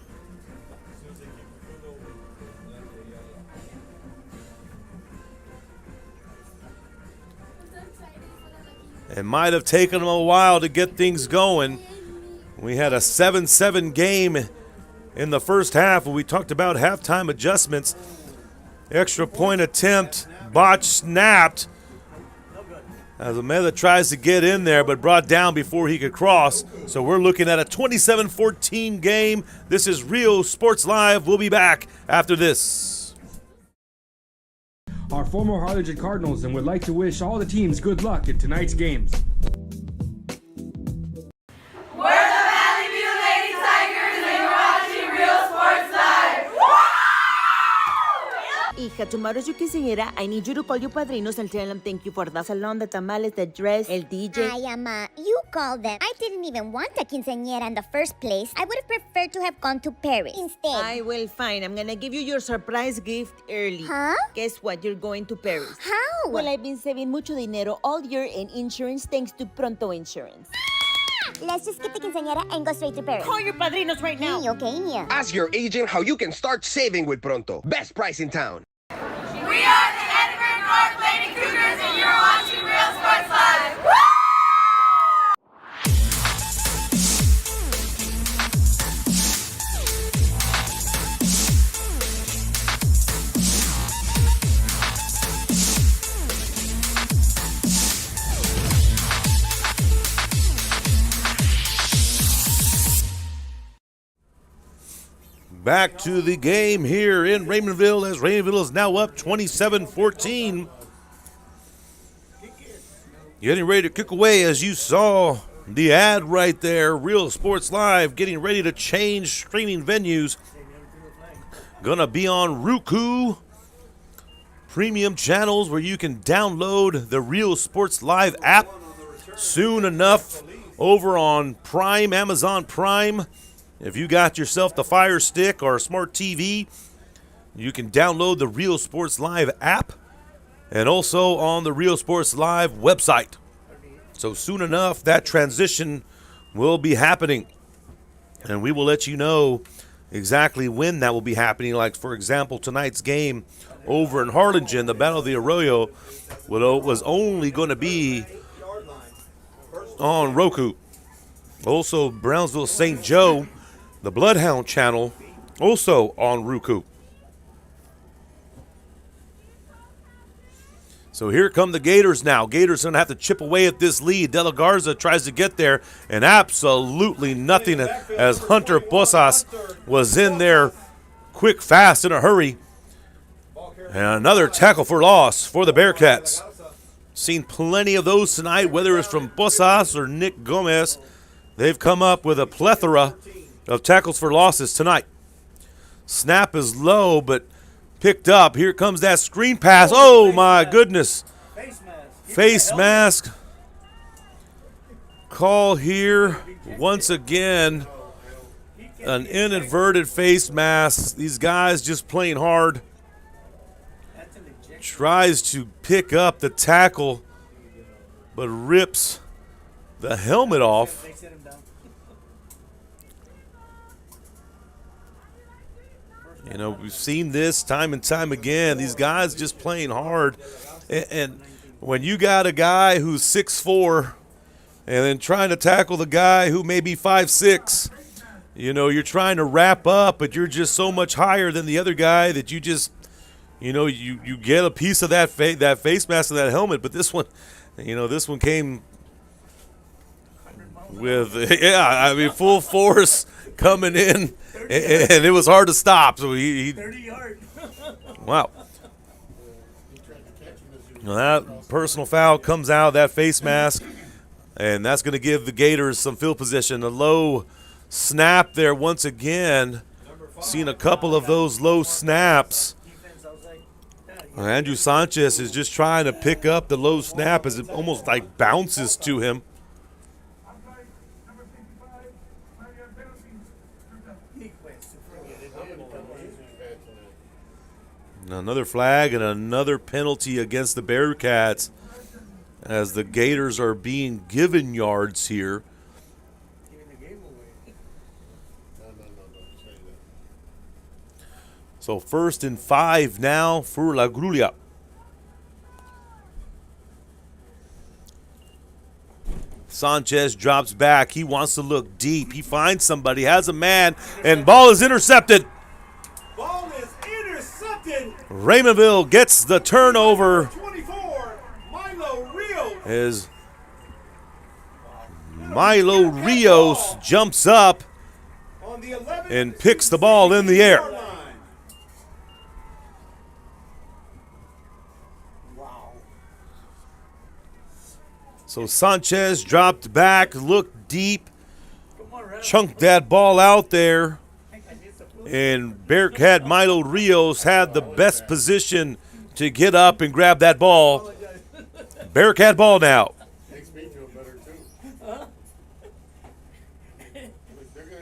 It might have taken them a while to get things going. We had a 7-7 game in the first half when we talked about halftime adjustments. Extra point attempt, botch snapped. As Ameda tries to get in there, but brought down before he could cross. So we're looking at a 27-14 game. This is Real Sports Live. We'll be back after this. Our former Harlingen Cardinals and would like to wish all the teams good luck in tonight's games. We're the Valley View Lady Tigers and you're watching Real Sports Live. Hija, tomorrow is your quinceañera. I need you to call your padrinos and tell them thank you for the salon, the tamales, the dress, el DJ. Ay, Ama, you called them. I didn't even want a quinceañera in the first place. I would have preferred to have gone to Paris instead. I will fine. I'm gonna give you your surprise gift early. Huh? Guess what? You're going to Paris. How? Well, I've been saving mucho dinero all year in insurance thanks to Pronto Insurance. Let's just get the quinceañera and go straight to Paris. Call your padrinos right now. Okay. Ask your agent how you can start saving with Pronto. Best price in town. We are the Edinburgh North Lady Cougars and you're watching Real Sports Live. Back to the game here in Raymondville as Raymondville is now up 27-14. Getting ready to kick away as you saw the ad right there. Real Sports Live getting ready to change streaming venues. Gonna be on Roku premium channels where you can download the Real Sports Live app soon enough over on Prime, Amazon Prime. If you got yourself the Fire Stick or a smart TV, you can download the Real Sports Live app and also on the Real Sports Live website. So soon enough, that transition will be happening. And we will let you know exactly when that will be happening. Like, for example, tonight's game over in Harlingen, the Battle of the Arroyo, was only going to be on Roku. Also, Brownsville St. Joe, the Bloodhound channel, also on Roku. So here come the Gators now. Gators going to have to chip away at this lead. De La Garza tries to get there, and absolutely nothing as Hunter Posas was in there quick, fast, in a hurry. And another tackle for loss for the Bearcats. Seen plenty of those tonight, whether it's from Posas or Nick Gomez. They've come up with a plethora of tackles for losses tonight. Snap is low, but picked up. Here comes that screen pass. Oh, my goodness. Face mask. Call here once again an inadvertent face mask. These guys just playing hard. Tries to pick up the tackle, but rips the helmet off. You know, we've seen this time and time again. These guys just playing hard. And when you got a guy who's 6'4", and then trying to tackle the guy who may be 5'6", you know, you're trying to wrap up, but you're just so much higher than the other guy that you just, you know, you get a piece of that face mask and that helmet. But this one, you know, this one came with, yeah, I mean, full force coming in, and it was hard to stop. So he 30 yards. Wow. Now that personal foul comes out of that face mask, and that's going to give the Gators some field position. A low snap there once again. Seen a couple of those low snaps. Andrew Sanchez is just trying to pick up the low snap as it almost like bounces to him. Another flag and another penalty against the Bearcats as the Gators are being given yards here. So 1st and 5 now for La Grulla. Sanchez drops back. He wants to look deep. He finds somebody, has a man, and ball is intercepted. Ball is intercepted. Raymondville gets the turnover. 24, Milo Rios. As Milo Rios jumps up and picks the ball in the air. So Sanchez dropped back, looked deep, chunked that ball out there, and Bearcat Milo Rios had the best position to get up and grab that ball. Bearcat ball now. Makes me feel better too.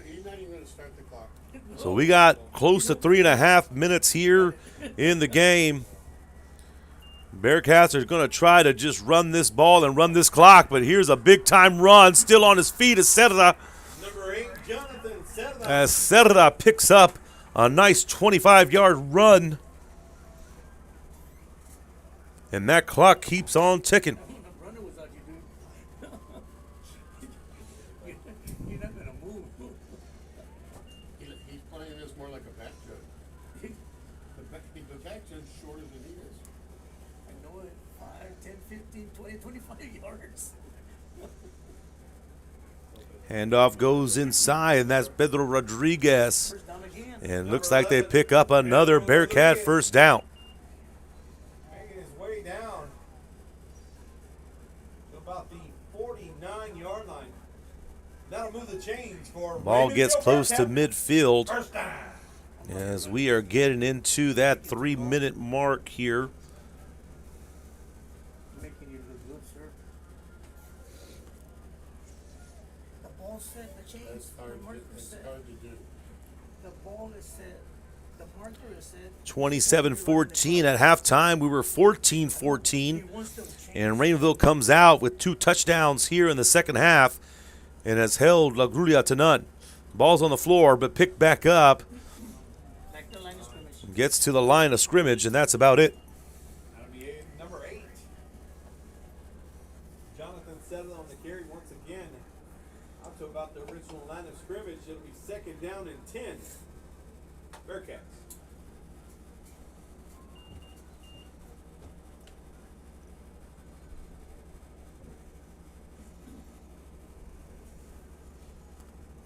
He's not even going to start the clock. So we got close to 3.5 minutes here in the game. Bearcats are going to try to just run this ball and run this clock, but here's a big-time run. Still on his feet is Cerda. Number 8, Jonathan Cerda. As Cerda picks up a nice 25-yard run. And that clock keeps on ticking. You're not going to move. He's playing this more like a back judge. The back judge is shorter than he is. I know it. 5, 10, 15, 20, 25 yards. Handoff goes inside, and that's Pedro Rodriguez. And looks like they pick up another Bearcat first down. Making his way down to about the 49-yard line. That'll move the chains for Ball gets close to Bearcat. midfield First down. as we are getting into that 3-minute mark here. Making you look good, sir. The ball set, the chains, the marker is set. The ball is set. The marker is set. 27-14 at halftime. We were 14-14. And Raymondville comes out with 2 touchdowns here in the second half and has held La Grulla to none. Ball's on the floor, but picked back up. Gets to the line of scrimmage, and that's about it. That'll be number 8. Jonathan Cerda on the carry once again. Up to about the original line of scrimmage. It'll be 2nd down and 10. Bearcats.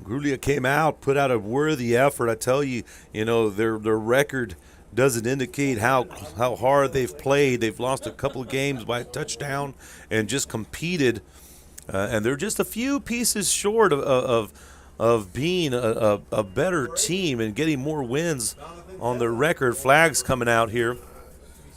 Grulla came out, put out a worthy effort. I tell you, you know, their record doesn't indicate how hard they've played. They've lost a couple of games by a touchdown and just competed. And they're just a few pieces short of being a better team and getting more wins on their record. Flags coming out here.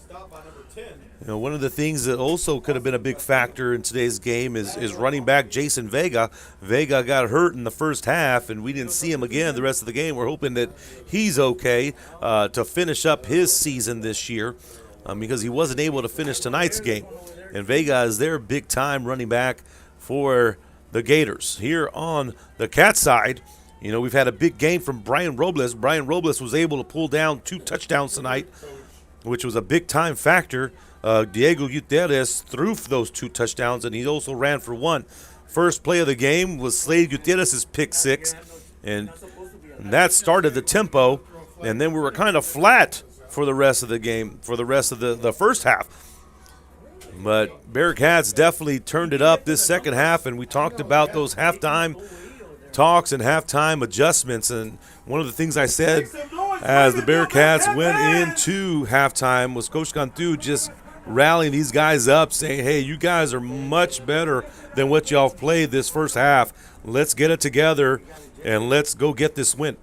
Stopped by number 10. You know, one of the things that also could have been a big factor in today's game is running back Jason Vega. Vega got hurt in the first half, and we didn't see him again the rest of the game. We're hoping that he's okay to finish up his season this year because he wasn't able to finish tonight's game. And Vega is their big-time running back for the Gators. Here on the Cat side, you know, we've had a big game from Brian Robles. Brian Robles was able to pull down 2 touchdowns tonight, which was a big-time factor. Diego Gutierrez threw for those 2 touchdowns, and he also ran for 1. First play of the game was Slade Gutierrez's pick 6, and that started the tempo, and then we were kind of flat for the rest of the game, for the rest of the first half. But Bearcats definitely turned it up this second half, and we talked about those halftime talks and halftime adjustments. And one of the things I said as the Bearcats went into halftime was Coach Cantu just rallying these guys up, saying, hey, you guys are much better than what y'all played this first half. Let's get it together, and let's go get this win.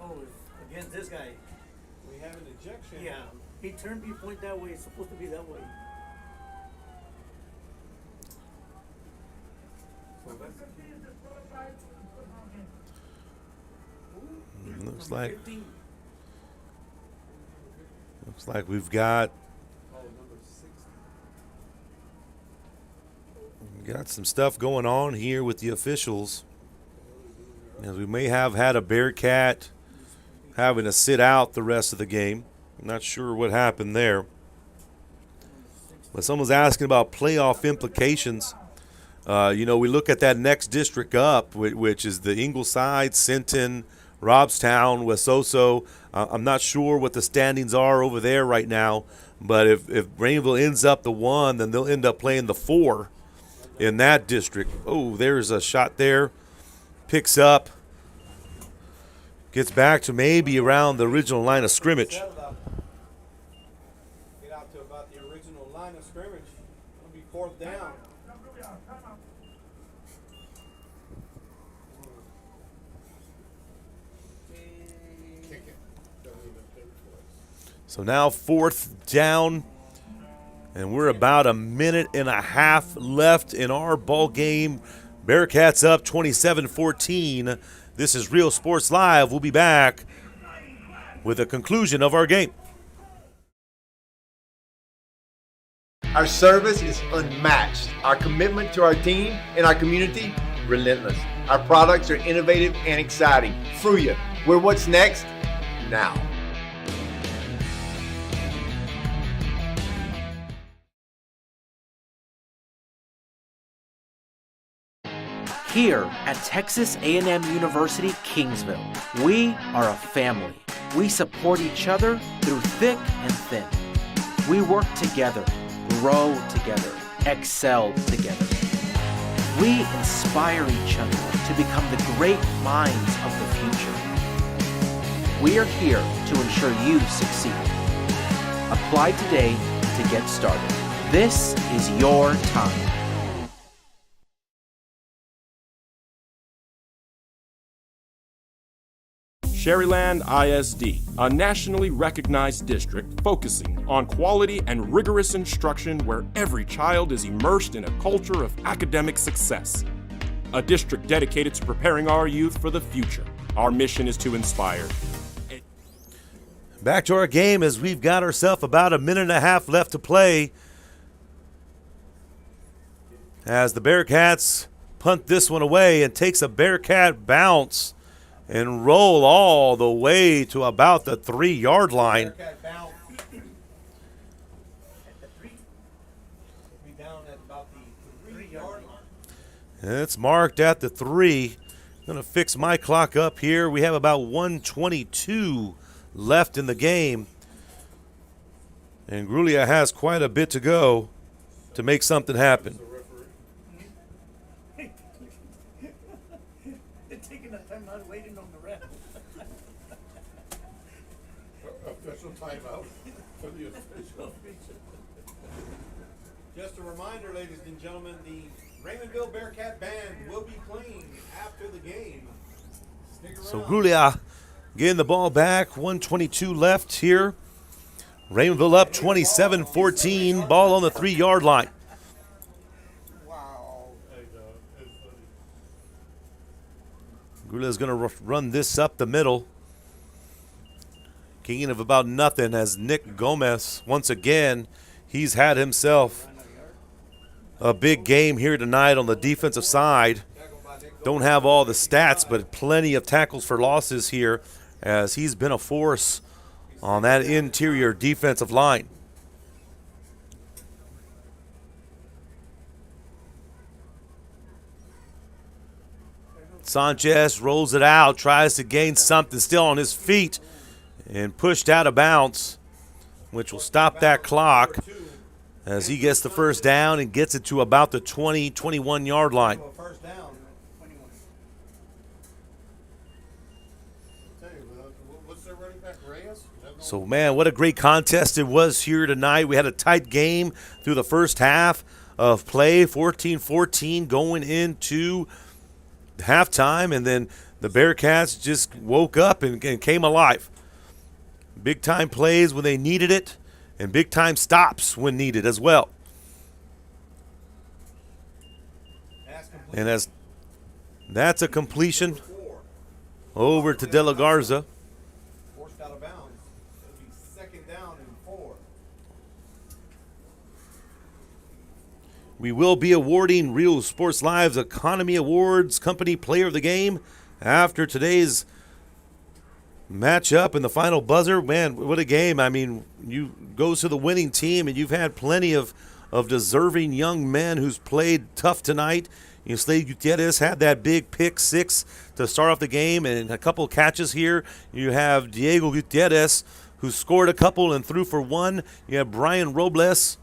Oh, against this guy. We have an ejection. Yeah, he turned me point that way. It's supposed to be that way. Looks like we've got some stuff going on here with the officials. As we may have had a Bearcat having to sit out the rest of the game. I'm not sure what happened there. But someone's asking about playoff implications. You know, we look at that next district up, which is the Ingleside, Sinton, Robstown, Wausoso. I'm not sure what the standings are over there right now, but if Raymondville ends up the 1, then they'll end up playing the 4 in that district. Oh, there's a shot there. Picks up. Gets back to maybe around the original line of scrimmage. Get out to about the original line of scrimmage. It'll be 4th down. So now 4th down, and we're about a minute and a half left in our ball game. Bearcats up 27-14. This is Real Sports Live. We'll be back with a conclusion of our game. Our service is unmatched. Our commitment to our team and our community, relentless. Our products are innovative and exciting. Fruya, we're what's next now. Here at Texas A&M University, Kingsville, we are a family. We support each other through thick and thin. We work together, grow together, excel together. We inspire each other to become the great minds of the future. We are here to ensure you succeed. Apply today to get started. This is your time. Sherryland ISD, a nationally recognized district focusing on quality and rigorous instruction where every child is immersed in a culture of academic success. A district dedicated to preparing our youth for the future. Our mission is to inspire. Back to our game as we've got ourselves about a minute and a half left to play. As the Bearcats punt this one away and takes a Bearcat bounce and roll all the way to about the 3-yard line. It's marked at the 3. Going to fix my clock up here. We have about 1:22 left in the game. And Grulla has quite a bit to go to make something happen. Timeout for the official. Just a reminder, ladies and gentlemen, the Raymondville Bearcat Band will be playing after the game. Stick around. So Grulla getting the ball back. 1:22 left here. Raymondville up 27-14. Ball on the 3-yard line. Grulla is going to run this up the middle. Gain of about nothing as Nick Gomez, once again, he's had himself a big game here tonight on the defensive side. Don't have all the stats, but plenty of tackles for losses here as he's been a force on that interior defensive line. Sanchez rolls it out, tries to gain something, still on his feet, and pushed out of bounds, which will stop that clock as he gets the first down and gets it to about the 21-yard line. So, man, what a great contest it was here tonight. We had a tight game through the first half of play, 14-14 going into halftime, and then the Bearcats just woke up and came alive. Big-time plays when they needed it, and big-time stops when needed as well. And as that's a completion over to De La Garza. Forced out of bounds. It'll be second down and 4. We will be awarding Real Sports Live's Economy Awards Company Player of the Game after today's matchup and the final buzzer. Man, what a game. I mean, you goes to the winning team, and you've had plenty of deserving young men who's played tough tonight. You know, Slade Gutierrez had that big pick 6 to start off the game and a couple of catches here. You have Diego Gutierrez, who scored a couple and threw for 1. You have Brian Robles,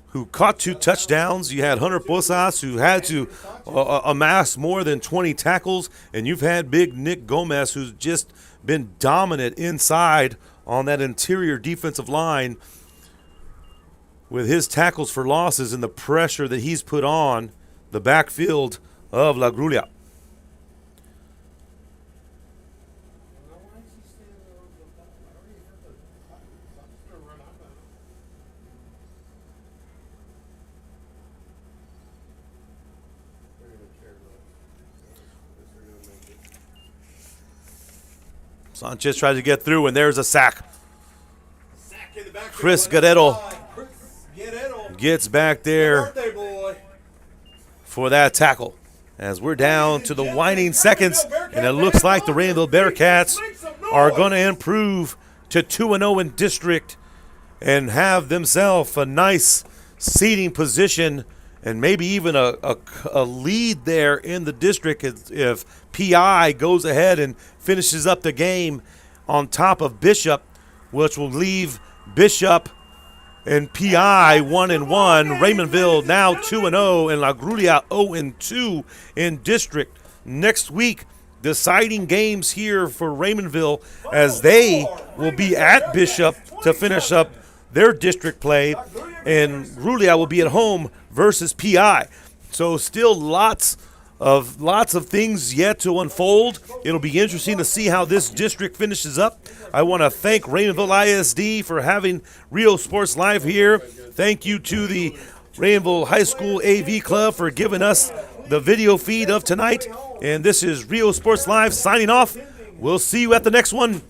who caught 2 touchdowns. You had Hunter Posas, who had to amass more than 20 tackles. And you've had big Nick Gomez, who's just been dominant inside on that interior defensive line with his tackles for losses and the pressure that he's put on the backfield of La Grulla. Sanchez tries to get through, and there's a sack. Chris Guerrero gets back there for that tackle as we're down to the winding seconds, and it looks like the Raymondville Bearcats are going to improve to 2-0 in district and have themselves a nice seating position and maybe even a lead there in the district if PI goes ahead and finishes up the game on top of Bishop, which will leave Bishop and PI 1-1. Raymondville now 2-0, and La Grulla 0-2 in district. Next week, deciding games here for Raymondville as they will be at Bishop to finish up their district play, and Grulla will be at home versus PI. So still lots of things yet to unfold. It'll be interesting to see how this district finishes up. I want to thank Raymondville ISD for having Real Sports Live here. Thank you to the Raymondville High School AV Club for giving us the video feed of tonight. And this is Real Sports Live signing off. We'll see you at the next one.